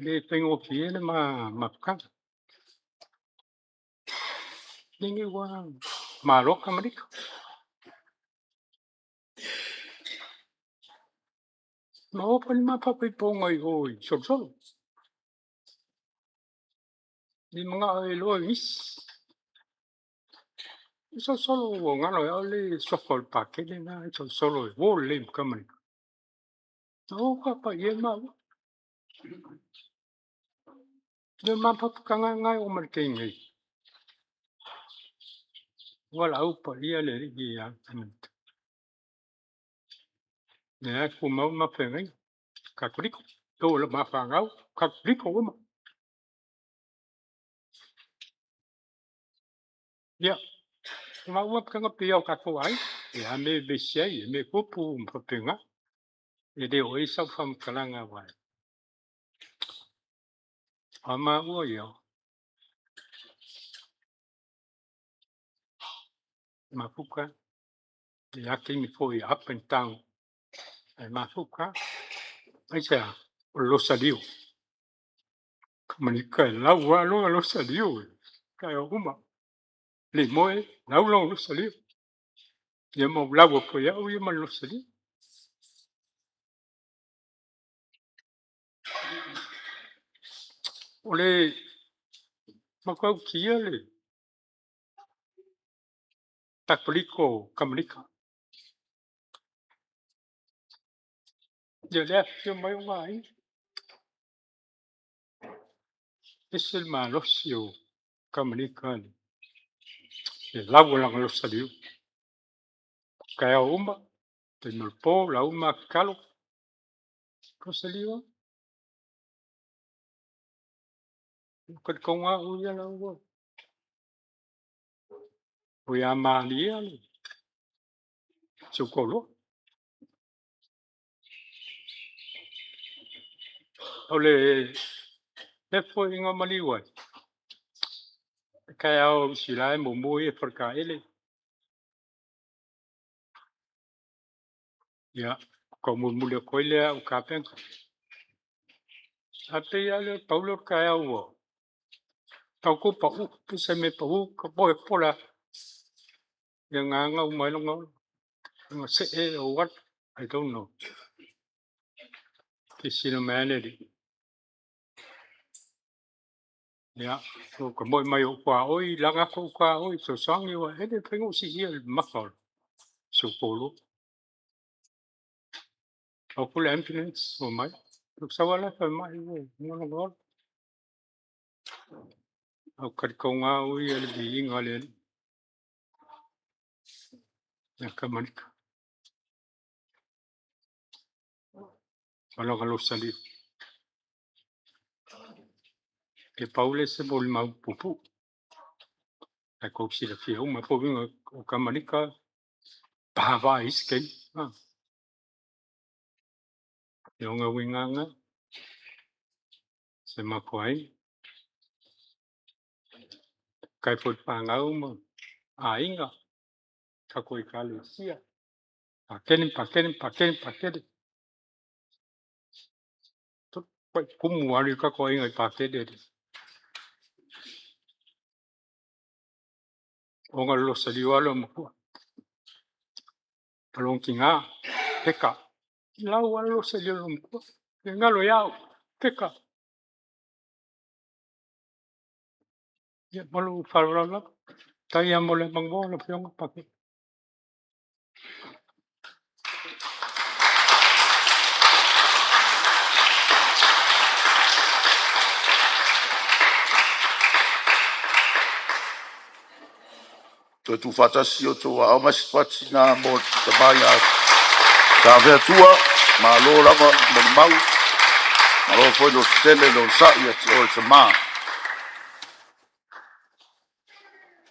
Le pengo fien ma ftanga. Ningi wa malo Kamelita. No pa ma papai ponga i oi sol. Di mga ilo is. Solo ngalo ya le sokol pakele na solo wo le kaman. No ka pa yema. Le ma pa kanga ngai o markengi. Wala u pa ia le ri ya. Ne ku ma pengai. Ka kuliko. To le ma fa ngau ka kuliko ma. Ya. Ma wa kanga pia ka ko ai. Ya me be sei me kupu pa penga. E de o isa fam kalanga wa. Ama o yo. Mafuka ya kimi foi up and down ai mafuka ai sa lo saliu manika la lo saliu kai uma le moe la lo saliu ye mo la wo ko ya u ye lo saliu ole makau kia le takliko kamlika ye le ye mai mai esel ma lo sio kamlika le la wo lo saliu kai uma te no po la uma kalo ko saliu ko konga u ya la wo o ya malia le chokolo ole le foi nga maliwa kai au silai mo mo e forka ele ya como mulher coile o capen até ele paulo kai au tau ko pa u se me pa u ko boy pola ya nga mai lo nga se e o what I don't know que si no manere ya so ko mo mai o kwa oi langa ko kwa oi so sang yo he de pengo si hier makol so polo o pula ambulance o mai so sawala fa mai o no no o kar ko nga oi el bi ngale ya kamanika wala galo sali ke paule se bol mau pupu a ko si la fia uma po vinga o kamanika pa va iske yo nga winganga se makwai kai fot pa nga uma a inga ka ko ikale sia pakeni to kumu wali ka ko inga pakede o nga lo sali wala mo palong kinga teka la wala lo sali lo mo nga lo yao teka ya malu falala kaya mo le mangbo lo pyong pake to tu fatasi o to au mas pati na mo te mai a ka ve tua ma lo lava mo mau ma lo foi lo tele lo sa ia o te ma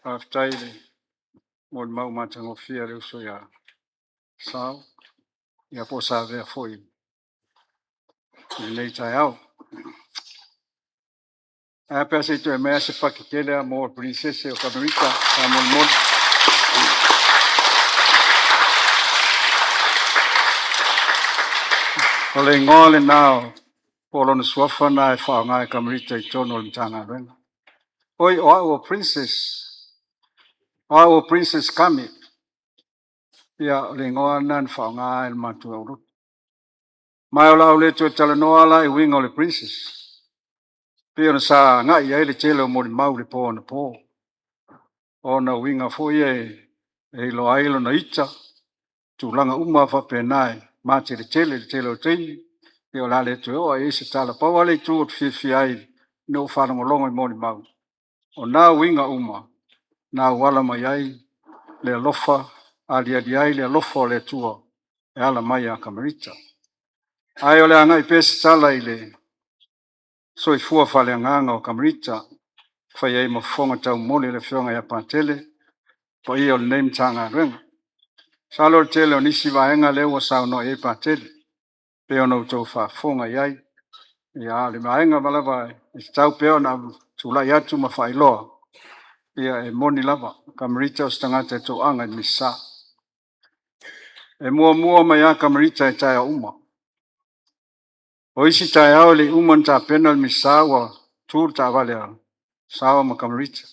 after mo mau matango fia le so ya sao ya po sa ve foi nei tai au a pe se tu me se pa que quede mo princesa o Kamelita mo ole ngole now polo no swafa na e fa nga Kamelita I tono le tanga ben oi o princess kami ya le ngoa nan fa nga el matu o mai ola ole tu tala no ala I wing ole princess pero sa nga ia le chelo mo mau le po no po ona winga fo ye e lo ailo na icha tu langa uma fa penai ma te tele tei e ola le tu o e se tala pa wale tu fi ai no fa no longo mo mau o na winga uma na wala mai ai le lofa ali ai le lofa le tua e ala mai a Kamelita ai ole anga I pesi tala ile so I fua fa le nganga o Kamelita fa ye mo fonga tau mole le fionga ya pantele pa ia o name tanga renga salo tele o nisi vaenga le o sao no e pantele pe ono to fa fonga yai ia le vaenga malava I tau pe ona tula ya tu ma fa ilo ia e moni lava Kamelita o stangata to anga misa e mua mai a Kamelita e tai uma o isi tai au le uma ta penal misa wa tur ta vale sawa ma Kamelita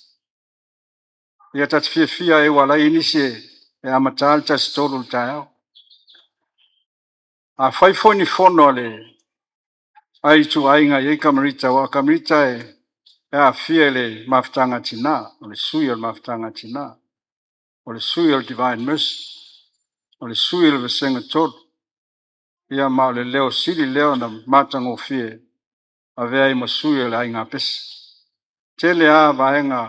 ia ta fia e wala inisi e amatal ta stolu tai au a fai foni fono le ai tu ainga ye Kamelita wa Kamelita e a fiele maftanga tina o le suyo maftanga tina o le suyo divine mercy o le suyo le senga tot ia ma le leo sili leo na matango fie ave ai masuyo le ainga pes tele a vaenga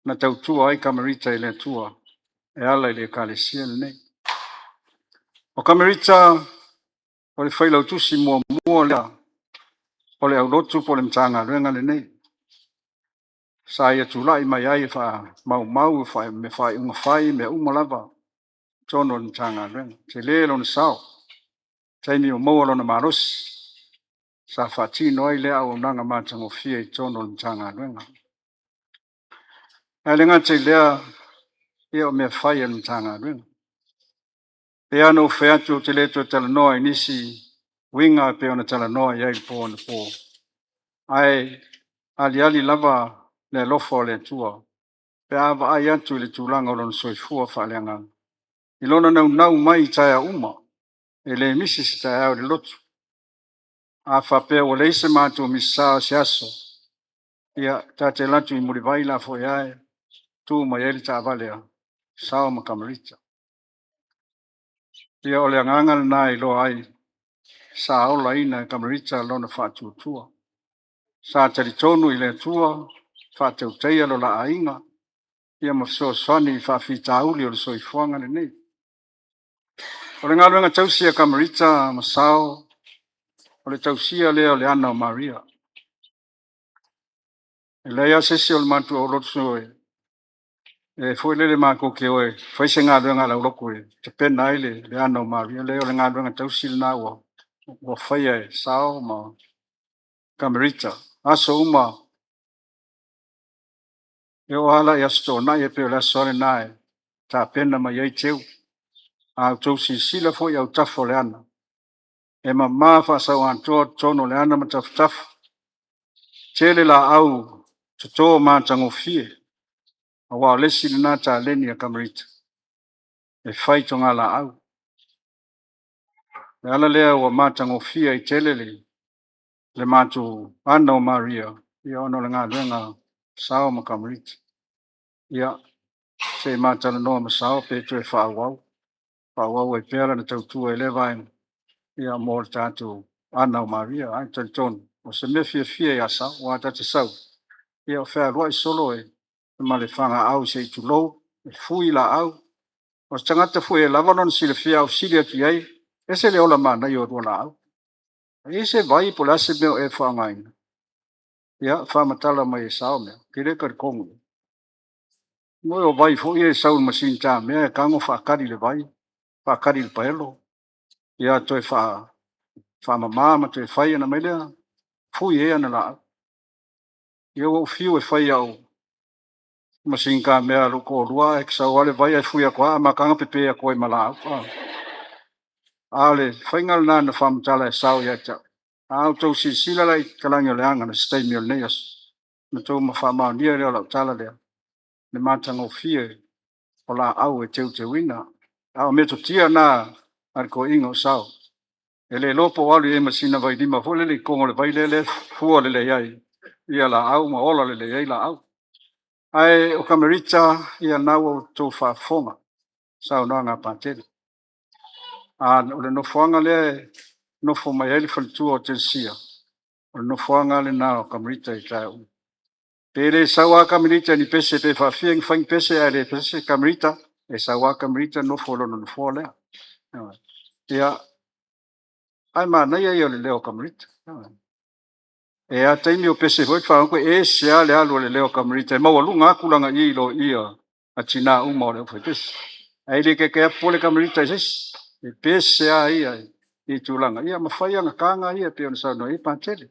na tautua ai Kamelita ile tua e ala ile kalesia le nei o Kamelita o le faila tusi mua le o le aulotu po le mtanga renga le nei sa ia tulai mai ai fa mau fa me fa un fai me un lava tono le mtanga renga te le lo sao taimi o mo lo na maros sa fa ti noi le au nanga matango fie tono le mtanga renga ale nga te le ia me fai le mtanga renga pe ano fe atu te le to tala noi nisi winga pe ona tala noi ai po ai ali lava le lofo le tua pe ava ai atu le tulanga o lon soifua fa leanga I lona nau mai taia uma e le misi si taia o le lotu a fa pe o le ise mātua misa se aso Ia ta te latu I muri vai la fo ia tu ma ele ta vale sao ma Kamelita. Ia ole nganga nai lo ai sa ola ina Kamelita lo na fatu tua. Sa te tonu I le tua fatu teia lo la ainga. Ia ma so swani fa fita uli o le soifuanga le nei. Ole ngā luenga tausia Kamelita ma sao ole tausia leo le ana o Maria. Leia sesi o le matu o lotu e foi le mako ke oe foi se ngā luenga la uloko e te pena ile le ana o Maria leo le ngā luenga tausia na wa faya e sao ma Kamelita aso uma e o hala i asto na e pe o le asore na e ta pena ma iei teu a tausi sila foi au tafo le ana e ma mafa sa o antoa tono le ana ma tafu tele la au tuto ma tango fie a wa lesi le na ta leni a Kamelita e fai tonga la au e ala lea wa ma tango fie I tele le matu ana o Maria ia ono le ngā luenga sao ma Kamelita ia se matala noa ma sao pe tu e whawau e pera na tautua e lewa ia mo le tātou ana o Maria ai talitonu o se me fia ia sao wa tate sau ia o whea roa I solo e ma le whanga au se I tulou e fui la au o se tangata fui e lava non si le fia au sili atu iai e se le ola mana I o rua la au e se vai po la se meo e whangaina ia whamatala mai e sao mea kire kar kongu mo o vai fo e sau masin ta mea kango whakari le vai whakari le paelo ia toi whamamama toi whai ana melea fui e ana la ia o fiu e whai au masin ka mea loko rua e kisa wale vai e fui a koa ma kanga pepe a koe mala au ale whaingal na na whamatala e sao ia ta au tau si sila lai kalangi o le anga na stay mil neas na tau ma whamau nia leo lau tala lea le matango fie o la au e te wina au meto tia na ar ko ingo sao ele lopo walu e masina vai di ma fole le kongo le vai le fua le ai ia la au ma ola le ai la au ai o Kamelita ia nau to fa fonga sao no nga patele a o le no fonga le no fo mai ele fal tu o te sia o no fonga le na o Kamelita I tau pere sawa Kamelita ni pese pe fa fieng fang pese ale pese Kamelita e sawa Kamelita no fo no fo le ia ai ma na ia le leo Kamelita e a taimi o pese foi fa ko e se ale alo le leo Kamelita ma walu nga kulanga I lo ia a tina uma o le foi pese ai le ke pole Kamelita jes e pese a ia I tulanga ia ma fai nga kanga ia pe on sa no I pantele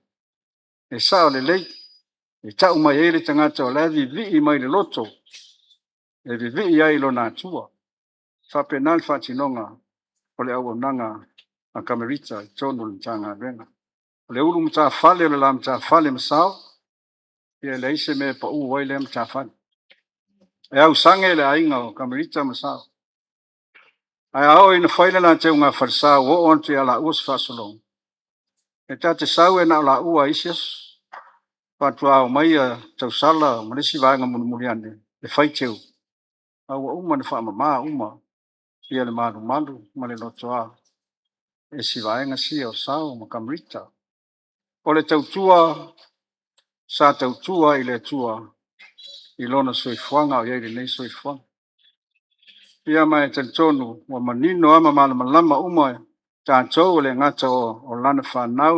e sa le lei e ta uma ele tanga to la vi mai le loto e vi ai lo na tua fa penal fa tinonga o le au nanga a Kamelita tonu tanga venga le ulu mta fale le lam ta fale msao ia le ise me pa u wai le mta fale e au sange le ainga o Kamelita msao ai au ina faile na te unga farsa o on te ala us fasolong e ta te sau e na la ua isias patua o mai tau sala manisi vanga munumuliane le faiteu au uma na fa mama uma ia le manu manu male lotoa e si vaenga si o sao ma Kamelita o le tautua sa tautua I le tua I lona soifuanga o iei nei soifuanga ia mai talitonu wa manino ama malama uma tātou le ngata o lana whanau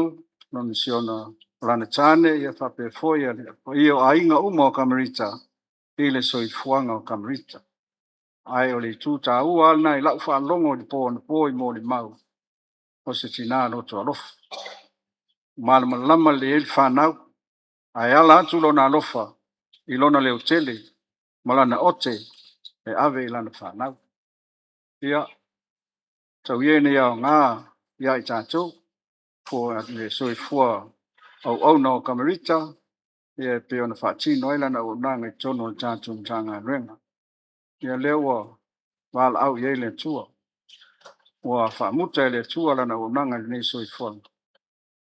non siona o lana tāne ia whape foia i o ainga uma o Kamelita I le soifuanga o Kamelita ai o le tūta ua alna I lau whalongo li pō na pō I mō li mau o se tina loto alofa malama le ili whanau ai ala atu lona alofa I lona leo tele malana ote e ave I lana whanau ia tau iene ia ngā ia I tātou po le soifua au na o Kamelita ia pe ona whaatino ai lana o nanga I tono o tātou mtanga renga ia leo wala au iei le tua wa whaamuta le tua lana o nanga nei soifua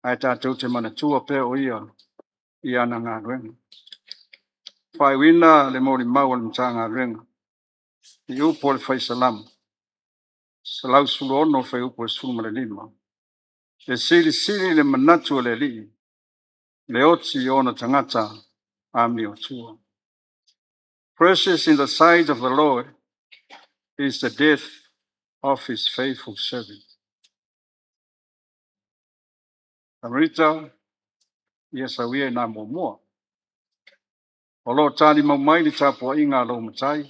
ai tātou te mana tua pe o ia na ngā renga Fai wina le mori mau le mtanga renga. I upo le fai salam. Salau sulu ono fai upo le sulu le lima. Le siri le manatu le li. Le oti ona tangata ami o tua. Precious in the sight of the Lord is the death of his faithful servant. Kamelita ia sawia na momoa. O lo tali mamai li tapo inga lo matai.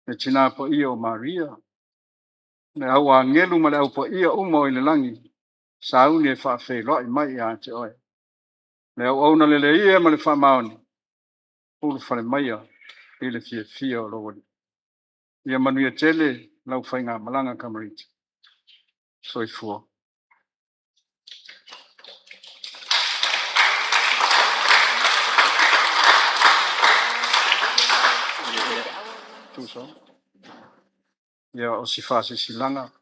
Ne tina po ia o Maria. Ne awa ngelu ma le au po ia umo i le langi. Sauni e whawhi roi mai a te oe. Ne au auna le ia ma le whamaoni. Ulu whare maia i le fia o lo wali. Ia manuia tele lau whainga malanga Kamelita. Soi fua. Tuso. Ia o si fase silanga.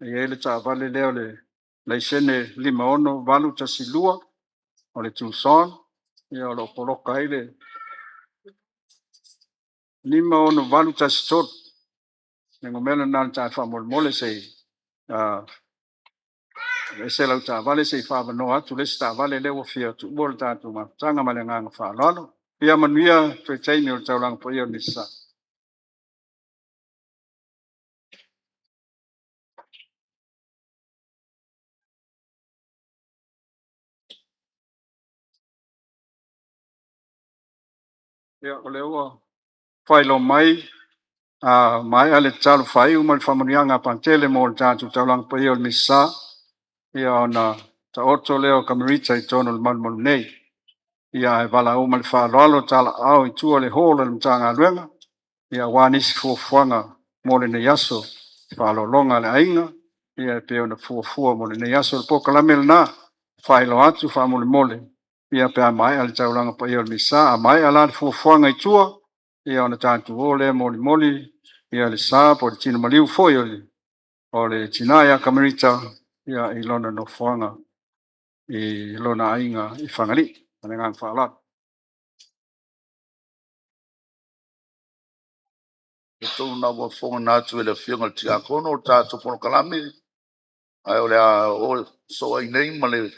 Ia ele ta vale leo le sene lima ono valu ta silua. O le tuson. Ia o lo poloka ele. Lima ono valu ta stot. Nengo mele nan ta whamol mole sei. Se lau ta vale sei whaava no atu. Le ta vale leo fia tu bol ta tu ma. Tanga male nganga whaaloalo. Ia manuia tue teini o tau lang po ia nisa. Ia o leo whailo mai. Mai ale talo whai umal whamanianga pantele mo tātu tau lang po ia nisa. Ia ona ta oto leo Kamelita I tono le malmol nei. Ia e wala umal whaaloalo tala au I tua le hola le mtanga luenga. Ia wanisi fuafuanga mo le ne yaso. Faalolonga le ainga. Ia e peo na fuafua mo le ne yaso le poka lamel na. Whailo atu whamole mole. Ia pe a mai ale tau langa po ia nisa. A mai ala le fuafuanga I tua. Ia ona tātu ole moli moli. Ia le sa po le tino maliu foi ole. O le tina ia Kamelita. Ia I lona no fuanga. I lona ainga I whangali. Ane ngang whaalat. E tō na wa fonga nātu e le whianga ti a kono o tātu pono kalame. Ai o le a o so ai nei ma le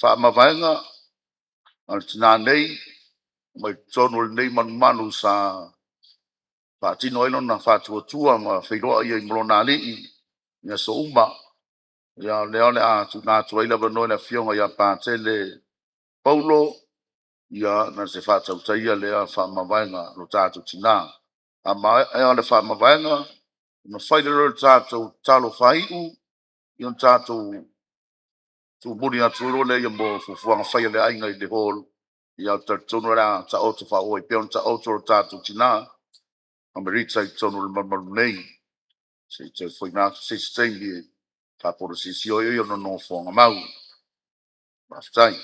whaamawhaenga. Al tina nei. Mai tono le nei manu sa Patino ilo na fatu tua ma whairoa ia I mrona li ia so uma ia leo le a tu nā tua ila vano ia fionga ia pātele Paulo ia na se fata utaia lea whaamawaenga no tātu tina a mai ea le whaamawaenga no whaidero tātu talo whaiu ia tātu tu buri atu ro le ia mo fufuanga whaia le ainga I le hall ia tātono rea ta oto whaoi peon ta oto tātu tina Kamelita I tono le mamalu nei. Se te foi na se stengi pa por si io non fonga mau. Bastai.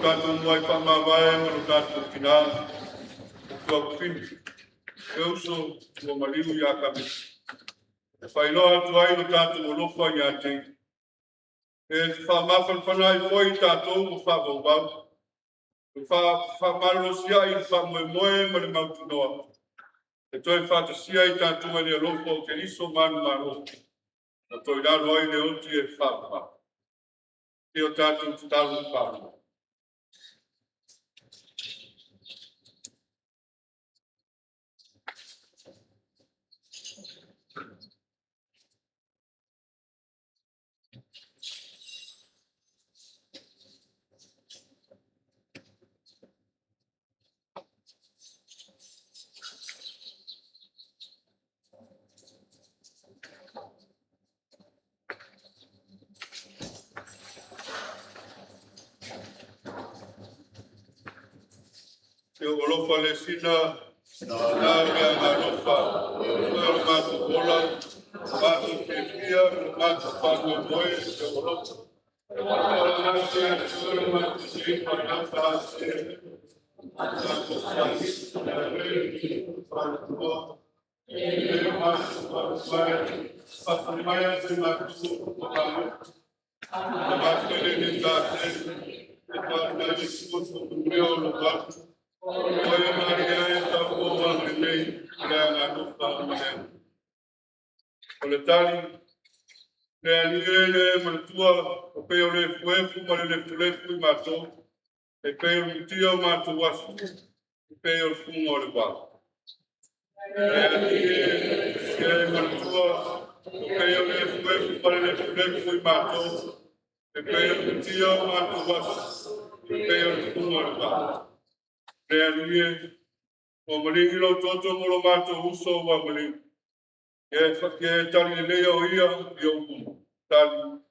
Kato mai whamawai manu kato kina. Kua pini. Euso kua maliu ia Kamelita. E whailoa atu ai no kato o lofa ia te. E whamawhan whanai foi tātou o whamawau. Whamaro sia I whamoe ma le mautu noa. E toi whatasia I tātou e le lofa o ke iso manu maro. O toi raro ai le oti e whamawau. Te o tātou tutalu whamawau. Te o lofa le sina, nā mea ngā lofa, o mātu kola, mātu pepia, mātu whanua moe, te o lofa. Mātu e tūra mātu si, mātu ase, mātu si, mātu Ole tali, le aliele, matua, o peo le fuefu, ma le fulefu i mato, e peo l'utio mato wasu, e peo il fumo le wa. Le aliele, matua, o peo le fuefu, ma le fulefu i mato, e peo l'utio mato wasu, e peo il fumo le wa. Le aliele, o malingi lo toto mo lo mato uso wa malingi. Ke tali le o ia, i o tali.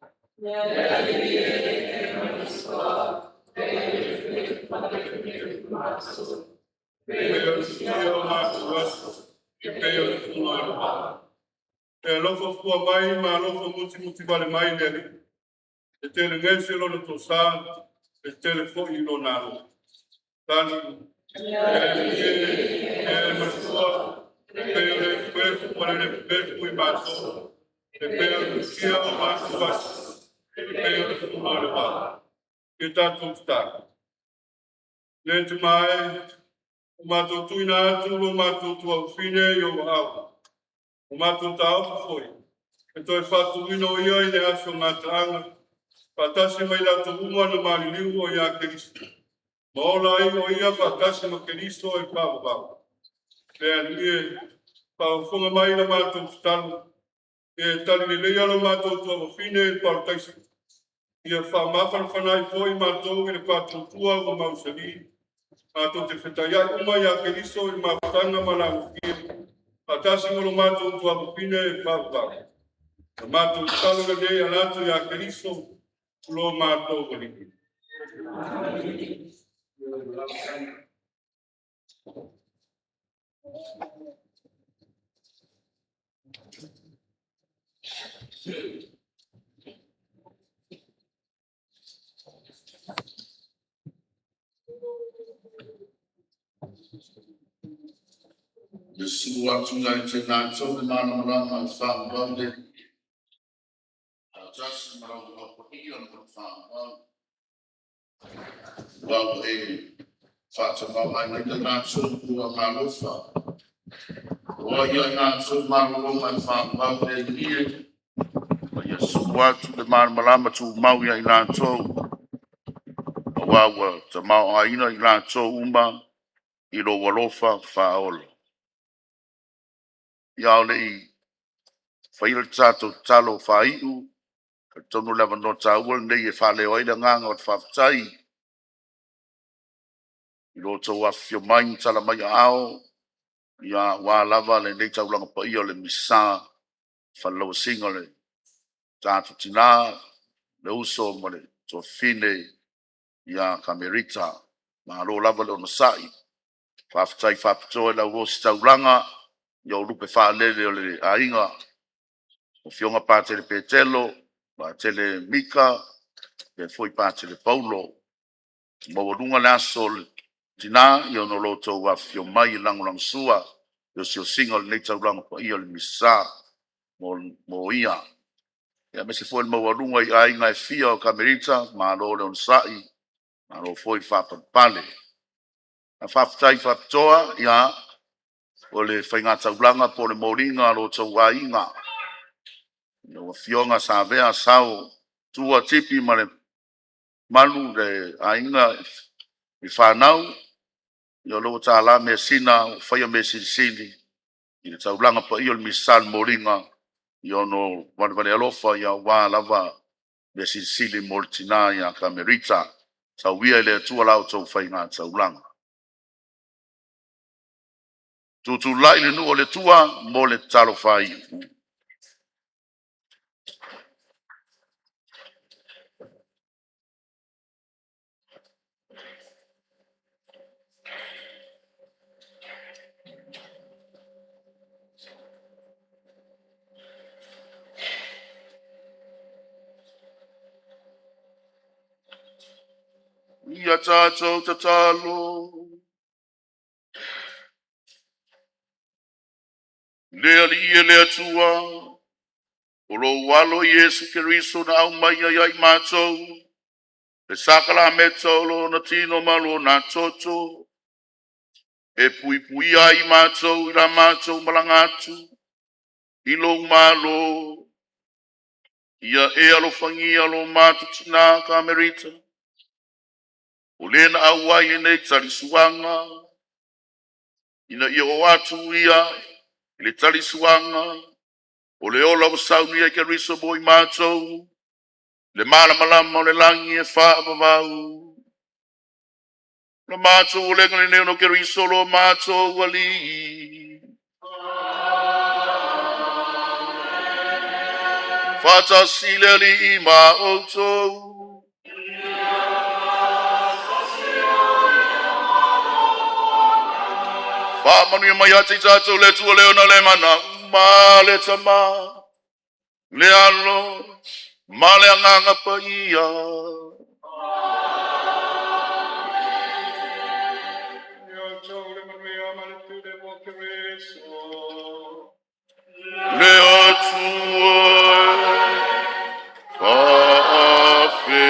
E lofo fua mai ma lofo muti vale mai nele. E tele ngese lo le tosa, e tele fo i lo naro. Tani, e masua, e pele fuefu pale le fuefu i maso, e pele kia o maso vasu, e pele fuma le va. Ke tato staka. Le te mai, o mato tuina atu, o mato tua ufine i o au. O mato tau foi. E toi whatu ino ia i ne aso ngā taanga. Whatasi mai la tu uma na mali liu o ia Keristo. Ma ola i o ia whatasi ma Keristo e pāu pāu. Lea nie, pāu whunga mai na mātou tutalu. E tali ni leia lo mātou tua mo fine e pāu taisi. Ia whamawhana whanai fōi mātou i le pātou tua o mausali. Mātou te whetaiai uma ia Keristo i mawhatanga malau kia. Whatasi mo lo mātou tua mo fine e pāu pāu. Mato talo de anato ya Cristo lo mato boli. Yesu watu ngai tena tso mana mana fa bande. Just mana ko ion ko fa. Wa e fa tso ma mai tena tso ku ma lo fa. Wa ya na tso ma lo ma fa bande ni. Yesu watu de mana mana tu mau ya ina tso. Wa te mau aina ina tso umba i lo walofa faaolo. Ia le i whaila tato talo whaiu, ka tonu lewa no tāua nei e whale oida nganga o te whawtai. I lo tau a whio mai tala mai a ao, ia wā lava le nei tau langa pa ia le misa, whalau singa le tātu tina, le uso ma le to fine, ia Kamelita, ma lo lava le ono sai. Whawtai whapitoe la uosi tau langa, ia o lupe whaalele o le ainga, o fionga pātere Petelo, pātere Mika, e foi pātere Paulo. Mawalunga le aso tina, i ono loto wa fio mai langulang sua, yo sio singa le neitau langa pa ia le misa, mo ia. Ia mese foi mawalunga i ainga e fia o Kamelita, ma lo le on sai, ma lo foi whapapale. A whaptai whapatoa, ia, o le whaingata ulanga po le moringa lo tau ainga. No fionga sa vea sao tua tipi ma le malu le ainga i whanau. Yo lo ta la me sina whaia me sini. I le taulanga pa iyo le misal moringa. Yo no wale alofa ya wa lava me sini mortina ya Kamelita. Sa wia le tua lau tau whainga taulanga. Tu lai le nu o le tua mo le talo whai. Ia tātou tatalo. ia le atua. O lo walo Yesu Keriso na au mai ai mātou. Le sakala me tolo na tino malo na toto. E pui pui ai mātou ila mātou malangatu. Ilo malo. Ia e alo fangi alo mātou tina Kamelita. O lena au ai e nei tali suanga. Ina ia o atu ia. Le tali suanga. O le ola o sauni e Keriso boi mātou. Le malama o le langi e whaapavau. Le mātou o le ngani neo no Keriso lo mātou wali. Fata sile li I ma outou. Whaamanu ia mai ati tātou le tua leo na le mana. Ma le tama. Le alo. Ma le anganga pa ia. Le atua. Pafeta.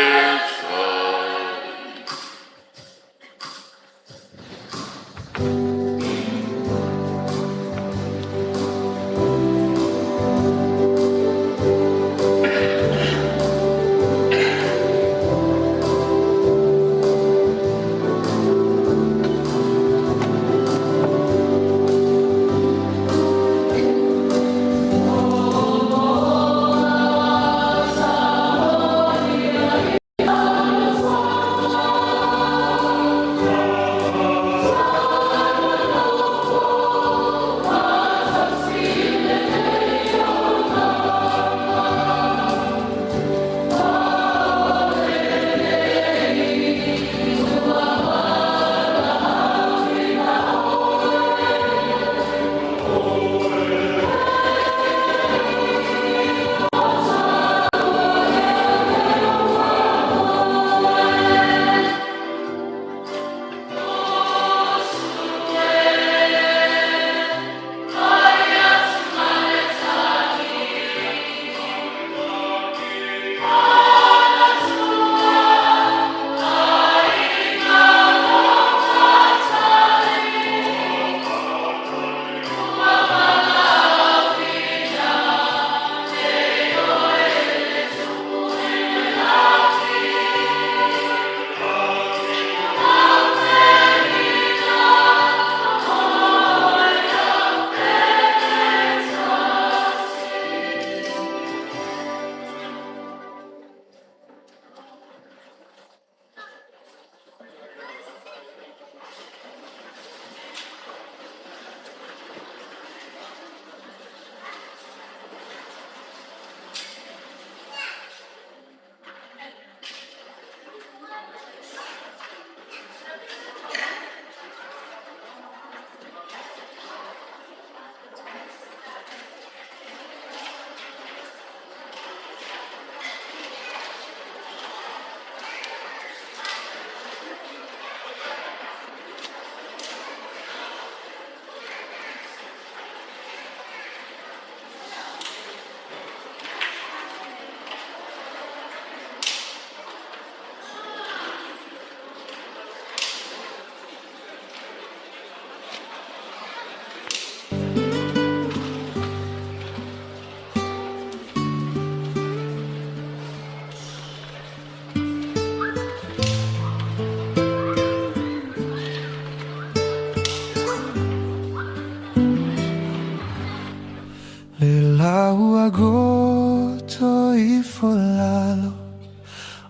agosto y folalo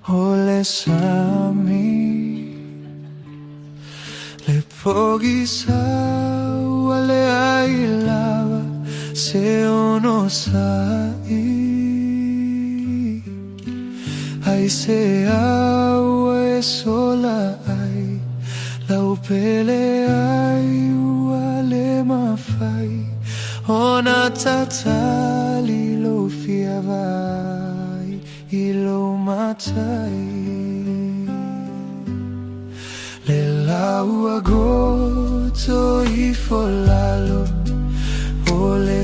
ole sami le pogisa wale ailava se ono sai ai se awe sola ai la upele ai wale mafai ona tatali lo fiavai ilo matai le lau agosto y folalo ole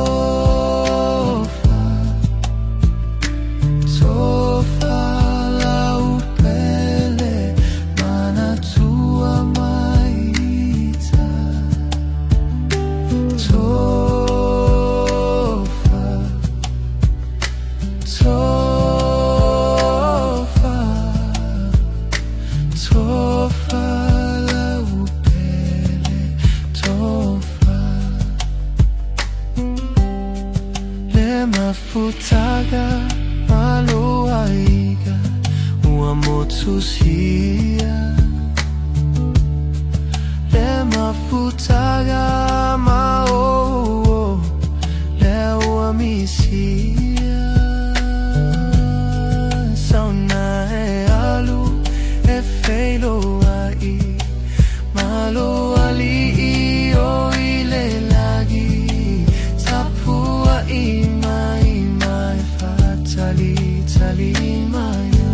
mafutaga maloaiga uamotusia le mafutaga mao le uamisia sauna e alu e feilo ai malo ali o ile lagi tapua ima fatali tali maya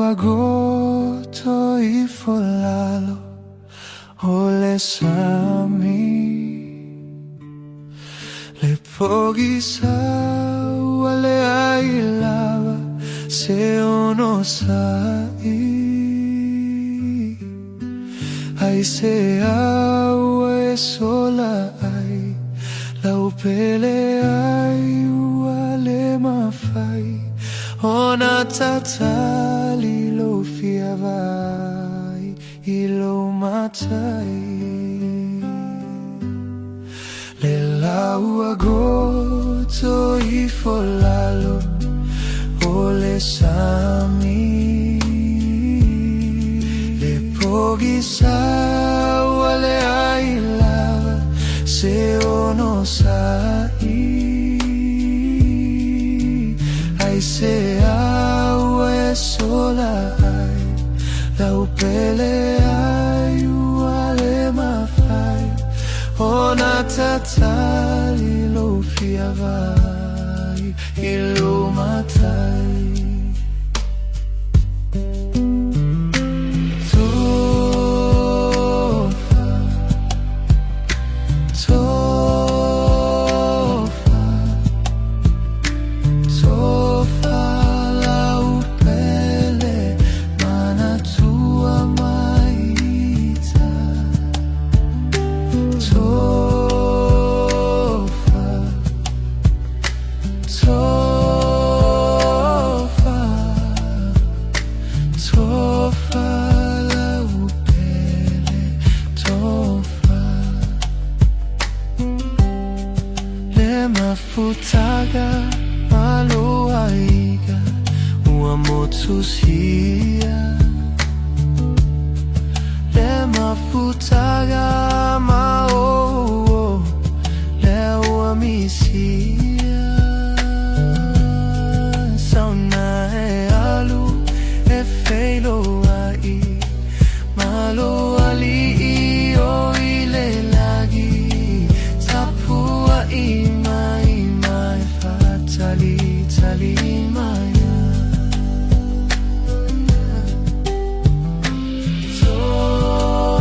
agoto I folalo ole sami le pochi wale ai lava se ono sai ai se awe sola ai la upele ai wale mafai ona tatali lo fiavai ilo matai le lau agoto I folalo ole sami le pochi wale ai lava se ono sai ai se awe sola ai la upele ai wale mafai ona tatali lo fiavai ilo matai mafutaga maloaiga uamotusia le mafutaga mao le uamisia sauna e alu e feilo ai malo ali o ile lagi tapua ima fatali tali maya so, so, so.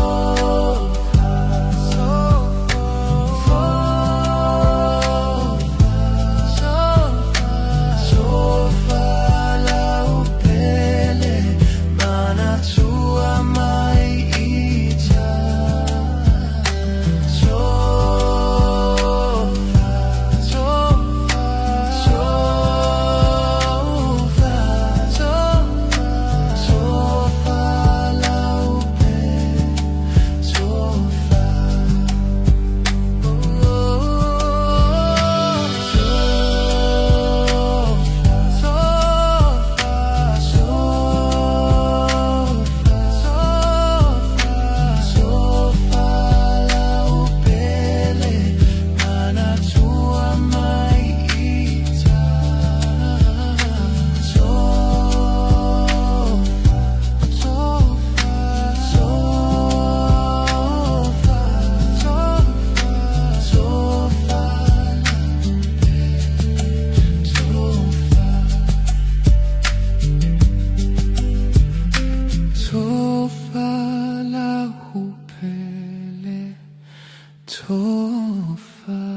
tofa.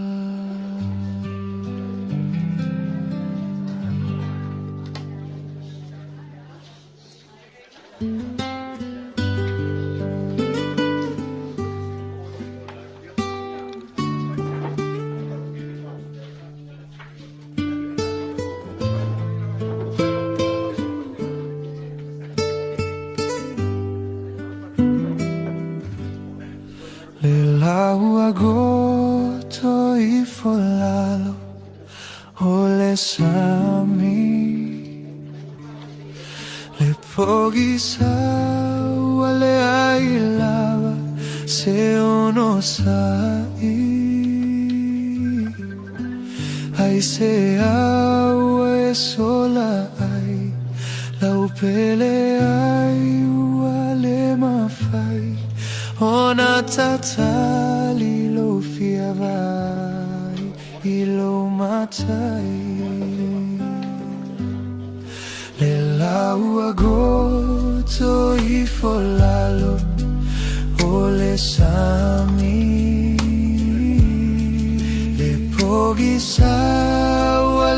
Le lau agosto I folalo o le sami le pochi sa le ailava se ono sai ai se au e sola ai lau pele ai wale mafai ona tatali lo fiavai ilo matai le lau agosto I folalo o le sami le pochi sa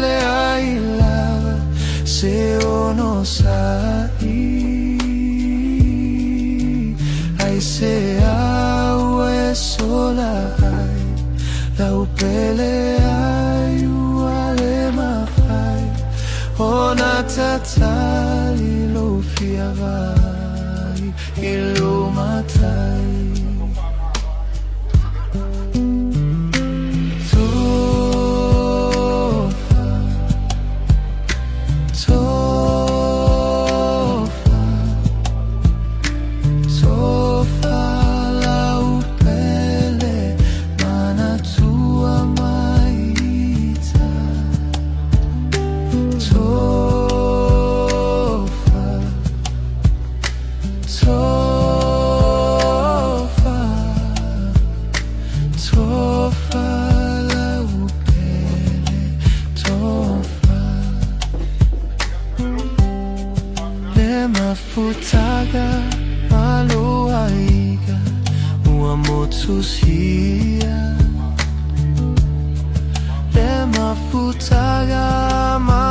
le ailava se ono sai ai se au e sola ai lau pele ai wale mafai ona tatali lo fiavai ilo matai Mafutaga aloaiga ua motusia le mafutaga ma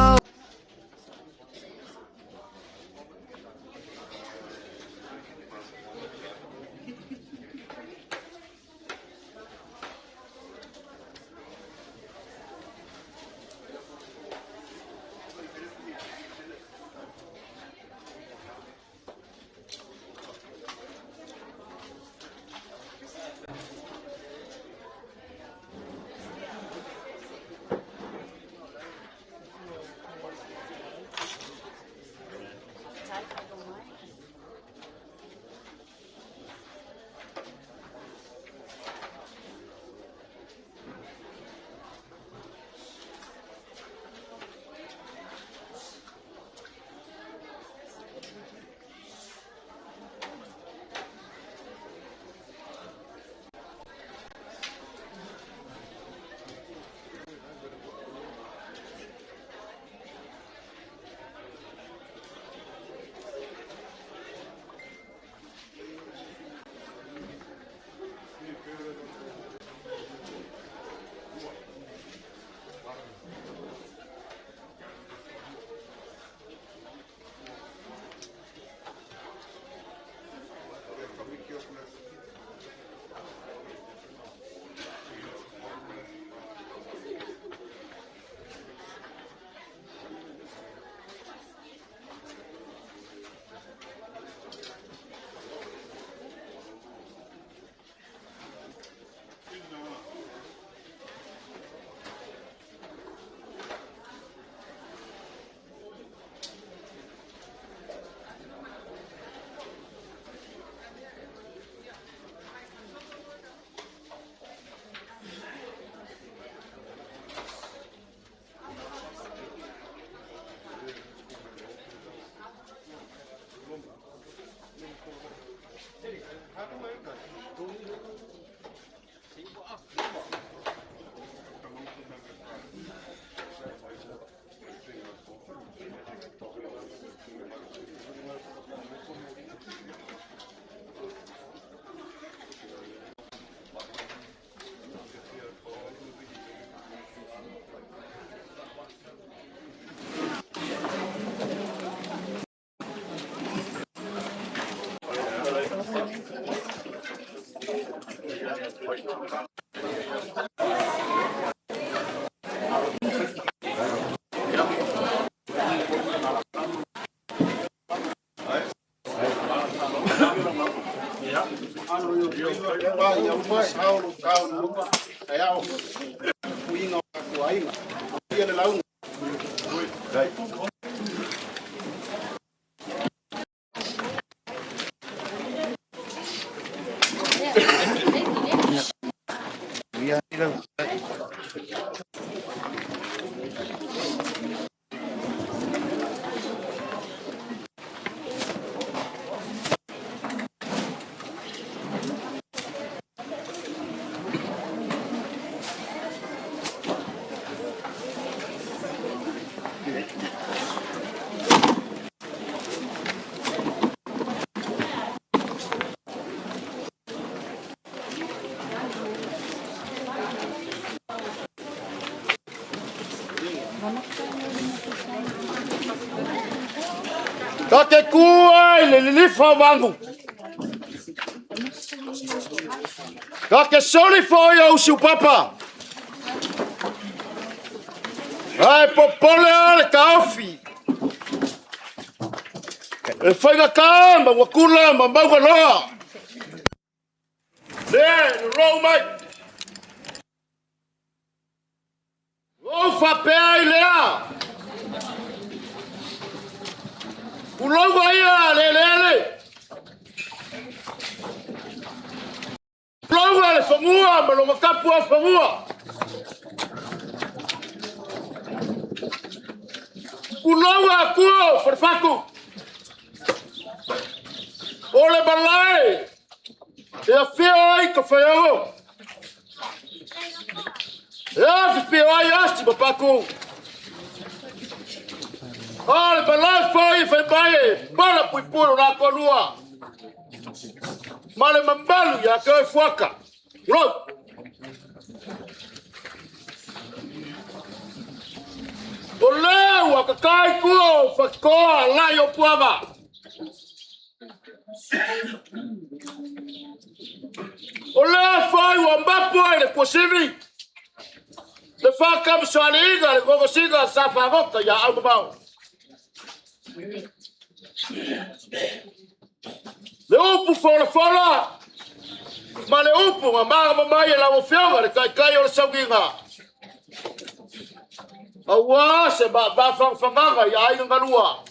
Tote kuai le lilifa wangu. Toke soli fo yo usu papa. Ai popole ale kaofi. E faiga kamba wakula mbamba loa. Le roll mai. O fa pe ai lea. Ulongo ia le. Ulongo le famua, ma lo makapu a famua. Ulongo a kuo, farfaku. Ole balai. E a feo ai ka feo. E a feo ai asti papaku. Ole balai foi foi baie. Bala pui puro na konua. Male mambalu ya ka fuaka. Lo. Ole wa ka kai kuo fakoa la yo puava. Ole foi wa mbapo ele posivi. Le fa kam swaliga le gogo siga safa goka ya albao. Le upu fola. Ma le upu ma mai la o fionga le kai o sauginga. Awa se ba fanga ya ai ngalua.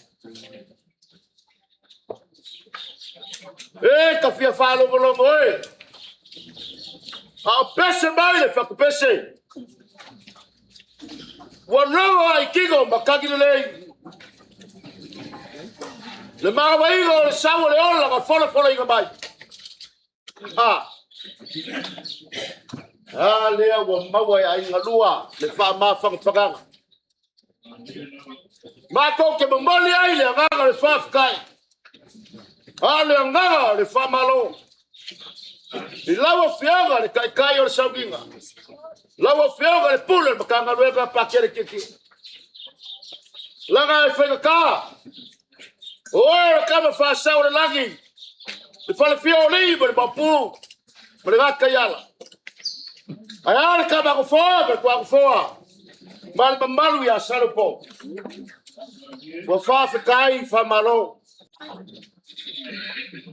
E ka fia Faaaloaloga e. A pese mai le fa pese. Wano ai kigo makagi le. Le mawaigo le sawo le ola ka fola inga mai. Le wa mawai ai ngalua le fa ma fanga. Ma ko ke mbali ai le ngaga le fa kai. Ale ngaga le fa malo. I lawa fianga le kai o sauginga. Lawa fianga le pule makanga luega pa kere kiki. Laga e fega ka. Ora kama fa sau le lagi. Le fa le fio libre le papu. Mereka kayala. Ayala kama ko fo, ko fo. Mal malu ya salupo. Wa fa kai fa malo.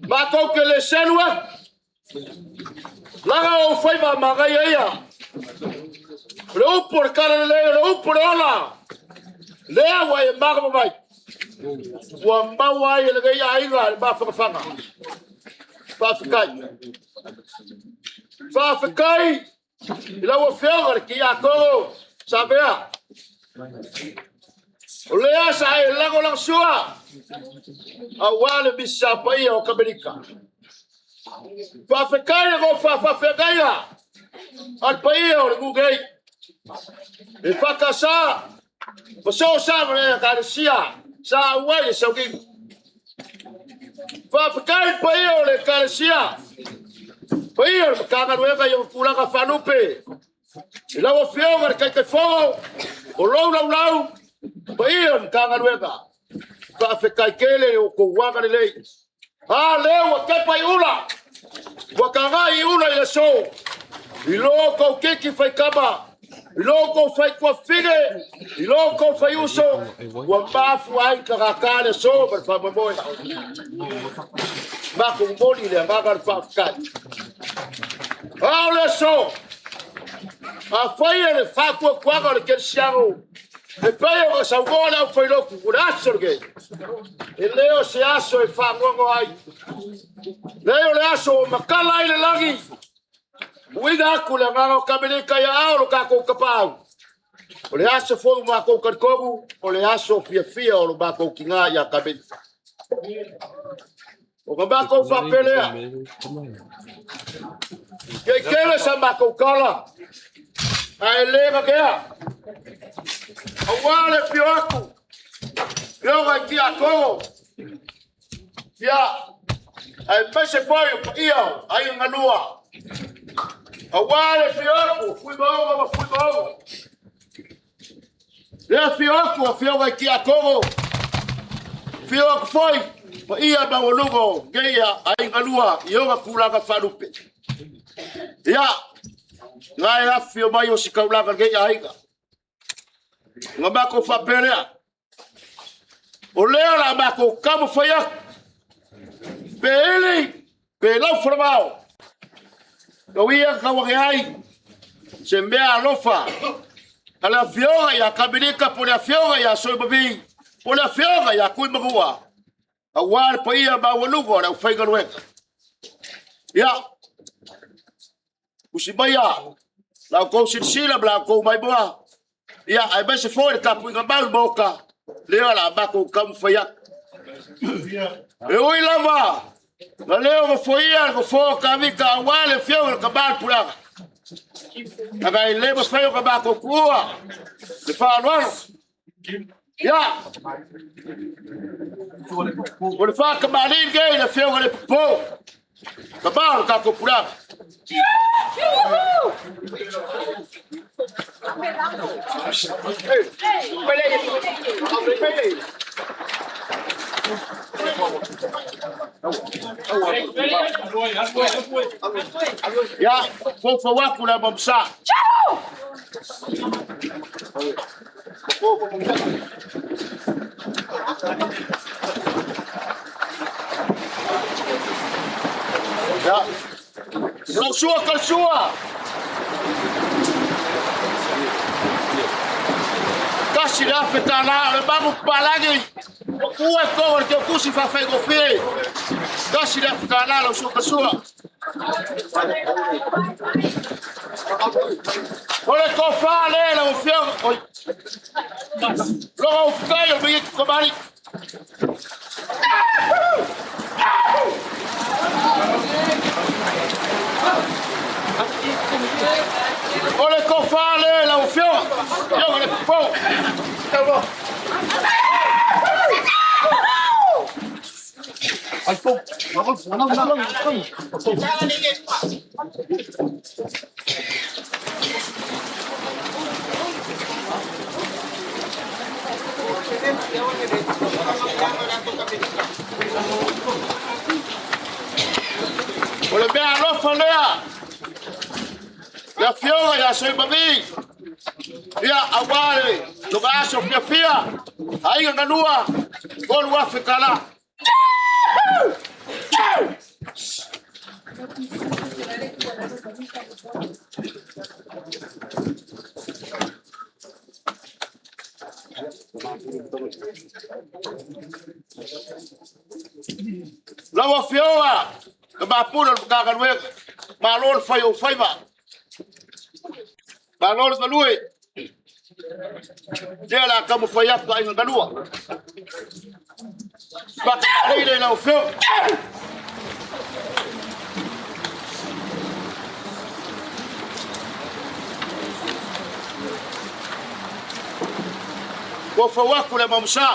Ma ko ke le senwa. Laga o foi ma magai ia. Lo por cara le por ola. Le wa e maga mai. Wa mawa e le ia ainga ba fanga. Fa kai. La wa fianga ki ya ko. Sabea. Olea sa e lago lang sua. Awale bisa pa ia o Kamelita. Fa kai go fa kai. Al paia o Google. E fa casa. Paso sa ne Garcia. Sa wai sa ki. Fa kai paia o le Garcia. Paia ka nueva yo pula ka fanupe. La wo fionga kai fogo. O lau. Paia ka nueva. Fa kai kele o ko wanga le. Leo wa kepa iula. Wa kanga iula ile so. Iloko kiki fai kama. Iloko fai kwa fige. Iloko fai uso. Wambafu ai kakakale so berpamoy. Mako mboli le ngagar fafkat. Ole so. A fai le fakwa kwa le kelsiago. E pai o saugona fai lo kurasorge. Leo se aso e fangongo ai. Leo le aso makala ile lagi. Uida ku le ngaro Kamelita ya auro ka ko kapau. O le aso fo ma ko karkobu, o le aso fia o ba ko kinga ya Kamelita. O ba ko fa pelea. Ke kele sa ma ko kala. Ai le ga ke. Awale fio aku. Yo ga ki ako. Ya. Ai pese foi io, ai ngalua. Awale fioku, fui bogo. Le fioku, fioku ki akogo. Fioku foi, pa ia ba olugo, geia ai ngalua, yoga kulaga falupe. Ya. Ngai a fio mai o sikaulaga geia aiga. Ngabako fa pelea. O leo la bako kamu fayak. Peli, pelo formao. Kawia kawagai. Sembea alofa. Ala fioga ya Kamelita por la fioga ya soy babi. Por la fioga ya kui magua. Awar pa ia ba walugo na faiga luega. Ya. Usibaya. La ko silsila bla ko mai boa. Ya, ai ba se foi kapu ngabal boka. Leo la ba ko kam fayak. E oi lava. Na leo go foia go fo kamika wale fio ka ba pula. Aga lebo fio ka ba ko kua. Le Faaaloaloga. Ya. O le fa ka malin ge le fio le po. Ka ba ka ko pula. Ya, fofo wako la mamsa. Ya. Kalsua. Kasi la fetala, le babu palagi. Uwe ko ke kusi fa fa go fe. Kasi la fetala lo kalsua. Ole ko fa le lo fio. Lo fai o bi ko bari. Ole ko fa le lo fio. Yo le po. Ole be a lo folea. La fioga ya soy babi. Ya awale, lo baso fia. Ai nganua. Gol wa fikala. Lawa fioa, ba pura ka we, ba lor fayo faiba. Ba lor na lui. Jela kamu fayak ka ing galua. Ba ile la fio. Wo fawaku la mamsa.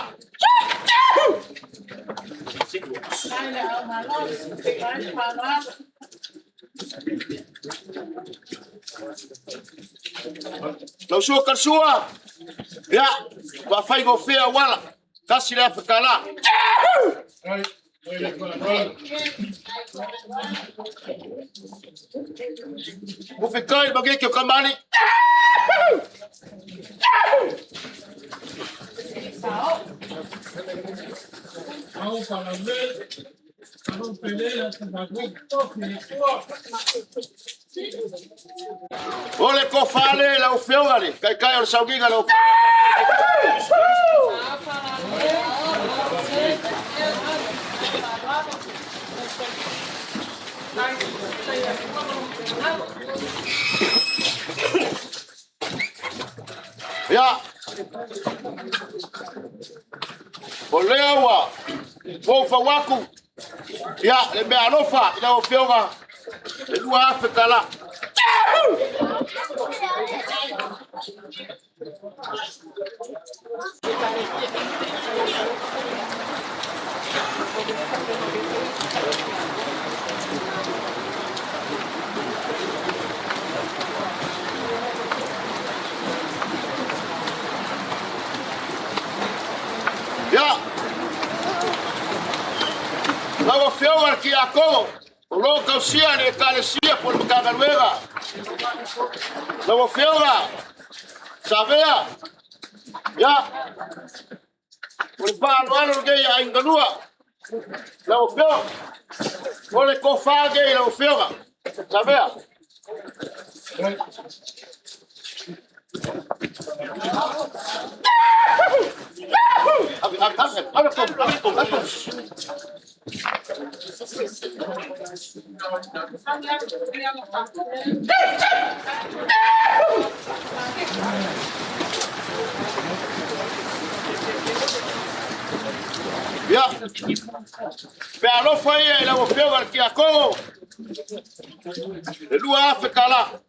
Lo suo kalsua. Ya, wa fai go fea wala. Kasi la fikala. Mufikai bagi ke kamali. Ole ko fale la ufioga ni kai o sauginga lo. Ya. Olewa. Wofa waku. Ya, le me alofa ila ufioga. Le lua Afrika la. Ya. Lawa fioga ki ako. Lo kausia ni kalesia por Kamelita. Lawa fioga. Sabea. Ya. Por Faaaloaloga ya ingalua. Lawa fioga. Ole ko fage lawa fioga. Sabea. Ya. Pero fue el europeo al que acabó. El lugar África la.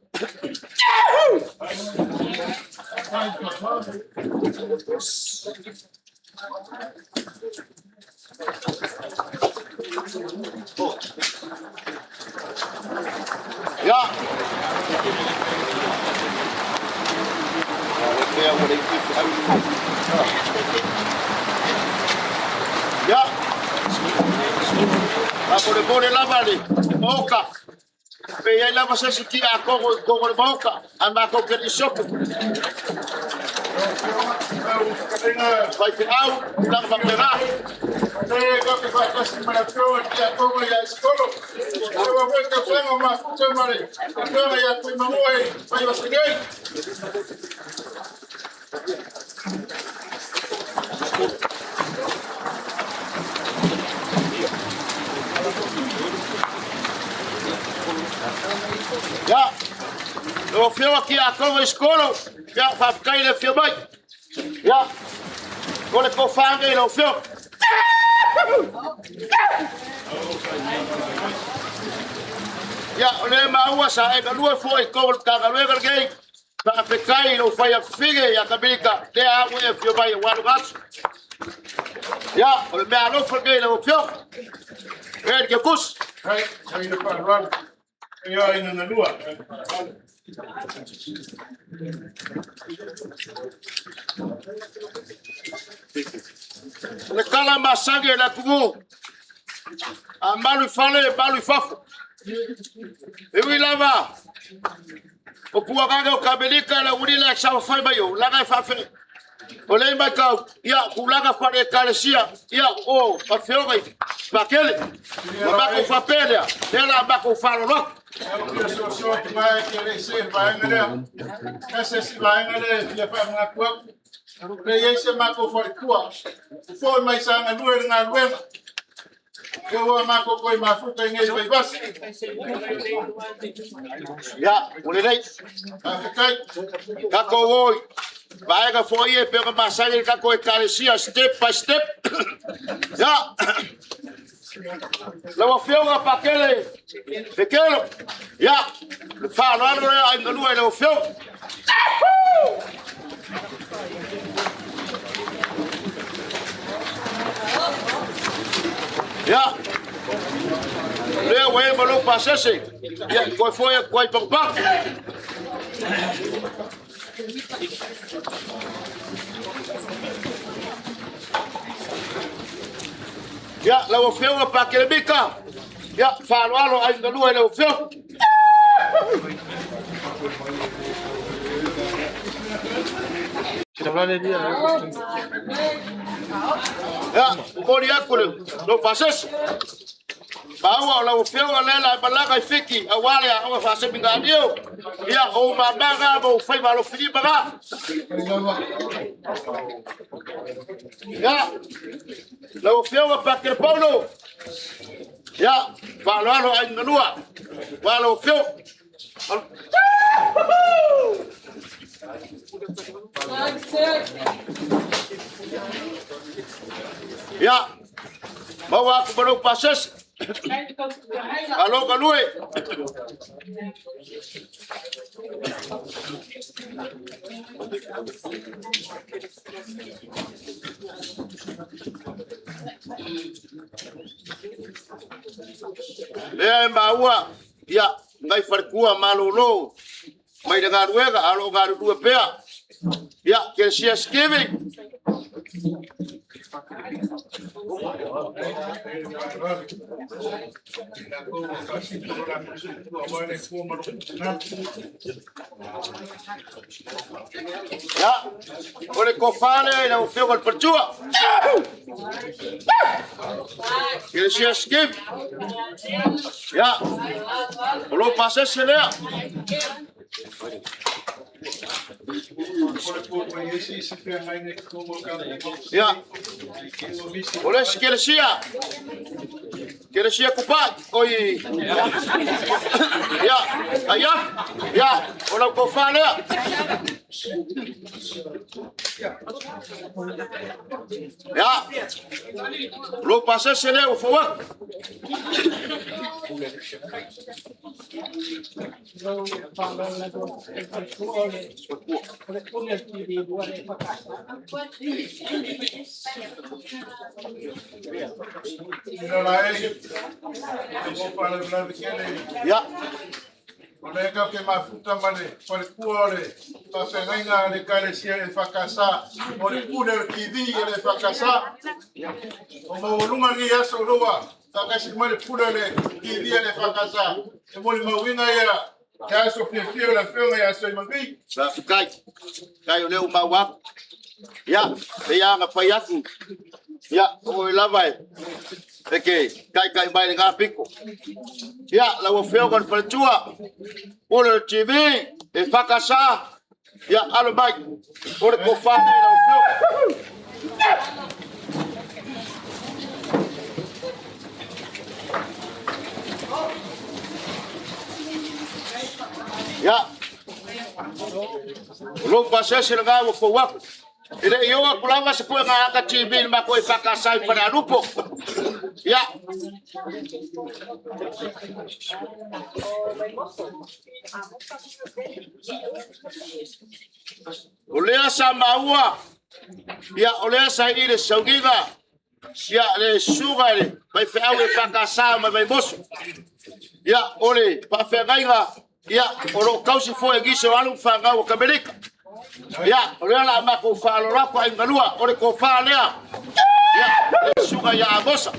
Ya. Ya. La pone la vale. Boca. Pero la vas a sentir a como el boca. Anda con que shock. Vai final, la papera. Creo que fue casi maratón ya como ya escolo. Yo voy a hacer más chamare. Yo ya estoy mamoy, voy a seguir. Ya. Lo fio aqui a como escolo. Ya fa cair le fio mai. Ya. Con le cofanga e lo fio. Ya, le maua sa e galua foi ko Kamelita gay. Pa pekai lo fai a fige ya Kamelita. Te a we fio mai wa gas. Ya, le me alo foi lo fio. E que cus. Hai, sai de parlar. Eu ainda na lua. Le kala masange la kumu. A malu fale, malu fafu. E wi lava. O puaga o Kamelita la unila sa fai bayo, la ga fa fe. O le mai ka, ya kulaga fa de kalesia, ya o fa feoga. Pa kele. Ba ko fa pele, ela ba ko fa lo. Eu sou que vai querer ser, vai ngale. Essa se vai ngale, ya pa na kwa. Rei se ma ko for kwa. Foi mais sa na lua na lua. Eu ma ko koi ma fu ngai vai bas. Ya, ulei. Afrikai. Kako oi. Vai ga foi e pega masange ka ko kalesia step by step. Ya. Lo fioga pa kele. Pequeno. Ya. Faaaloaloga ai ngalua lo fio. Ya. Le we malo pasese. Ya ko foi ko pang. Ya, lo fio pa kele bika. Ya, Faaaloaloga ai ngalua lo fio. Ya, umori aku lo pases. Bawa la ufio lela balaga fiki awale awa fase bingadio. Ya o mabaga bo fai malo fili baga. Ya. La ufio pa que Paulo. Ya, balalo ay nganua. Walo ufio. Ya. Bawa aku baru pases. Halo kalue. Lea bawa ya ngai farkua malolo. Mai dengar wega alo garu dua pea. Ya que si escribe. Ya, oleh kofane na ufio kal percua. Que si escribe. Ya, lo pasé se lea. Ya, oleh Kelesia kupat, oi. Ya, ayah, ya, orang kofan ya. Ya, lo pasé se le ufawak. Ya. Mereka que mafuta mane, por cuore, para venga de carecia de fracasar, por cuore que di de fracasar. Como volumen ni ya soloa, takasi mane cuore que di de fracasar. Como el mawinga ya, ya so fio la fio ya so mangi. Ba kai oleh umawak. Ya, dia ngapa yaku. Ya, oi lavai. Oke, kai mai dengan piku. Ya, lawa feo kan percua. Ora TV, e fakasa. Ya, alo baik. Ora kofane lawa feo. Ya. Lo pasé serga wo fowak. Ile yo aku lama sepuluh ngaka TV mako e fakasa pada lupo. Ya. Oleh sama ua. Ya oleh saya ini saugiga. Ya le suga le. Bai fawe pakasa mai bos. Ya oleh pa fegaiga. Ya oro kausi foi giso alu fanga o Kamelita. Ya oleh la mako Faaaloaloga ai ngalua ore ko faalea. Ya suga ya agosa.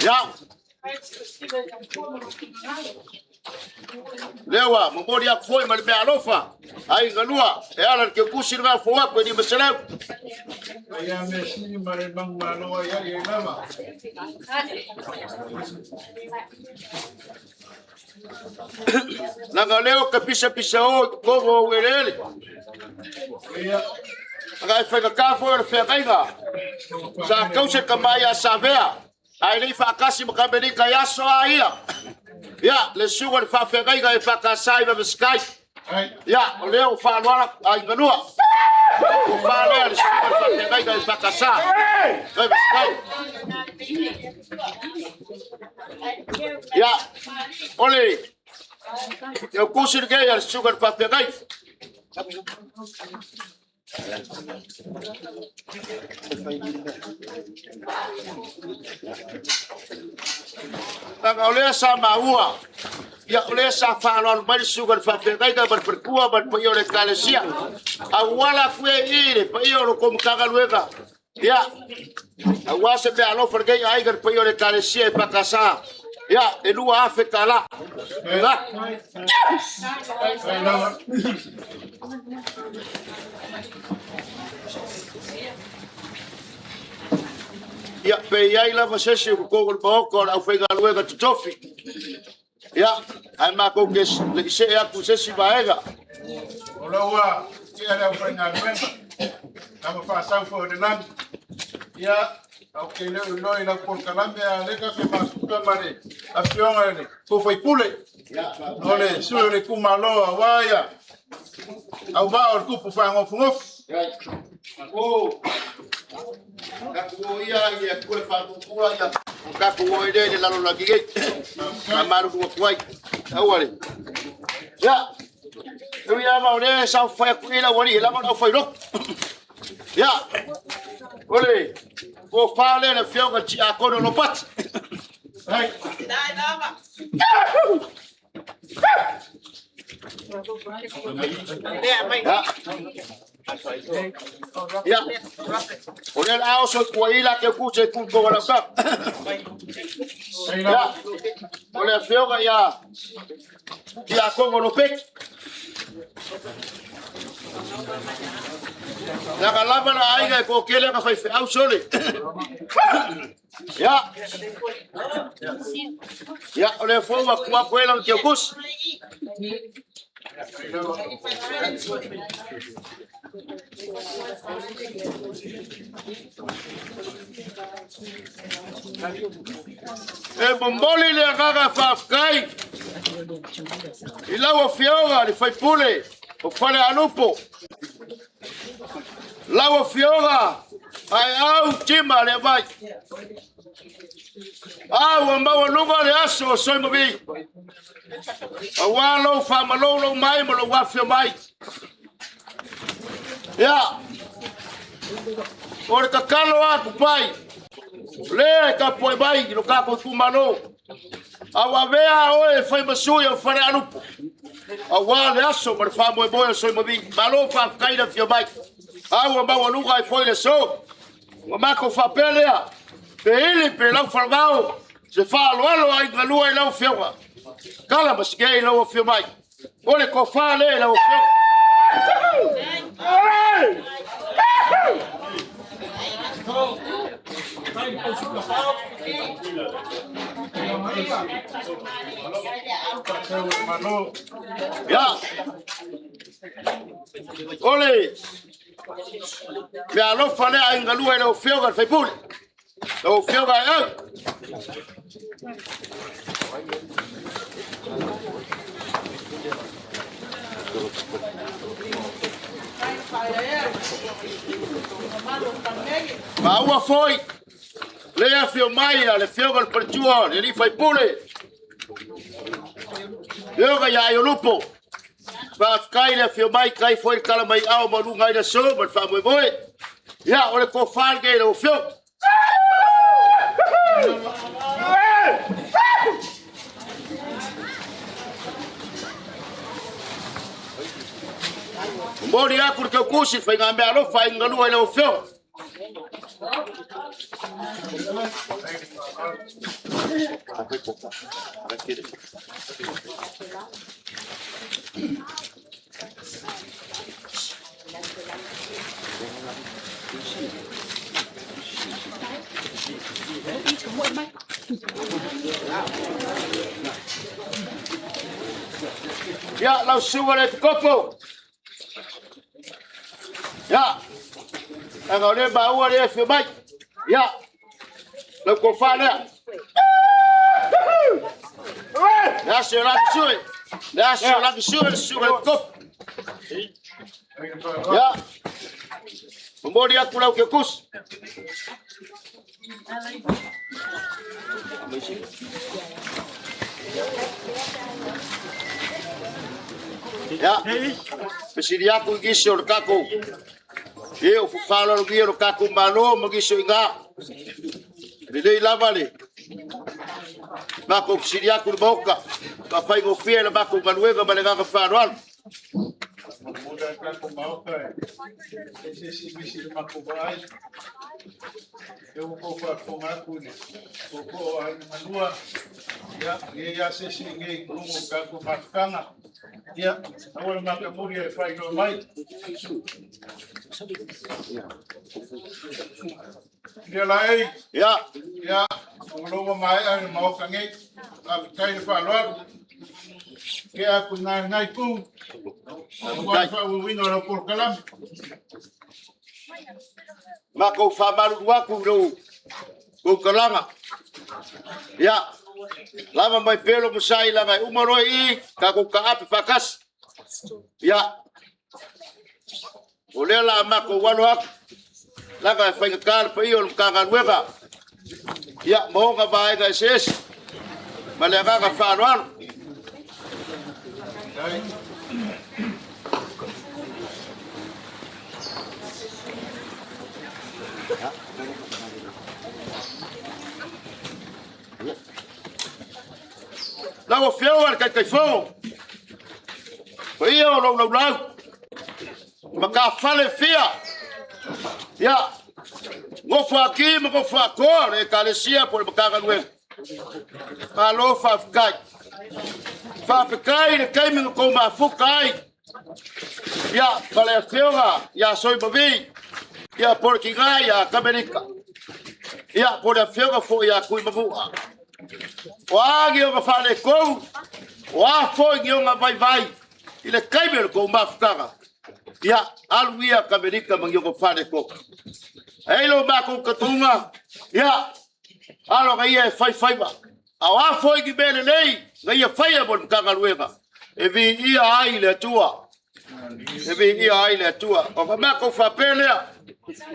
Ya. Lewa, membodi aku foi mal be alofa. Ai ngalua, e ala ke kusir nga fo wa ko di masalam. Ayah mesti mare bang malo ya ya nama. Nangaleo ka pisa o ko werele. Aga fa ka fo fe kaiga. Sa kausa kamaya savea. Ai ni fa kasi Kamelita ya so aia. Ya, le sugar fa fe kaiga e fa kasai ba sky. Ya, oleo Faaaloaloga ai ngalua. Faalea le sugar fa fe kaiga e fa kasai. Ba sky. Ya, ole. Eu kusir ke ya sugar fa fe kaiga. Nang oleh sama ua, ya oleh sa Faaaloaloga bari sugar fa fe kaiga berperkua ber payo le kalesia. Awala kue ire payo lo kom kaga luega. Ya. Awase be alo pergi ai gar payo le kalesia pakasa. Ya, elua afe kala. Ya. Ya, pe ai la masese ko ko boko au fe galwe ga tofi. Ya, ai ma ko kes le se ya ku se si baega. Olawa, kia leo kwenye alwenda. Kama fa sanfo de nan. Ya, au kele ulo ila por Colombia lega ke masuka mare. Afionga ni. Ko foi pule. Ole, sure ku malo awaya. Au ba or ku fa ngof ngof. Oh. Kaku ia ia ku fa ku ia. Kaku ide la lo la gige. Amaru ku kwai. Awale. Ya. Eu ia maure sa fa ku ila wali la ma fa ro. Ya. Ole. Ko fa le na fio ga ti akono no pat. Ai. Dai dava. Ya. Ole ao so ku ila ke ku se ku ko la sa. Ya. Ole fio ga ya. Ti akono no pek. La galaba la aiga ko kele ka fai au sole. Ya. Ya, ole fo wa kwa kwela ke kus. E bomboli le gaga fa kai. Ila wo fioga li fai pule. O fale alupo. Lawa fioga ai au tima le vai. Au mbawa lunga le aso soi mobi. Awalo fa malolo mai mo lo wa fio mai. Ya. Ora kakalo aku pai. Le ka poi bai lo ka ko tumalo. Awa vea oe fai masuya fare alupo. Awa le aso mo fa mo boy soi mobi. Malo fa kaida fio mai. Awa mbawa lunga ai foi le so. Wa ko fa pelea. Pe ele pe lau falgao. Se Faaaloaloga ai galua i lau fioga. Kala masike i lau fio mai. Ole ko fa le lau fio. Ya. Ole. Me alo fale ai galua i lau fioga fai pule. Lau fioga ai. Ma ua foi. Lea fio mai le fioga il perciuo, le li fai pule. Yoga ya yo lupo. Fa kai le fio mai kai foi kala mai au ma lunga ida so, ma fa mo boy. Ya, ole ko fa ge le fio. Mori aku ke kusi fa ngambe alo fa ngalu ele ofio. Ya, lau suwa le kopo. Ya. Ang ole ba ua le fi mai. Ya. Lau ko fa le. Ya se la suwe. Ya se la suwe le kopo. Ya. Mbodi aku lau ke kus. Ya, pesiri aku giso kako. Eu falo no guia no kako malo, magiso inga. Dei lavale. Bako pesiri aku boca. Papai go fiel bako galuega balega Faaaloaloga. Muda kako mauka. Ese misi makubai. Eu vou para com o manua. Ya se singe como kako makanga. Ya, agora makamuri e fai no mai. Dia lai. Ya, o logo mai ai mau kange. A kai fa lo. Que a kunai pum. Agora fa o wino no por calam. Mako famaru waku no ko kalanga ya lama mai pelo musai la mai umaroi I ka ko ka api fakas ya olela mako walo ak la ka fa ka pa yo ka ka weka ya mo ka ba ga ses malega ka fa no Lago fiawar kai fo. Pio lo maka fale fia. Ya. Ngo fa ki mo fa ko e kalesia por maka kanwe. Malo fa kai. Fa kai ne kai mi ko ma fu kai. Ya, vale fiawa, ya soy babi. Ya por kinga ya Kamelita. Ya por a fiawa fo ya kui mabu. Wagi o fale ko wa fo ngi o vai ile kaibel ko mafkara ya alwia Kamelita mangi ko fale ko elo ba ko katunga ya alo ga ye fai ba awa fo ngi bele nei ga ye fai bon kaga luega e vi ia ai le tua o ma ko fa pele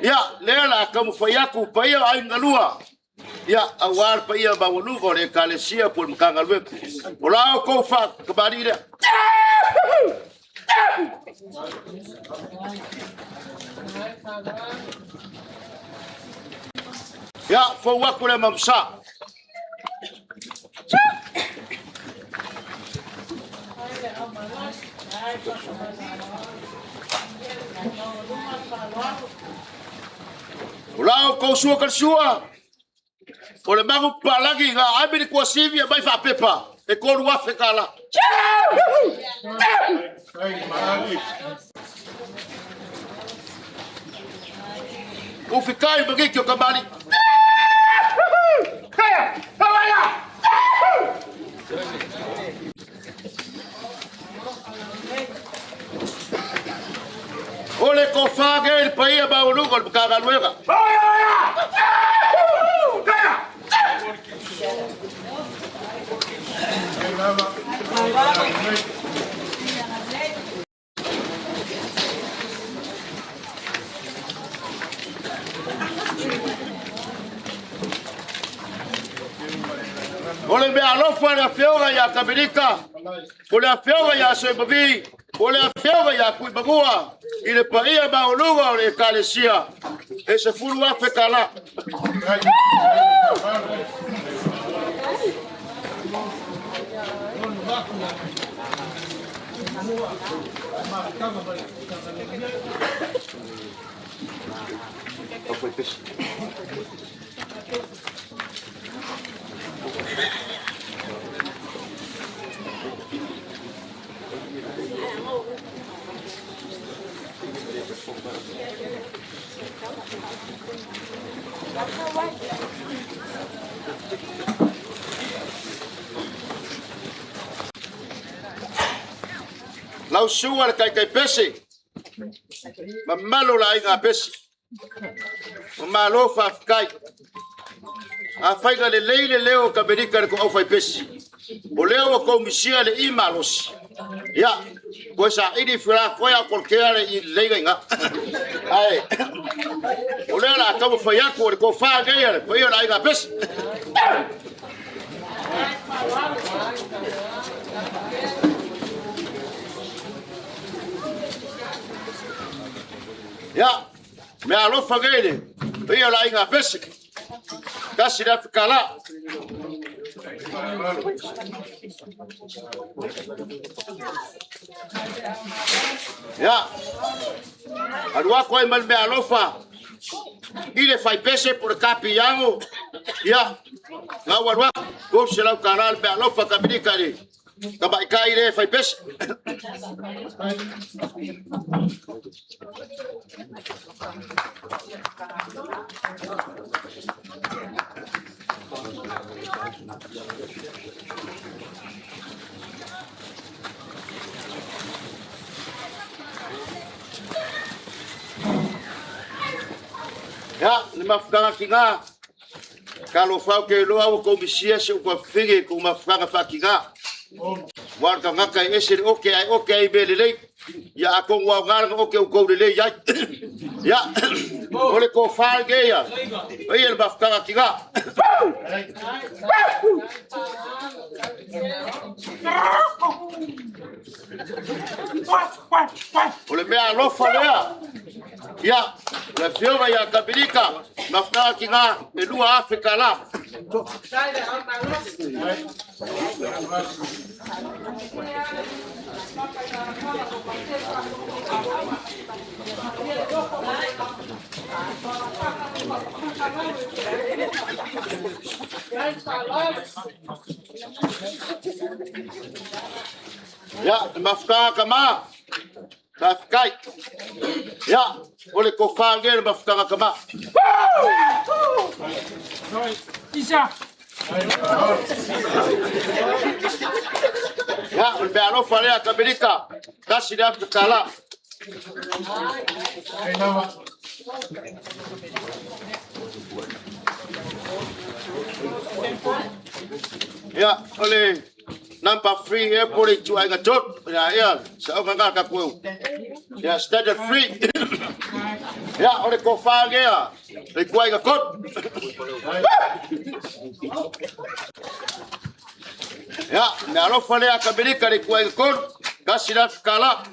ya lela como foi a ku pa ia ai ngalua ya awar pa ia ba wonu ko le kalesia por mkanga lwe ola ko fa kabari le ya fo wa ko le mamsa ola ko suo kalsua Ole mangu palagi nga abiri kwa sivia bai fa pepa e ko ruwa fekala. O fikai bagi kyo kabali. Kaya, kawaya. Ole ko fage pa ia ba ulu ko kaga luega. Ole be alofa na fioga ya Kamelita. Ole a fioga ya soibabi. Ole a fioga ya kuibagua. Ile paia ba uluga ole kalesia. Ese furu wa fekala. Lau suar kai pesi. Mamalo la inga pesi. Mamalo fa kai. A faiga le leile leo Kamelita ko au fai pesi. O leo ko misia le imalos. Ya, ko sa idi fira ko ya kolkea I leiga nga. Ai. O leo la ka fa ya ko fa ga ya ko ya la inga pesi. Ya, me alo fagele. Ia la inga pesi. Kasi da fikala. Ya. Arua koe mal me alofa. Ile fai pese por capiango. Ya. Ngau arua. Ko se lau kanal me alofa Kamelita ni. Kabai kai le fai pese. Ya, ni mafukanga kinga. Kalau fau ke lo au ko bisia se ko fige ko mafukanga fakinga. Warga ngaka ese okay belele. Ya ko wa ngal okay ko lele ya. Ya. Ole ko fal ge ya. Oye el mafukanga kinga. Ole me alofa lea. Ya, la fiova ya Kamelita, mafukanga kinga elua Afrika la. Ya, mafukanga kama Kafkai. Ya, oleh ko fangel mafukanga kama. Isa. Ya, be alo fale a Kamelita. Kasi dia kala. Ya, oleh nampak free airport itu ay ngatot. Ya, sa mga kakuyo. Ya, standard free. Ya, oleh ko fage ya. Ikuay ngakot. Ya, nalo fale a Kamelita ikuay ngakot. Kasi na kala.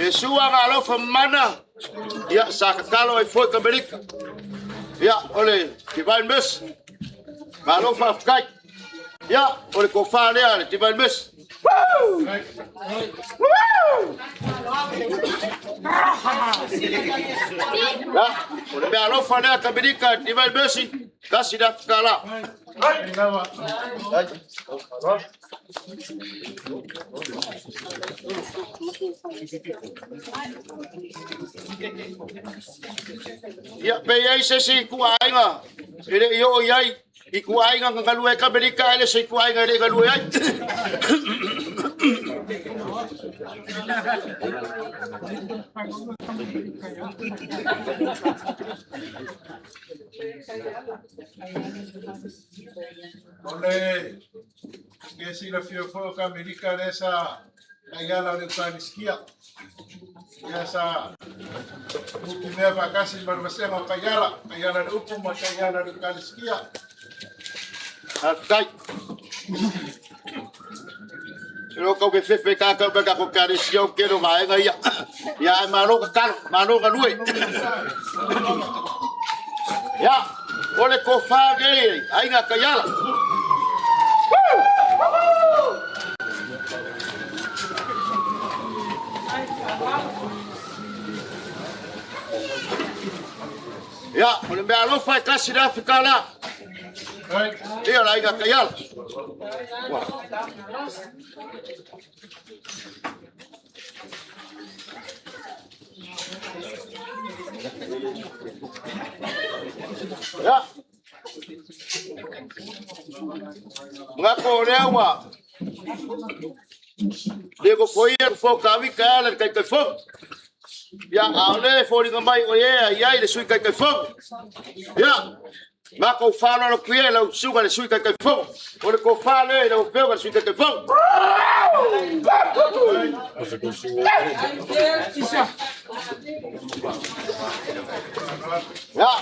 Yesua ngalo famana. Ya, sa kakalo ay foi Kamelita. Ya, oleh tibain mes. Ngalo fafkai. Ya, oleh ko fale ya tibain mes. Ya, oleh me alo fale a Kamelita tibain mesi. Kasi dah kala. Ya, peyai sesi ku ainga. Ele yo yai iku ainga ngalu e Kamelita ele se ku ainga ele ngalu yai. Oleh que si la fio Kamelita esa ayala de Taliskia. Ya sa última vacaciones marmesema kayala de upum kayala de Taliskia. Kai. Pero kau ke fefe ka ka ka ko ka resio ke no mai ga ya. Ya mano ka lui. Ya, ole ko fage ai nga kayala. Ya, ole me alo fa kasi da fikala. Dia lai nga kayala. Ya. Ngako lewa. Diego foi fo kawi kala kai kai fo. Ya ale fo ringa mai o ye ya ile sui kai kai fo. Ya. Ngako falo lo kwie lo suga le sui kai kai fo. Ore ko fale lo kwie lo sui kai kai fo. Ya.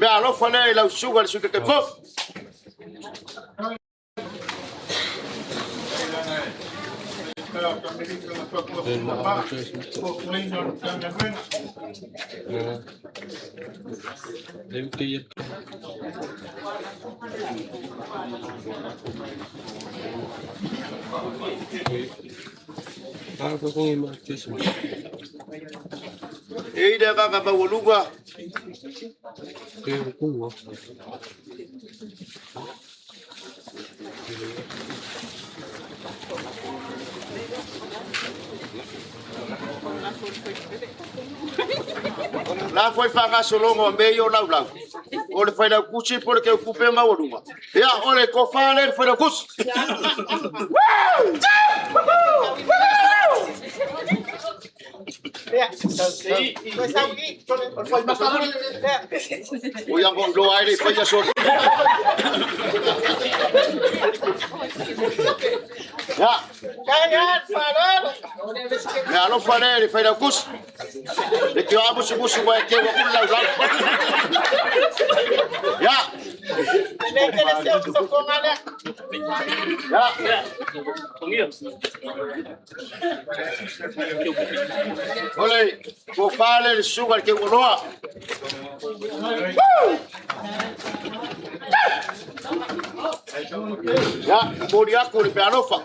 Me alo fale lo suga le sui kai kai fo. Kamelita Tuitea Tipi. Ida kaka bawaluga. La foi fanga solongo meio lau. Ole foi da kuchi porque o kupe mawaluga. Ya ole kofale foi da kus. O yang kong lo ai foi ya sol. Ya. Ya no fale foi da kus. De que vamos musu vai que o lau. Ya. Ole, kofale el sugar que unoa. Ya, moriaku ni peanofa.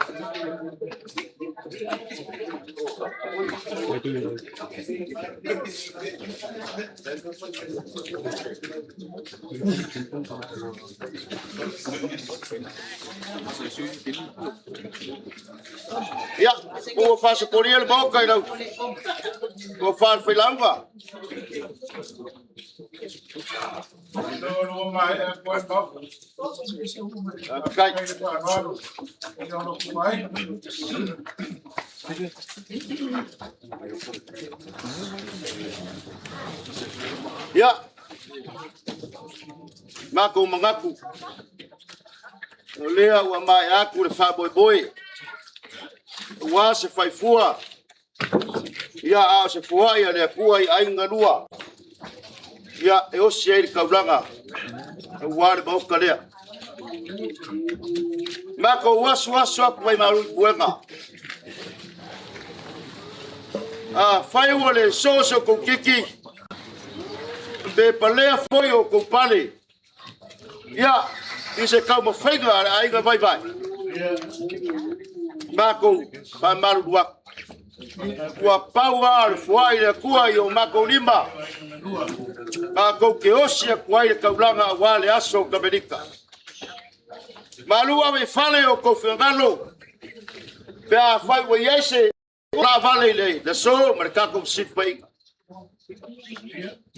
Ya, o faço por ele boca e não. O faço foi lamba. Ya, ngaku mengaku. Oleh wa mai aku le fa boy. Wa se fai fua. Ya a se fua ya le fua ai ngalua. Ya e o se ka blanga. Wa le ba kalea. Mako wasu aku mai maru buenga. Fai wole soso con kiki. Be palea foi o con pale. Ya, ise kau mo faiga ai ga vai. Mako pa maru dua. Kua paua foi le kua yo mako lima. Mako ke osia kuai ka ulanga wale aso Kamelita. Malua me fale o kofengalo. Pe a fai wo yese. La vale le so mercado sipai.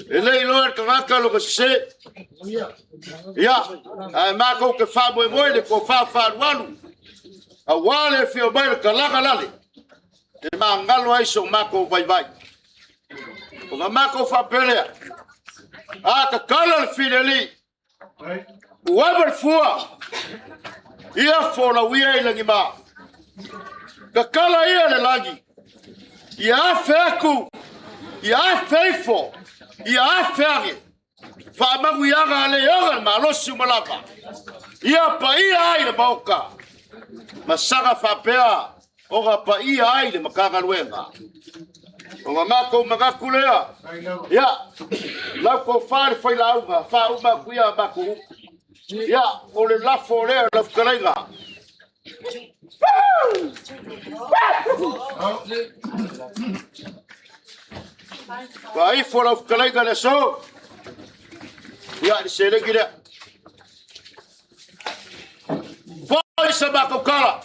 Ele loer kanga lo que se. Ya, ma ko ke fa boy le ko fa walu. A wale fi o bai kala lale. E ma ngalo ai so ma ko vai. O ma ko fa pelea. Ka kala fideli. Waber fua. Ia fola wia ilangi ma. Ka kala ia le lagi. Ia feku. Ia faithful. Ia feri. Fa magu ia le ia ma lo si malaka. Ia pa ia ai le boka. Masanga fa pea. Ora pa ia ai le makanga luenga. O mako magakulea. Ya. La ko fa foi la uma. Fa uma kuia baku. Ya, o le la fore la kalenga. Vai for of kalenga le so. Ya, se le gira. Vai sa bako kala.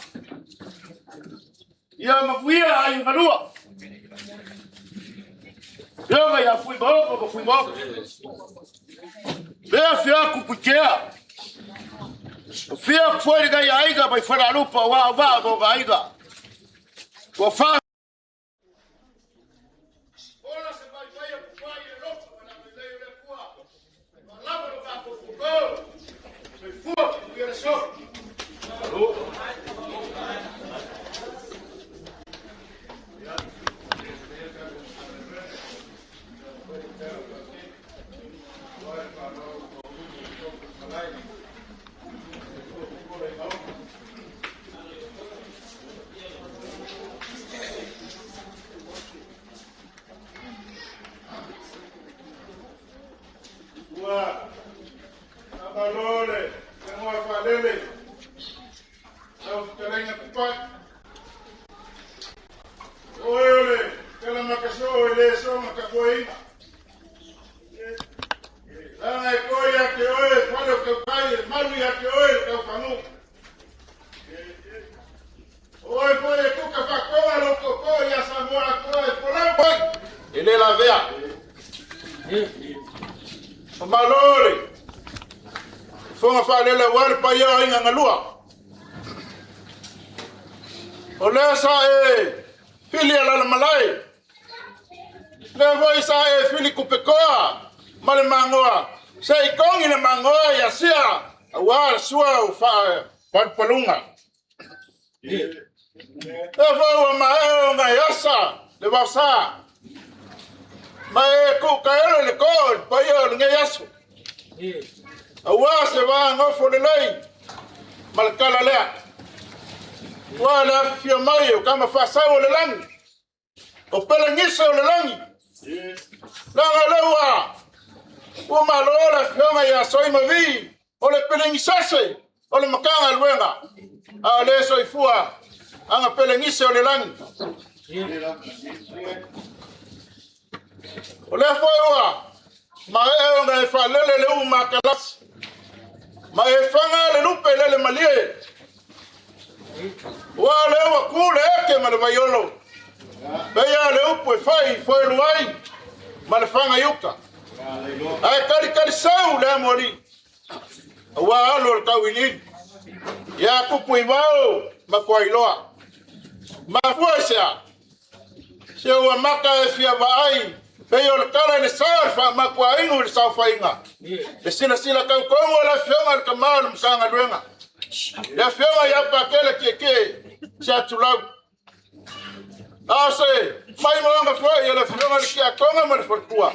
Ya makuia ai manua. Ya fui bom. Bea fia kukukea. Fia foi ga aiga vai fora lupa wa go aiga. Ko fa. Ora se vai lupa na meio le kua. Lá no ba ko ko. Se fu que so. Kalenga kupai. Ole, kala makaso ele so makakoi. Lana koya ke oe, falo ke pai, malu ya ke oe ka fanu. Oe koe kuka pa koa lo ko ya samora koe pola koe. Ele la vea. Malore. Fonga fa le war pa ya inga ngalua. Ole sa fili ala malai. Le voi sa fili kupekoa. Male mangoa. Sei kongi le mangoa ya sia. Awa sua ufa palunga. Le voi ma nga yasa. Le vasa. Ma ku kaelo le ko pa yo nga yasu. Awa se va ngofo le lai. Malkala lea. Wala fio mayo kama fasa o le langi. O pele ngisa o le langi. Langa lewa. Uma lola fionga ya soi mavi. O le pele ngisase. O le makanga luenga. A le soi fua. Anga pele ngisa o le langi. O le foiwa. Ma e onga e fa lele le uma kalas. Ma e fanga le lupe lele malie. Wale wa kule eke male vayolo. Beya le upo e fai foi luai. Male fanga yuka. Ai kari sau le mori. Wa alo le kawili. Ya kupu ibao makwa iloa. Ma fuesa. Se wa maka e fia vai. Beyo le kala le sau fa makwa ingu le sau fa inga. Le sila kau kongo la fionga le kamalu mkanga luenga. Ya fionga ya pakele keke. Sia tulau. Ase, mai mwanga fwa ya la fionga le kia konga ma le fortua.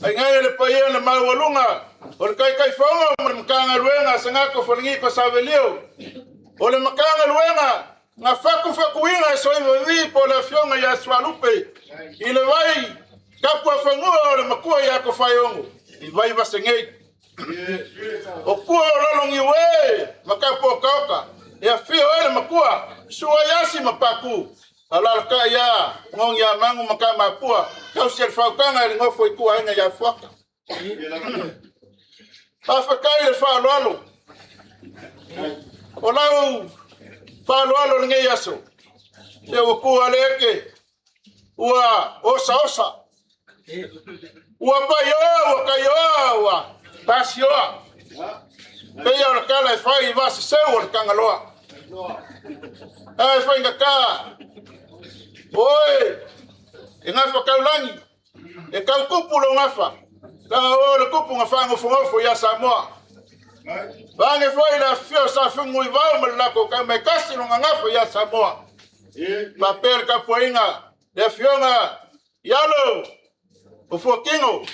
Ai ngai le paia le mawalunga. O le kai fonga ma le mkanga luenga sangako folingi ko savelio. O le mkanga luenga nga faku inga so iwi po le fionga ya swalupe. Ile vai kapua fangua o le makua ya ko fayongo. I vai vasengei. O kua lolongi we makapo kauka. Ya fio ele makua sua yasi mapaku. Ala ka ya ngong ya mangu makama pua. Kau sel faukanga le ngofo ikua ina ya fuaka. Afakai le faaaloalo. Olau faaaloalo nge yaso. Le ukua leke. Ua osa. Ua kayo. Pasio. Peya o kala e fai vasi seu o kangaloa. Ai fai ngaka. Oi. E ngafa kaulangi. E kau kupu lo ngafa. Ka o le kupu ngafa ngofo ya Samoa. Bange foi la fio sa fungu i vau me lako ka me kasi no ngafa ya Samoa. Papel ka poinga. Le fionga yalo. O fokingo.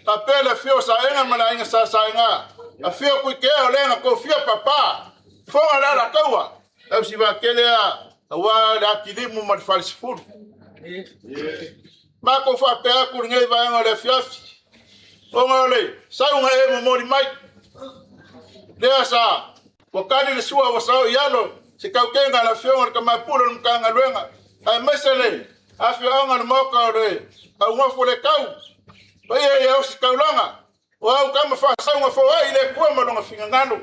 Papel fio sa enga mana inga sa inga. A fio ku ke o lenga ko fio papa. Fonga la kaua. Au si va kelea wa da kidimu ma falsifur. Ma ko fa pe ku ngai va ngo le fiafi. Ongole, sa unga e mo mori mai. Dea sa. Ko kali le sua wa sa yalo. Se ka kenga la fio ka ma pulo mkanga luenga. Ai mesele. A fio anga mo ka re. Ka ngo fo le kau. Pai o si kaulanga. Wa kama fa saunga fo ile kuwa malonga fingangano.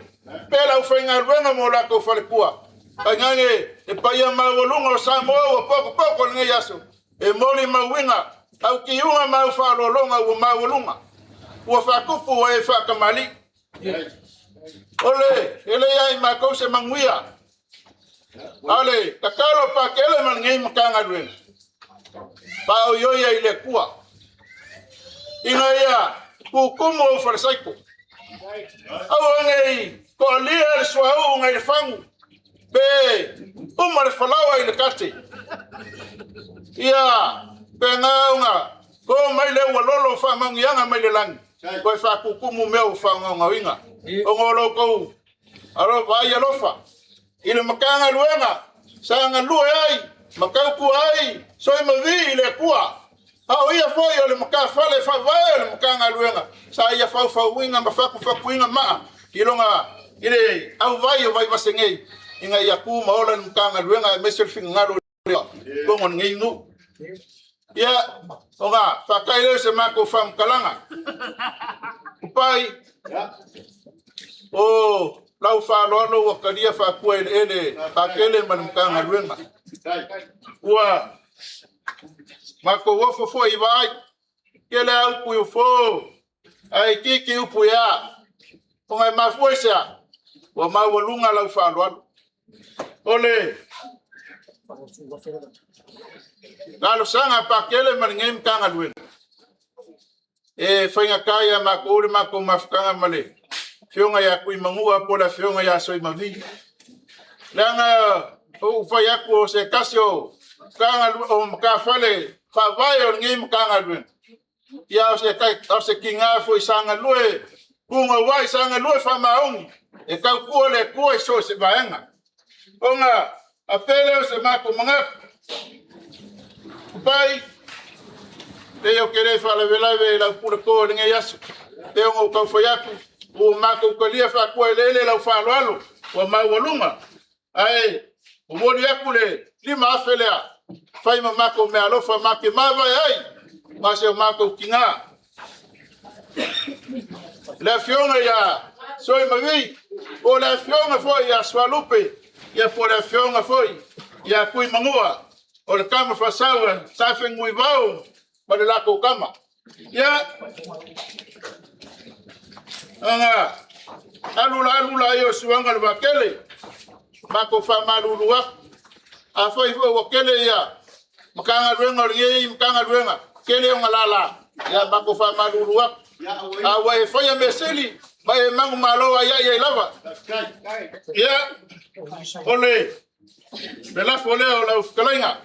Pela u fainga ruenga mo la ko fa le kuwa. Pangange e pai ma wolunga o Samo o poko nge yaso. E moli ma winga. Au kiunga ma fa lolonga o ma wolunga. Wa fa kupu wa e fa kamali. Ole, ele ya ma ko se manguia. Ale, takalo pa kele man nge mkanga ruenga. Pa o yo ya ile kuwa. Ina ya hukumu o farsaiko. Awa ngai ko lia swau ngai fangu. Be umar falawa ile kate. Ya pengaunga ko mai le walolo fa mangianga mai le lang. Ko fa hukumu meu fa ngawinga. Ongolo ko. Aro vai lofa. Ile makanga luenga. Sanga luai. Makauku ai. Soi mavi ile kuwa. Au ia foi ole maka fale fa vai ole maka luenga sa ia fa winga ma fa winga ma ilonga ile au vai vasengei inga yaku maola mkanga luenga mesel fingalo kongon ngingu ya onga fakaile se mako fam kalanga upai o lau Faaaloalo wakalia fakua ele pakele manukanga luenga ua mako wofo fo iwai kele au puyo fo ai kiki upu ya onga mafuesa wa mawalunga lau Faaaloalo ole kalau sanga pakele maningem kanga luenga fainga kaya mako ule mako mafukanga male fionga ya kuimangua pola fionga ya soi mavi langa o fa yako se kasio kanga o mkafale fa vayo ngim kanga luen ya se kai se kinga foi sanga lue kunga wai sanga lue fa maong e ka kuole ko so se baenga onga apele se mako manga pai eu querer falar la pura ko ninga yasu eu o ka foi yako o mako kolia fa ko ele la Faaaloalo wa mawalunga ai o mori akule lima afelea fai mako me alofa make mava ai mas eu mako kinga la fiona ya soi mavi o la fiona foi ya swalupe ya por la fiona foi ya kui mangua o le kama fa sawa sa fengui vau ma le lako kama ya anga alula yo suanga le bakele mako fa malulua a foi fo wakele ya makanga luenga ye makanga luenga kele ngalala ya mako fa malulua a wa foi ya meseli ba e mangu malo ya lava ya ole de la fole o la uskalenga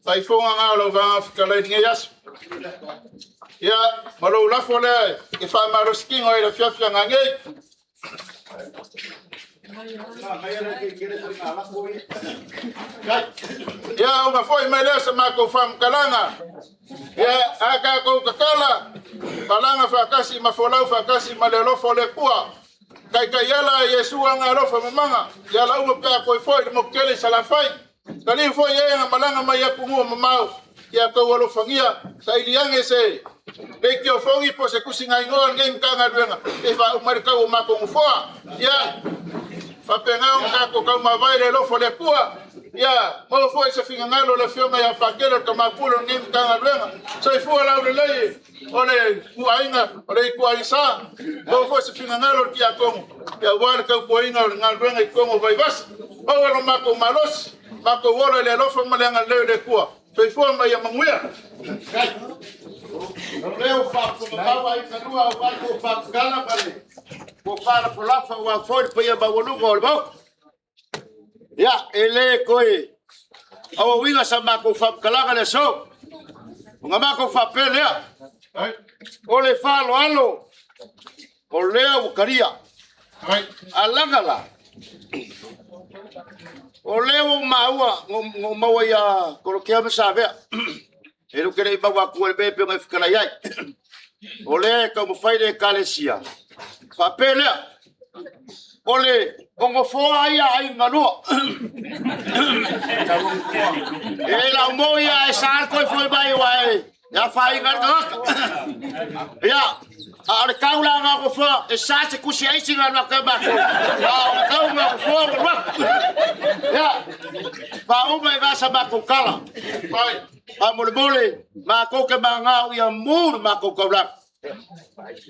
Pai fonga ngalo va fikala ni yas. Ya, malo la fole e fa marosking o ira fiafia ngange. Ya, uma foi melhor mako fam kalanga. Ya, aka ko kakala. Kalanga fa kasi mafolau fa kasi malelo fole kwa. Kai yala Yesu ngalo fa mamanga. Yala uma ka ko foi mo kele sala fai. Kali foi ye malanga mai ya kumu mamau. Ya ko walo fangia sai liange se. Deki o fongi po se kusinga ingoa ngem kanga duenga. E fa umarika o mako mfoa. Ya. Fa penga un ko ka mavaile lo fole kwa. Ya, mo foi se fingalo le fioma ya pakelo kama pulo ngem kanga duenga. So ifua la ulele. Ole kuainga, ole kuaisa. Mo foi se fingalo ki akongo. Ya wal ka kuainga ngal duenga kongo vai bas. O lo mako malos. Mako wola le lo fo malanga le kwa. So ifua ma ya manguya. Leo fa baba ikanua wako fa gala pale. Ko para polafa wa foi pe ba wolugo olbo. Ya ele koi. Awa winga sama ko fa kala le so. Ngama ko fa pele ya. Ole Faaaloalo. Ole ukaria. Alangala. Ole o maua maua ya kolokia mesabe. Ero kere ba wa ko be pe ngafkala yai. Ole ka mo faile kalesia. Fa pele. Ole ongo foa ia ai ngalo. Ela moia esa ko foi bai wai. Ya fai ngar. Ya ar kaula nga ko foa esa se kusi ai singa na ka ba. Ya kaula ko foa. Ya. Ba o mai ga sa ba ko kala. Bai. Ba mole ma ko ke manga ya mur ma ko kaula.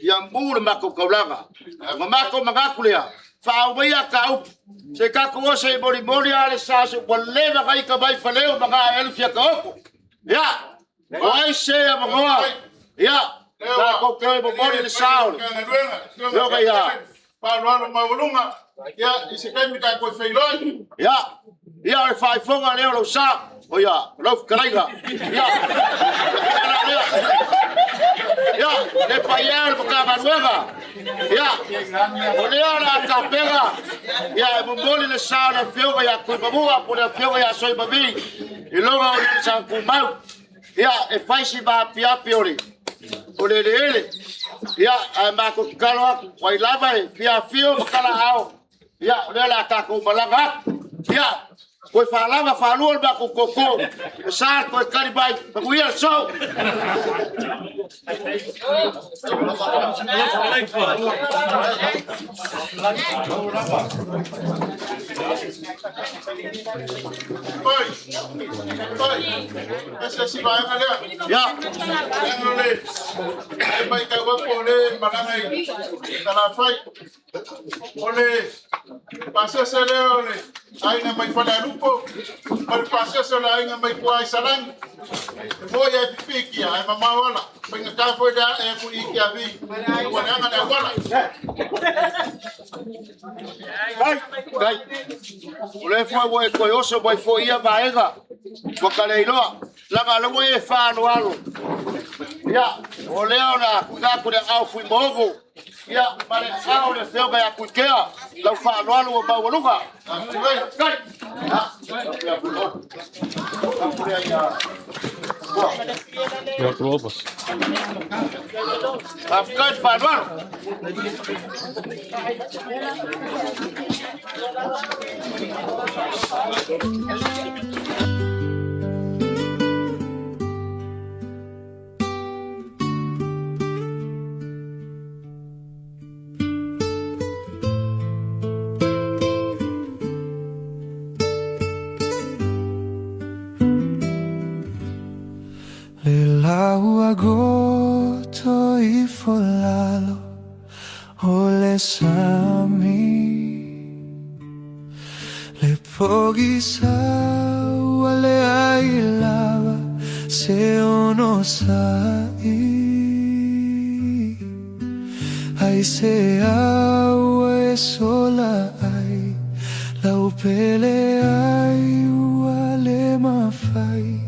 Ya mur ma ko kaula. Ma ko manga kulia. Faaumia ka se ka ko se mori ale sa se wale ba kai ka bai faleo ba elfia ka oko ya ai se ba ya ka ko ke mori le sa yo ka ya Faaaloalo mawalunga ya isikai mi ka ko feiloi ya e fai fonga le lo sa o ya lo kraiga ya le payar ka manuega ya ole ala ka pega ya bomboli le sala fioga ya ko babua por la fioga ya soy babi y luego sa kumau ia e faisi ba pia piori ole ele ia ma ko kalo aku wai lava e pia fio kala ao ia le la ta ko malanga ia ko fa lava fa lu ba ko koko sa ko kali bai ko ia so Ese sí va a ganar. ya Vai ka wa ko le malanga i la fai. Ole pase se le ole. Ai na mai fala lupo. Par pase se la ai na mai ko ai salang. Mo ya piki ai mama wala. Penga ka foi da e ku iki abi. Wa na na wala. Kai. Ole foi boy ko oso boy foi ia baega. Ko kaleilo. La galo e Faaaloalo. Ya, ole ona ka ko de au fui mogo. Ya, mare sao le feo ga ku kea. La Faaaloalo ba waluga. Kai. Ya probos. Afkai Faaaloalo. Le lau agosto I folalo o le sami le pogi sau le ai lava se ono sai ai se au e sola ai lau pele ai wale mafai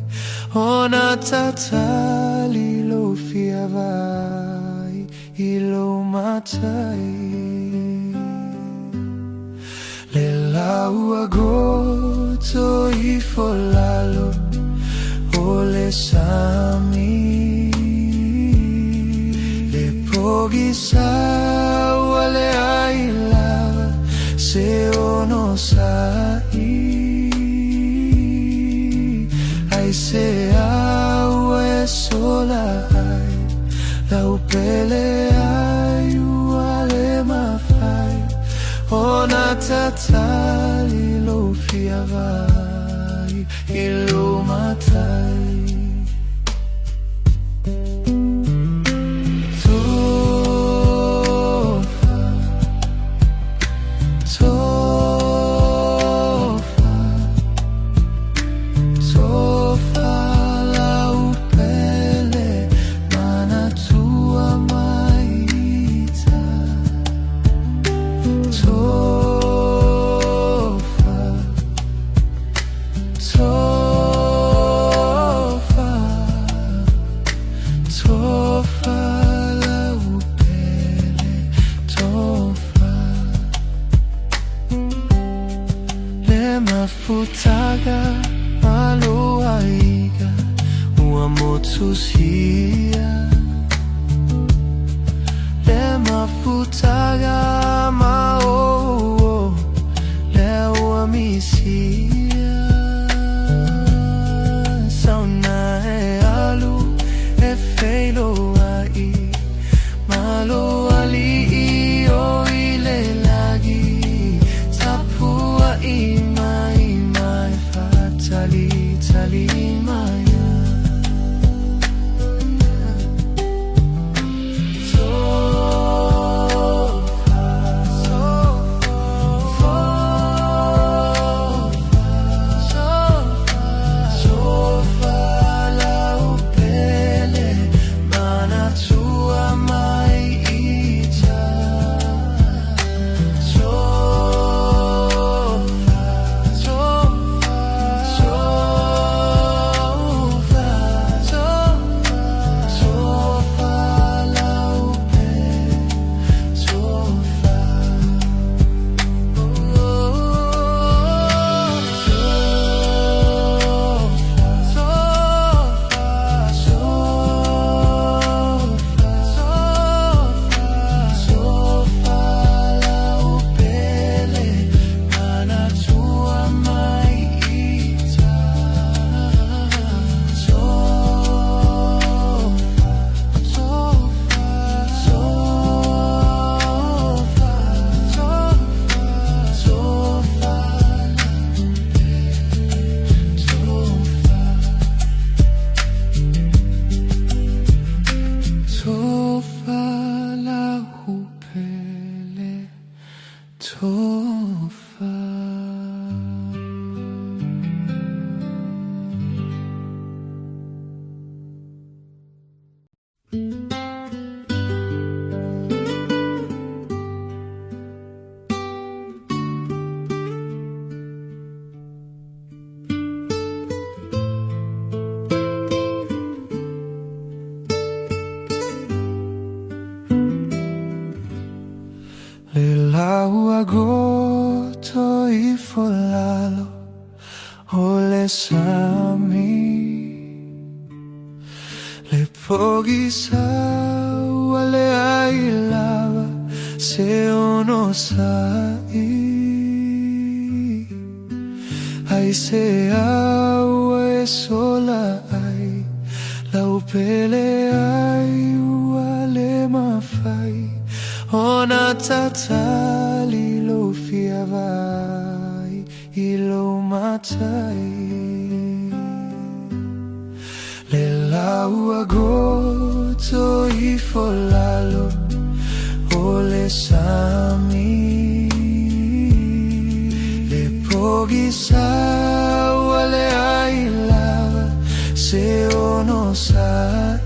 ona tatali lo fiavai ilo matai le lau agosto I folalo o le sami le pogi sau le ai lava se ono sai ai se au e sola ai lau pele ai wale mafai ona tatali lo fiavai ilo matai Futaga maloaiga ua motusia le mafutaga mao le ua misia sauna e alu e feilo ai malo ali o ile lagi tapua I tali maya sofa pogi sawa le ai lava se ono sai ai se awa e sola ai lau pele ai wale mafai ona tatali lo fiavai ilo matai le lau agoto I folalo o le sami le pogi sawa le ai lava se ono sai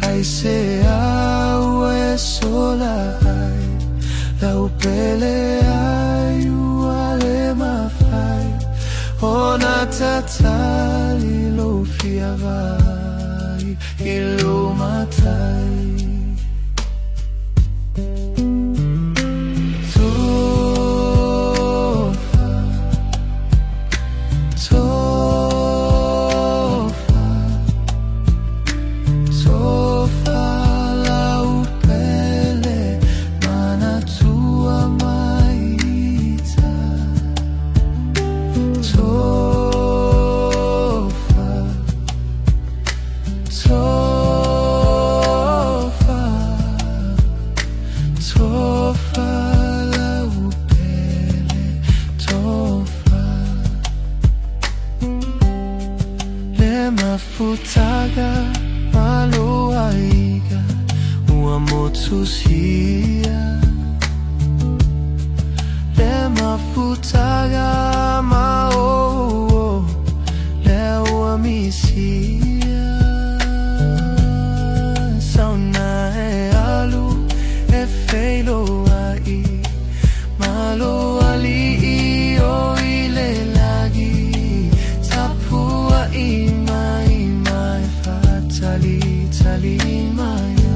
ai se awa e sola ai lau pele ai wale mafai ona tatali lo fiavai ilo matai Mafutaga maluaiga uamotusia le mafutaga mao le uamisia sauna e alu e feilo ai malo ali o ile lagi tapua Tali maya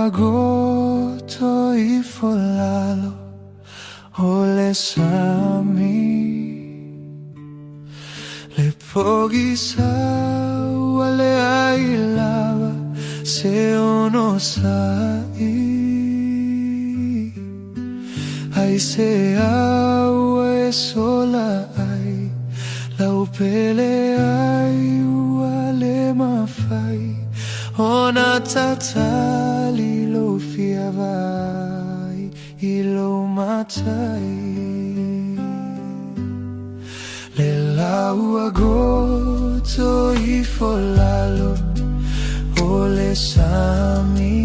agoto I folalo o le sami le pogi sawa le ai lava se ono sai ai se awa e sola ai lau pele ai wale mafai ona tatali lo fiavai ilo matai le lau agoto I folalo o le sami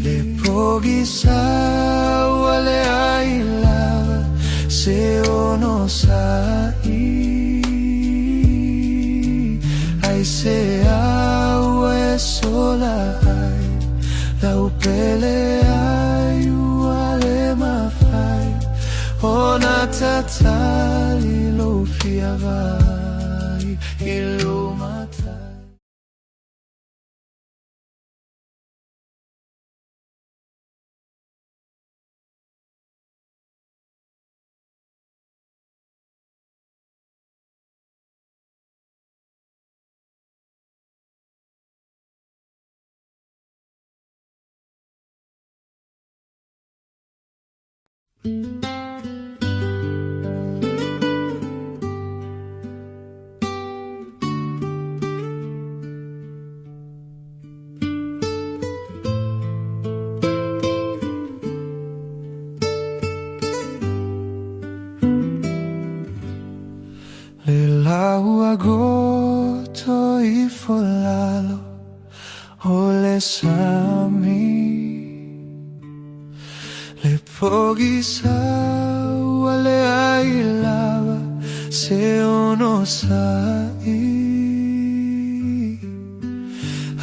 le pogi sa wale ai lava se ono sai ai se aue sola ai lau pele ai wale mafai ona tatali lo fiavai ilu matai. Le lau agosto I folalo o le sami le pochi sa le ai lava se ono sai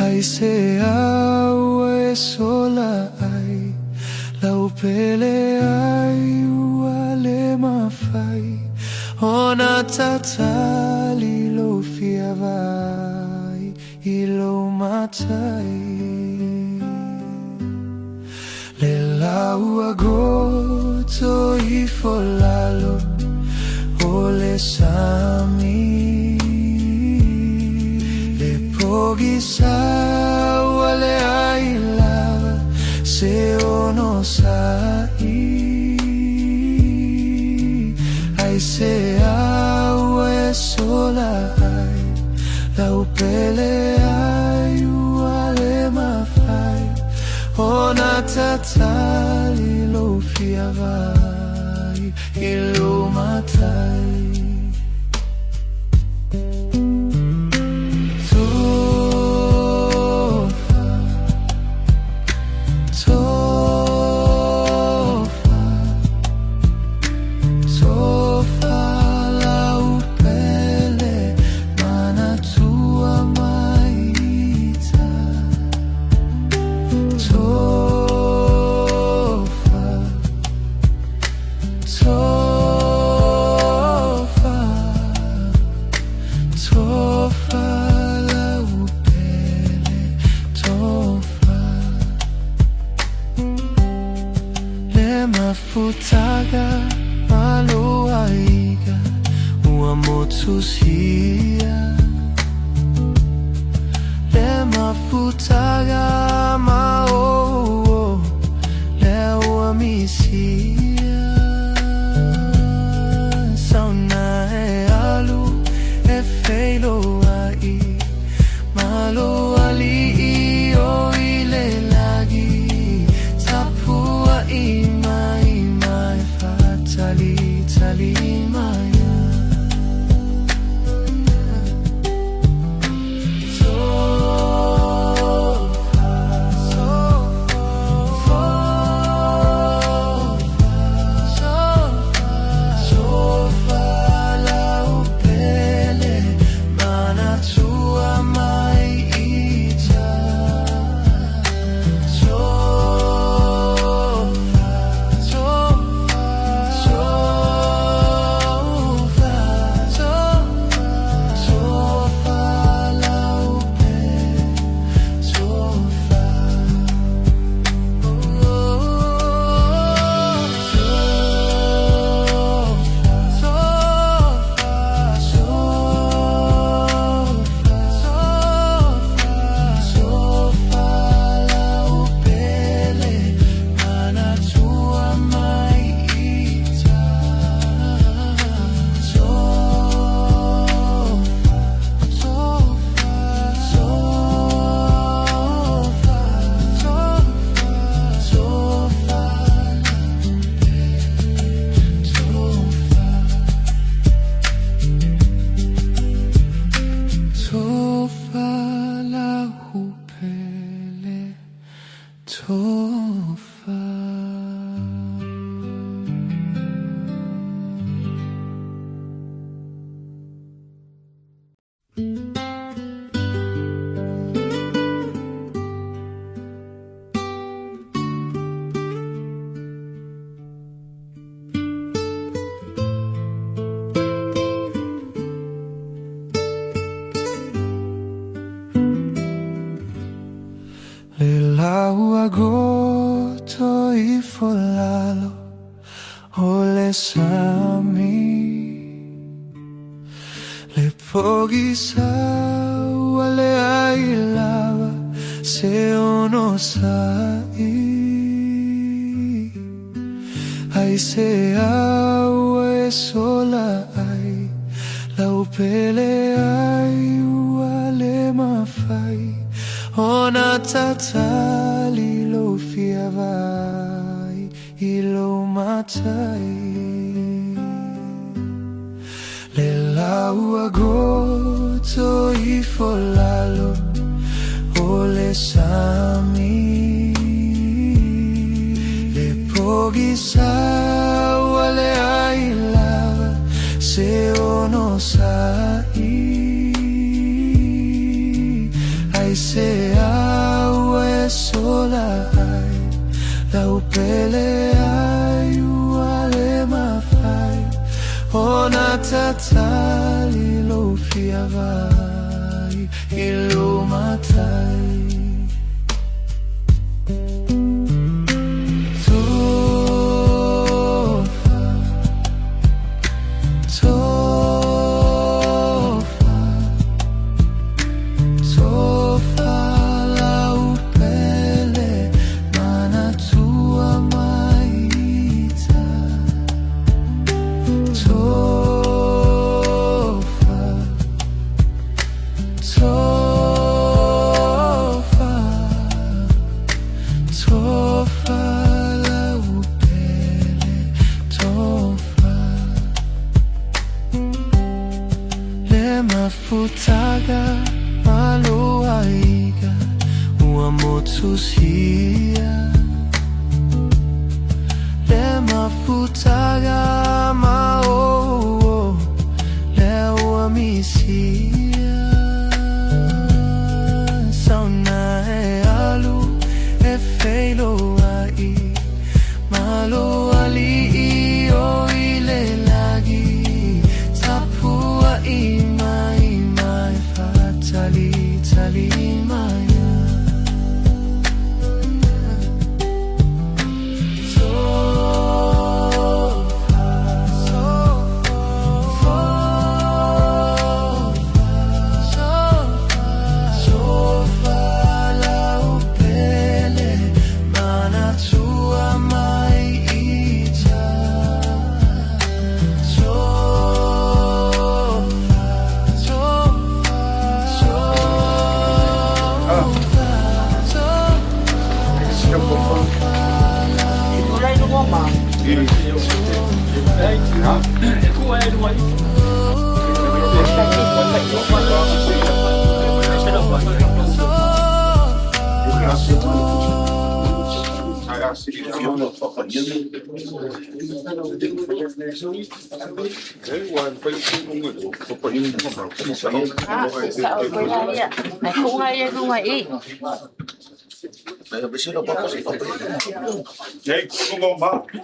ai se aue sola ai lau pele ai wale mafai ona tatali lo fiavai ilo matai le lau agosto I folalo o le sami le pochi sa wale ai lava se ono sai ai se aue sola ai lau pele ai wale mafai ona tatali lo fiavai ilu matai Mafutaga maluaiga uamotusia le mafutaga mao le uamisia sauna e alu e feilo ai malo ali o ile lagi tapua Tali, tali maya i folalo ole sami le pogi sa wale ai lava se ono sai ai se awe sola ai lau pele ai wale mafai ona tatali lo fiavai ilo matai le lau agoto i folalo ole sami le pogi sa wale ai lava se ono sai ai se awe sola ai lau pele ai wale mafai ona tatali lo fiavai ilo matai Mafutaga maluaiga uamotusia le mafutaga mao le uamisia sauna e alu e feilo ai malo ali o ile lagi tapua imai mai fatali tali maya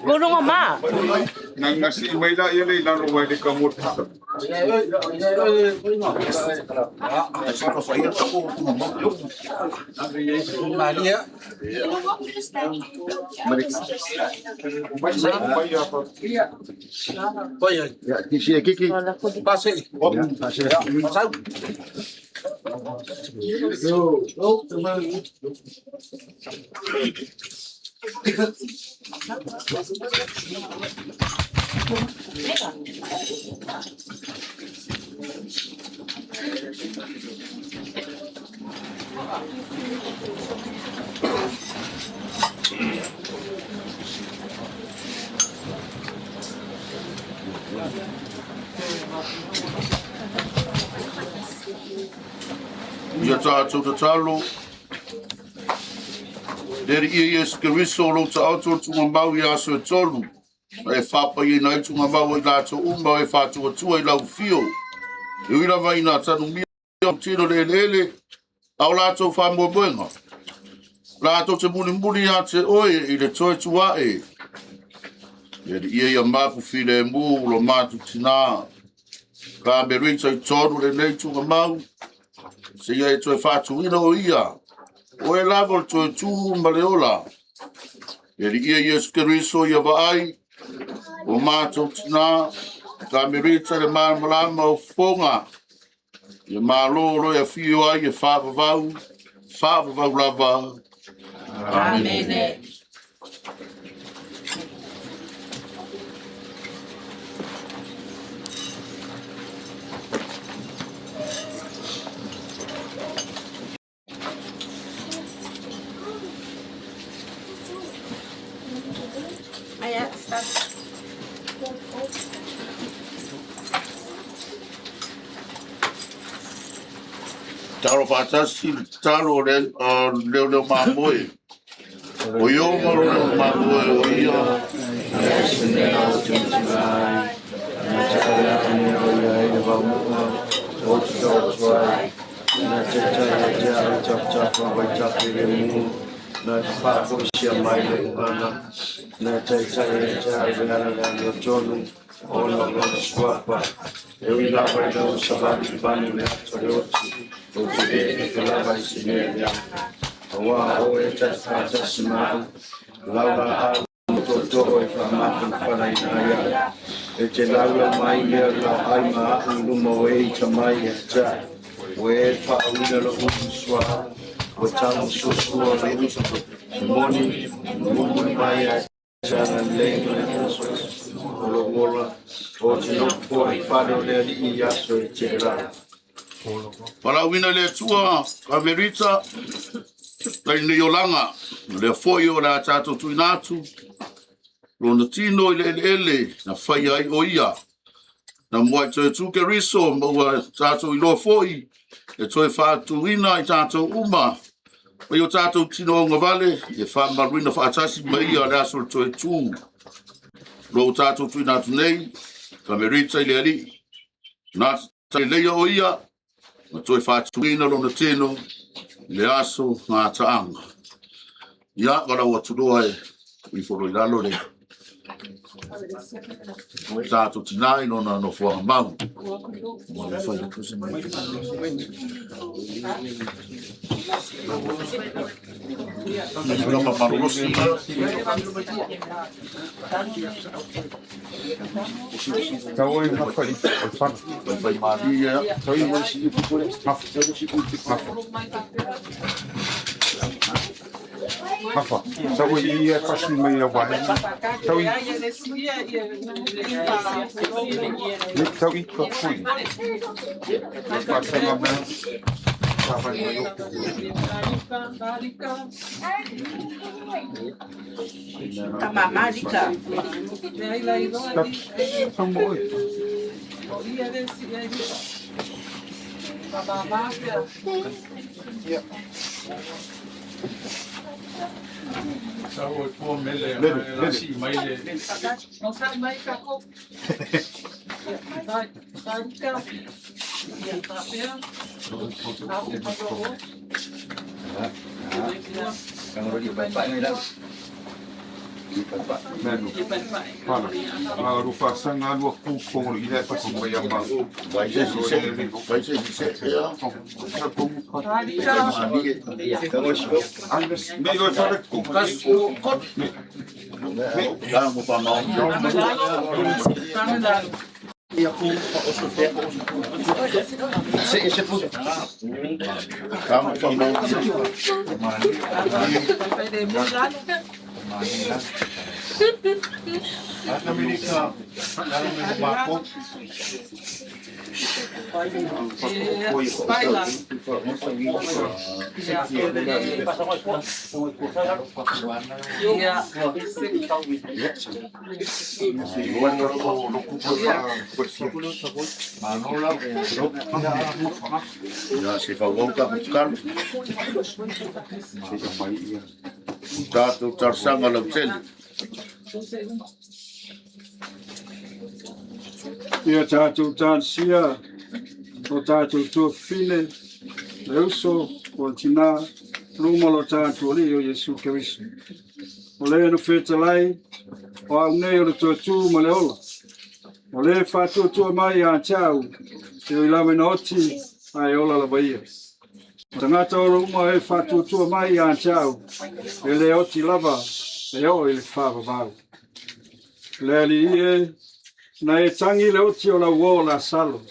Gulong ma. Nang nasi may la yan ay lalo may kamot. Ia tātou te talo. Dere ia skeriso lo ta auto tunga mau ia so tolu. E whapa i nai tunga mau i lato umba e whātua tua i lau fio. E uira vai nā tanu mia o tino le lele. Au lato whamua buenga. Lato te muni muni a te oe i le toe tua e. Dere ia mapu file mu lo matu tina. Kamelita i tonu le nei tunga mau. Se ia e toe whātu ina o ia. O e lavo le toe tū maleola. E ri ia Yesu Keriso ia vaai. O mātou tina. Kamelita le malama o fonga. Ia māloro ia fio ai ia whāpavau. Whāpavau lava. Amen. Taro fatasi, taro leo mamoe. O yo maro mamoe o ia. Eu ia lá para o salário de banho, né? O que lava esse dinheiro. O é já se mata. Lava o doutor e farmácia para ir na e te lava mais lá ai ma no moe chamai já. O é para o lo sua. O chamo sua vez. Moni no mai já na lei Olomola, hoje não foi para o Leri e a sua tira. Para o ina le tua, Kamelita Tuitea Olanga, le foi o la tato tuinatu, lona tino ele, na whai ai o ia. Na mua i tu ke riso, maua tato ilo foi, e toi whātuina i tato uma. Mai o tato tino o ngavale, e whāmaruina whātasi mai a le aso toi tu. Lo tato tuinatu nei, Kamelita i ali, na tai leia o ia, na toi whātuina lona tino, le aso ngā taanga. Ia, wala ua turoa e, i foro i lalo le. Tātou tinai nona no fuanga mau. Noma marosi. Tau e mawhai, Vai maria. tau e wasi i pupure, Mafa, tau e kasi mai a wai, tau i ka pui, pasanga mea, tawai mai o. Kamelita. Tau mo e. Tau e kua mele, si mai le. Não sabe mais que a cor. Menu, fala, a rufasanga lua kukongo i le pasi mai a mau. Vai ser se ya. Me lo fare Kasu kot. Ya mo pa mau. ese puto. Kamu pa mau. Amerika, Marco. Baila. Ya se fa volta buscar. Tato tarsanga la tele. Ia tātou tāsia, o tātou tuafine, le uso, o tina, lumalo tātou li o Yesu Keriso. O le no whetalai, o au nei o le tuatu ma le ola. O le whātua mai a tau, e o ilame na oti, ai ola la baia. O tangata o ruma e whātua mai a tau, e le oti lava, leo ile whaavavau. Le ali e, na e tangi le oti o la uo la salo.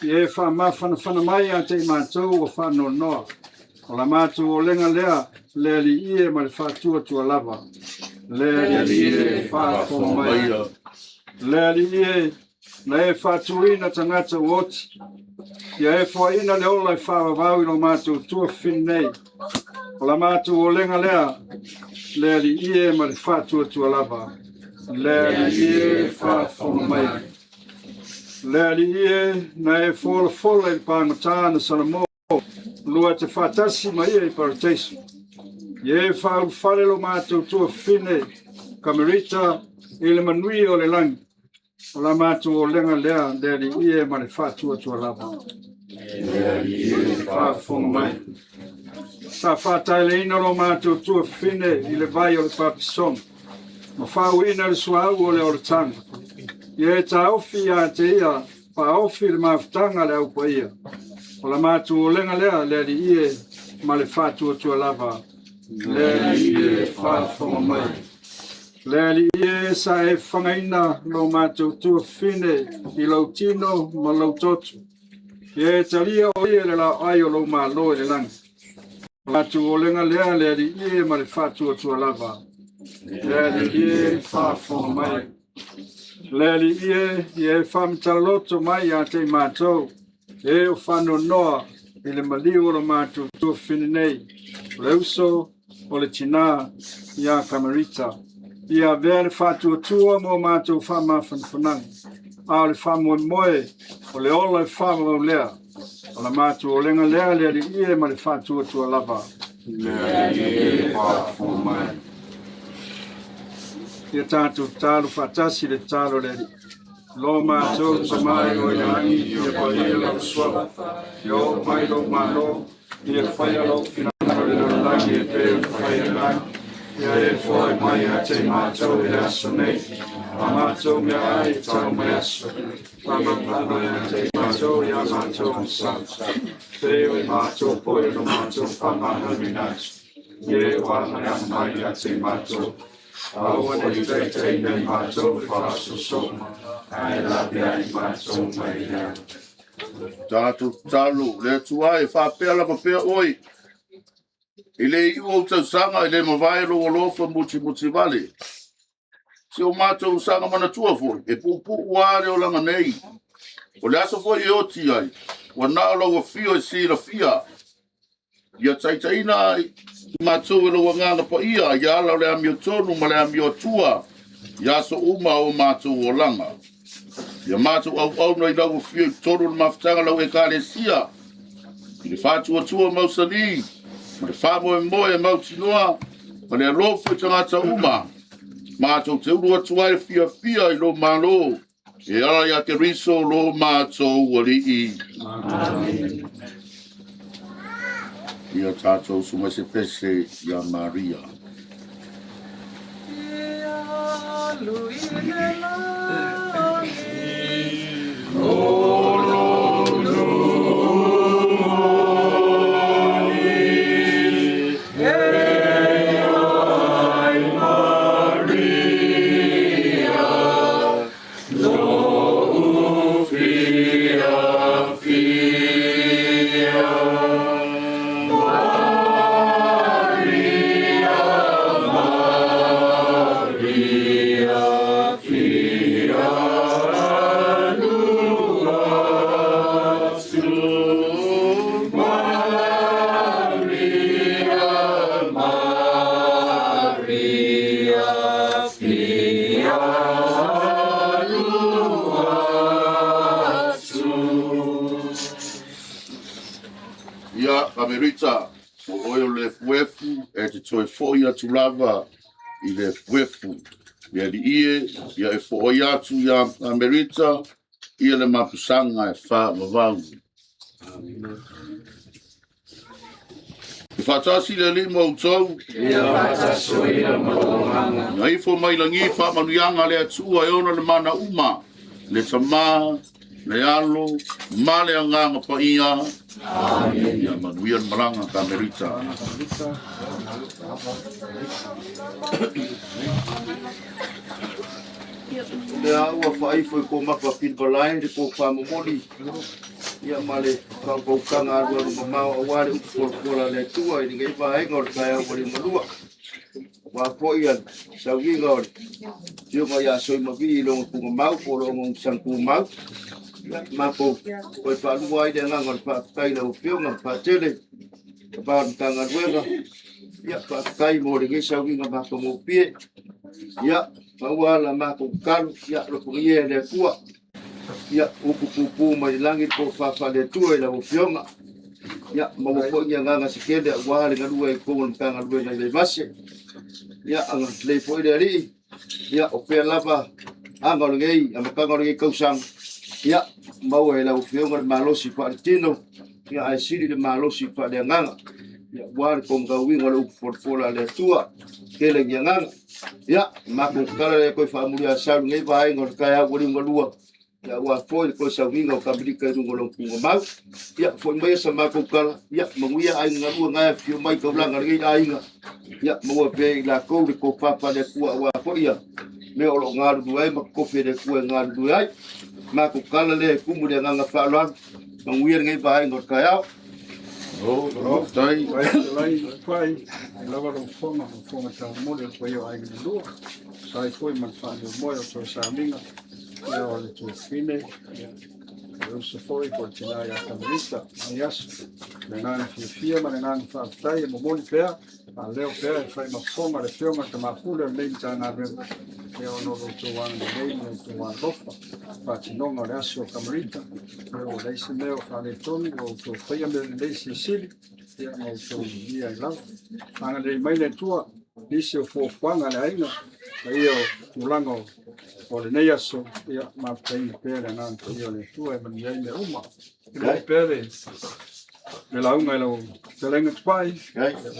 E whaamawhana mai a te mātou o whano noa. O la mātou o lenga lea, le ali e ma le whātua tua lava. Le ali e whaafo mai. Le ali e, na e whātuina tangata uoti. Ia e whaina le ola e whaavavau ino mātou tua whinei. O la mātou o lenga lea, le ali e ma le whātua tua lava. Le ali e whaafo mai. Le ali e na e fola i pāngatā na Salamo. Lua te whātasi mai e i parateisu. Ie whau whare lo mātou tua whine. Kamelita i le manui o le langi. O la mātou o lenga lea le ali e ma le whātua tua lava. Le ali e whaafo mai. Sa whātai le ina lo mātou tua whine i le vai o le papisong. Ma whau ina le suau o le oratanga. Ie ta ofi a te ia, pa ofi le mawhtanga le aupa ia. O la mātou o lenga lea le ali ie ma le whātua tua lava. Le ali e whaafo mai. Le ali ie sa e whangaina lo mātou tua whine i lau tino ma lau totu. Ie talia o ie le la ai o lau mālo e le langi. Mātou o lenga lea le ali ie ma le whātua tua lava. Le ali ie whaafo mai. Le ali ie whamitaloto mai a te mātou. E o whano noa i le maliu o mātou tua whine nei. Le uso o le tina i a Kamelita. Ia vea le whātua tua mo mātou whamawhanwhanang. A le whamoe moe o le ola e whamau lea. O la mātou o lenga lea le ali ie ma le whātua tua lava. Le ali ie whaafo mai. Ia tātou tālu whatasi le tālo le ali. Lo mātou sa mai o iangi ia paia lau swa. Ia mai lo mālo. Ia whaia lau finana le langi e pēr whaia langi. Ia e whai mai a te mātou e aso nei. A mātou mea ai tau mai aso. Pamapana a te mātou ia mātou ansau. Teo e mātou poe no mātou pamana minatu. Ie wahana mai a te mātou. Aua nei tei nei mātou whaaso soma. Ai labi ai mātou mai ea. Tātou tālu, le tua e whapea la papea oi. I le i o tau sanga, i le mawai lo lofa muti vale. Si o mātou sanga mana tua foi, e pupu uare o langa nei. O le aso foi e oti ai, wa nao lau a fio e si la fia. Ia taitaina i mātou e lo wanganga pa ia, ia ala le amio tonu ma le amio tua. Ia so uma o mātou o langa. Ia mātou au no i lau a fio i tonu na mawhtanga lau e kāre sia. I le whātua tua mausani. Ma le whamoe moe mauti noa, ma le alofu i tangata uma. Mātou te uru atu ai fia i lo malo. E ala ia ke riso lo mātou wali i. Amen. Ia tātou suma se pese ia Maria. Ia luile Kamelita, o oio le fuefu, e te toe foia tu lava i le fuefu. Ia li ia e foia atu ia Kamelita, ia le mapusanga e wha mawau. I whatasi le lima utou. Ia whataso ia mawanga. Ia ifo mai langi wha manuianga le atua e ona le mana uma. Le tamā, le alo male anga pa ia ya manuia malanga Kamelita le ua fai foi ko mapa pil balai de ko fa momoli ia male ka ko kanga ru ma wale ko le tua ni ngai ba ngor ka o le malua wa ko ia sa wi ngor yo ma ya soi ma vi lo ko mau ko lo ngong sang ku mau ma ko pa lu ai de ngor pa kai lo fio ngor pa tele pa tanga ruega ya pa kai mo de sa wi ngor ko mo pie ya mawala ma ko kalu ya lo ko ye le kua ya upu mai langit ko fa le tu la ufionga ya mo ko nya nga sikede wa le ngalu e ko mon tanga lu na le base ya ang le po de ri ya o pe lava anga lo ngei am ka ngor ngei kausang ya mau e la ufionga malo si partino ya ai siri de malo si fa de nga ya wa ko ngawi ngalo porfola le tua kele nga ya maku kala ko fa muri asal ngai vai ngor kaya wori ngolua ya wa foi ko sa wingo Kamelita ngolong pungo mau ya foi mai sa maku kala ya manguia ai ngolua ngai fio mai ko blanga ngai ai nga ya mo pe la ko ko papa de ku wa foi ya me o ngaru duai ma ko fe de ku ngaru duai maku kala le ku muri nga fa lan manguia ngai vai ngor kaya oh tai vai lava lo forma ta mole ko yo ai no sai foi man fa no mo so sa minga ya o le tu fine eu se foi por tirar a Kamelita aliás na fia mas na fa tai mo mo pea a leo pea fai ma forma de filma que ma pula nem ta na eu no lo tu wan nei no tu wan rofa fa no no aso Kamelita eu lei se meu fa le toni o tu fai me lei se sil ya no tu dia lá ana dei mai le tua disse o fo kwanga na ina io ulango o le nei aso ya ma pai pere na io le tua e mai le uma le pere me la unga lo te lenga pai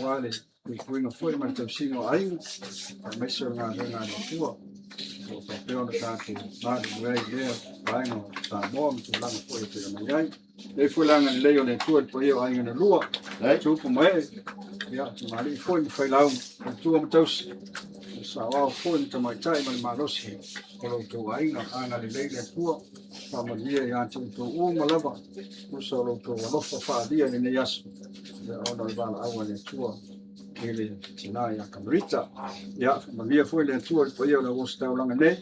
wale mi kuinga foi ma te sino ai me so na le tua o papel da carte lá do velho vai no tá bom tu lá no foi te mai e foi lá na lei o tua po io ai na lua tu como é ya mari foi foi lá tu am tos sa wa foi te mai tai ma rosi o tu ai na le lei le tua pa ma dia ya tu o ma lava o so lo tu lo fa dia ne yasu o no va a le tua ele tinai a Kamelita ya malia foi le tua po io la vosta langa nei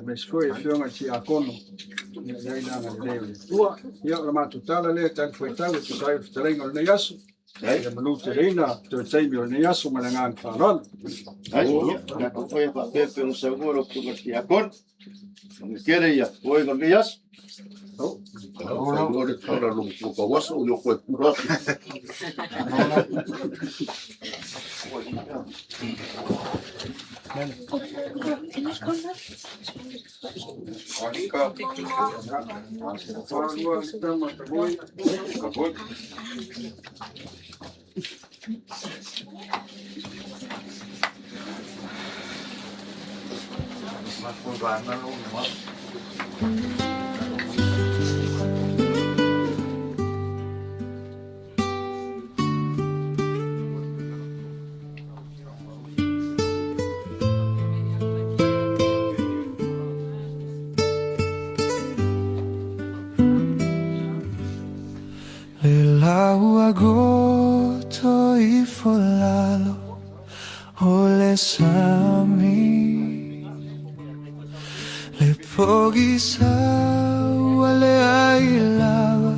mas foi fionga ti a kono ya ina na le tua ya la matutala le tan foi tau tu sai telenga le yasu ya maluti reina tu sai bio le yasu malanga faral ai ya ko foi pa pepe un seguro tu ti a kon me quiere ya foi con ellas ahora lo waso yo fue puro Lau agosto y folalo ole sami le pogi le ailava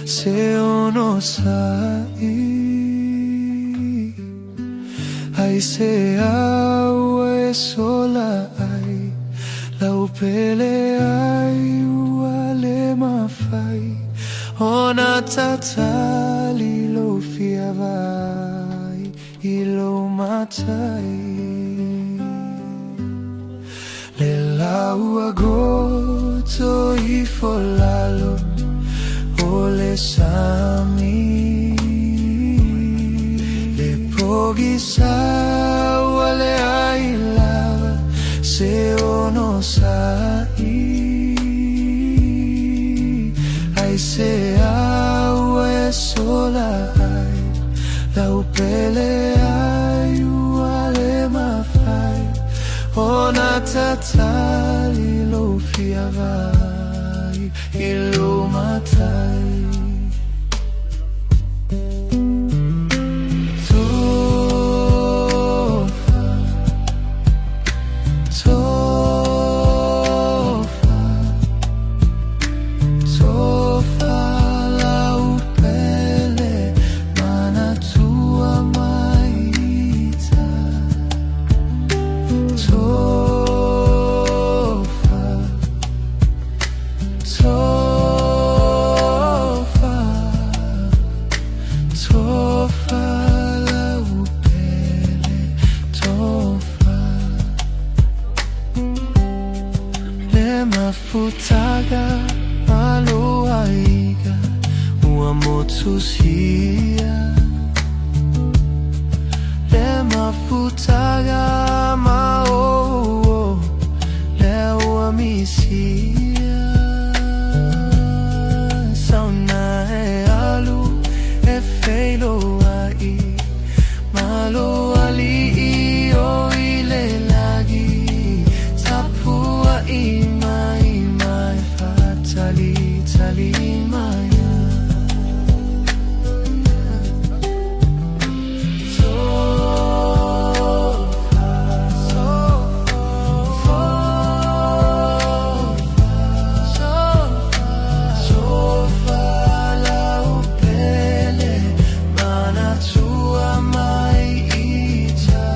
se ono sai ai se awe sola ai lau pele ai wale mafai ona tatali lo fiavai ilo matai le lau agosto i folalo ole sami le pogi le ailava se ono sai se awe sola ai lau pele ai uale mafai ona tatali lo fiavai ilu matai Mafutaga maluaiga uamotusia le mafutaga mao le uamisia sauna e alu e feilo ai malo ali o ile lagi tapua Tali, tali maya Sofa lau pele mana tua mai ita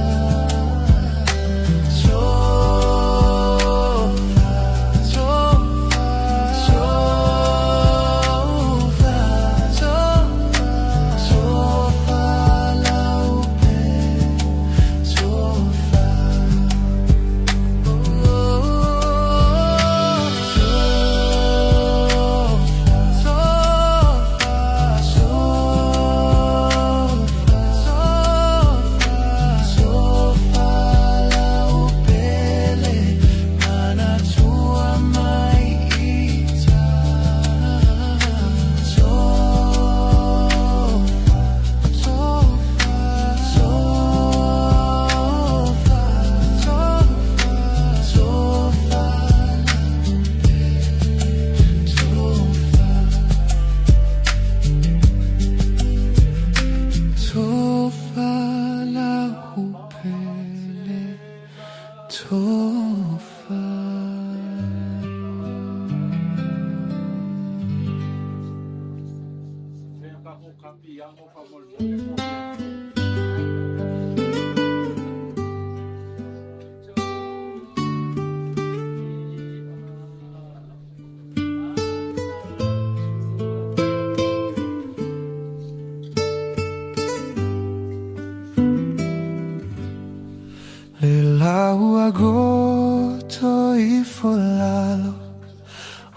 Agoto I folalo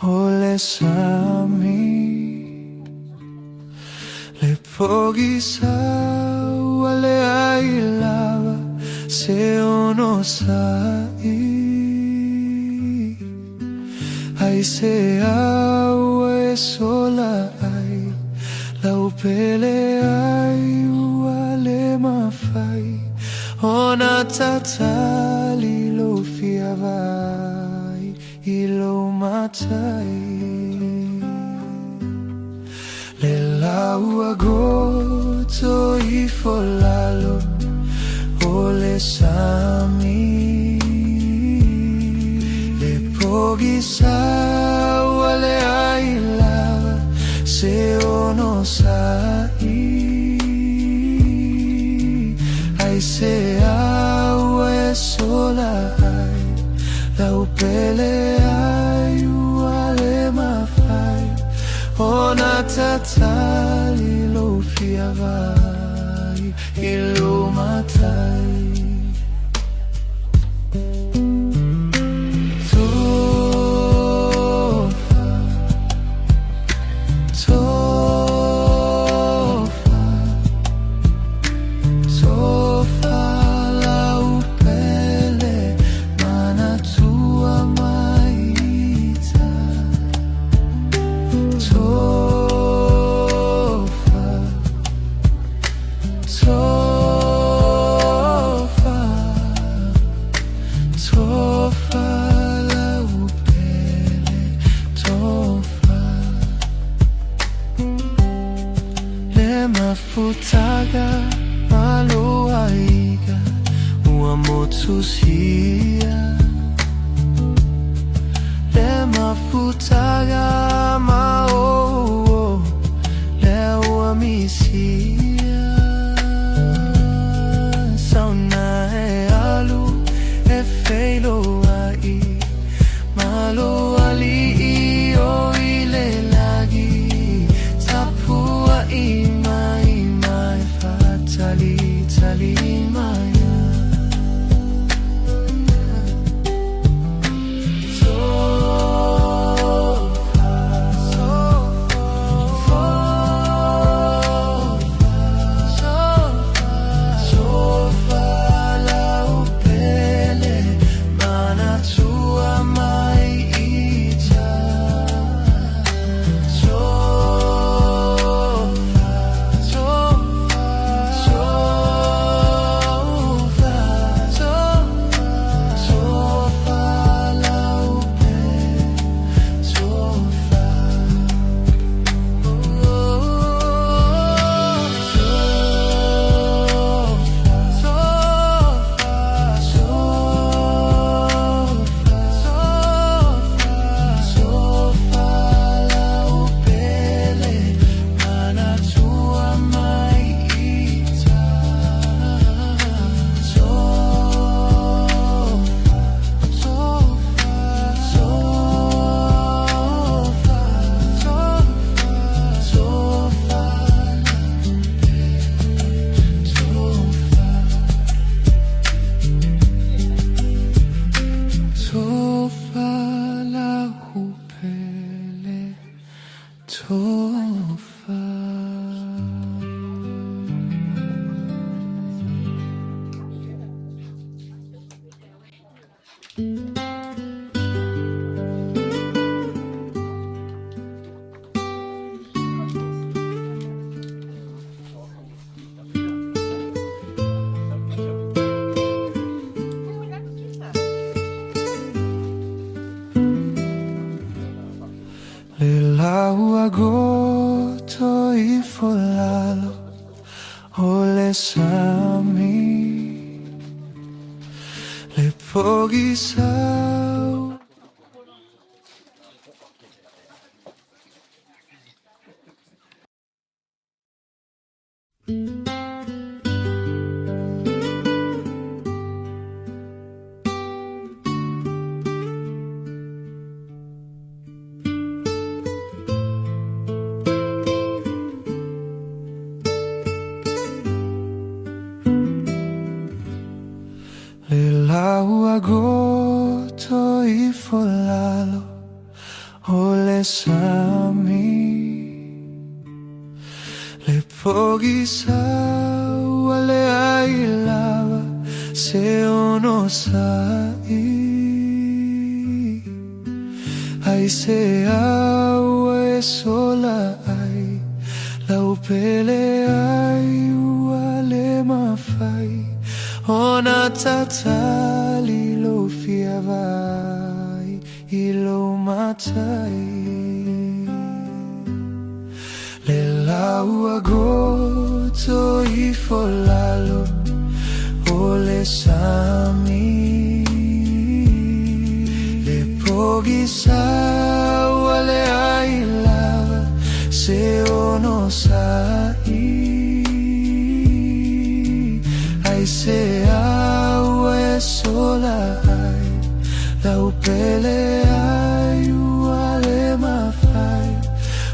ole sami le pochi wale ai lava se ono sai ai se awe sola ai lau pele ai wale mafai ona tatali lo fiavai ilo matai le lau agoto I folalo ole sami le pochi wale ai lava se ono sai ai se awe sola ai lau pele ai wale mafai ona tatali lo fiavai ilo matai Oh mafutaga maloaiga ua motusia le mafutaga mao le ua misia sauna e alu e feilo ai malo ali o ile lagi tapua ima ima e fatali tali maya Le laua goto I folalo o le sami le pogi sau Le laua goto I folalo o le sami le pogi sau ale ai lava se ono sai ai se au e sola ai lau pele ai uale mafai ona tatali lo fiavai ilo matai le laua goto I folalo o le sami le pogi sau ale ai lava se ono sai ai se au e sola ai lau pele ai uale mafai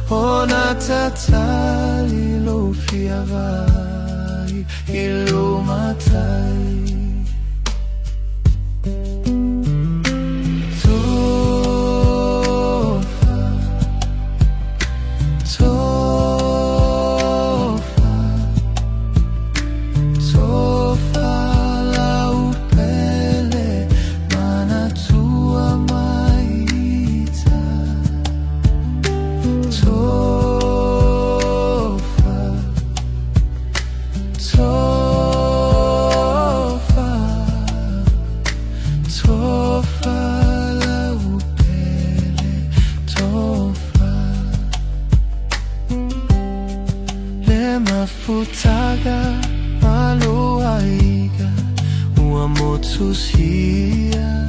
ona tatali lo fiavai ilo matai mafutaga maluaiga ua motusia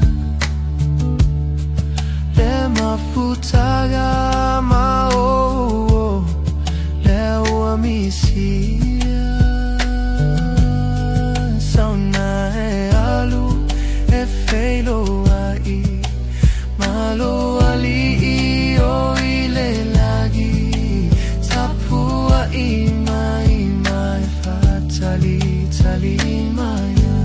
le mafutaga mao le ua misia sauna e alu e feilo ai malo ali o ile lagi tapua ima ima fatali tali maya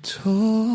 to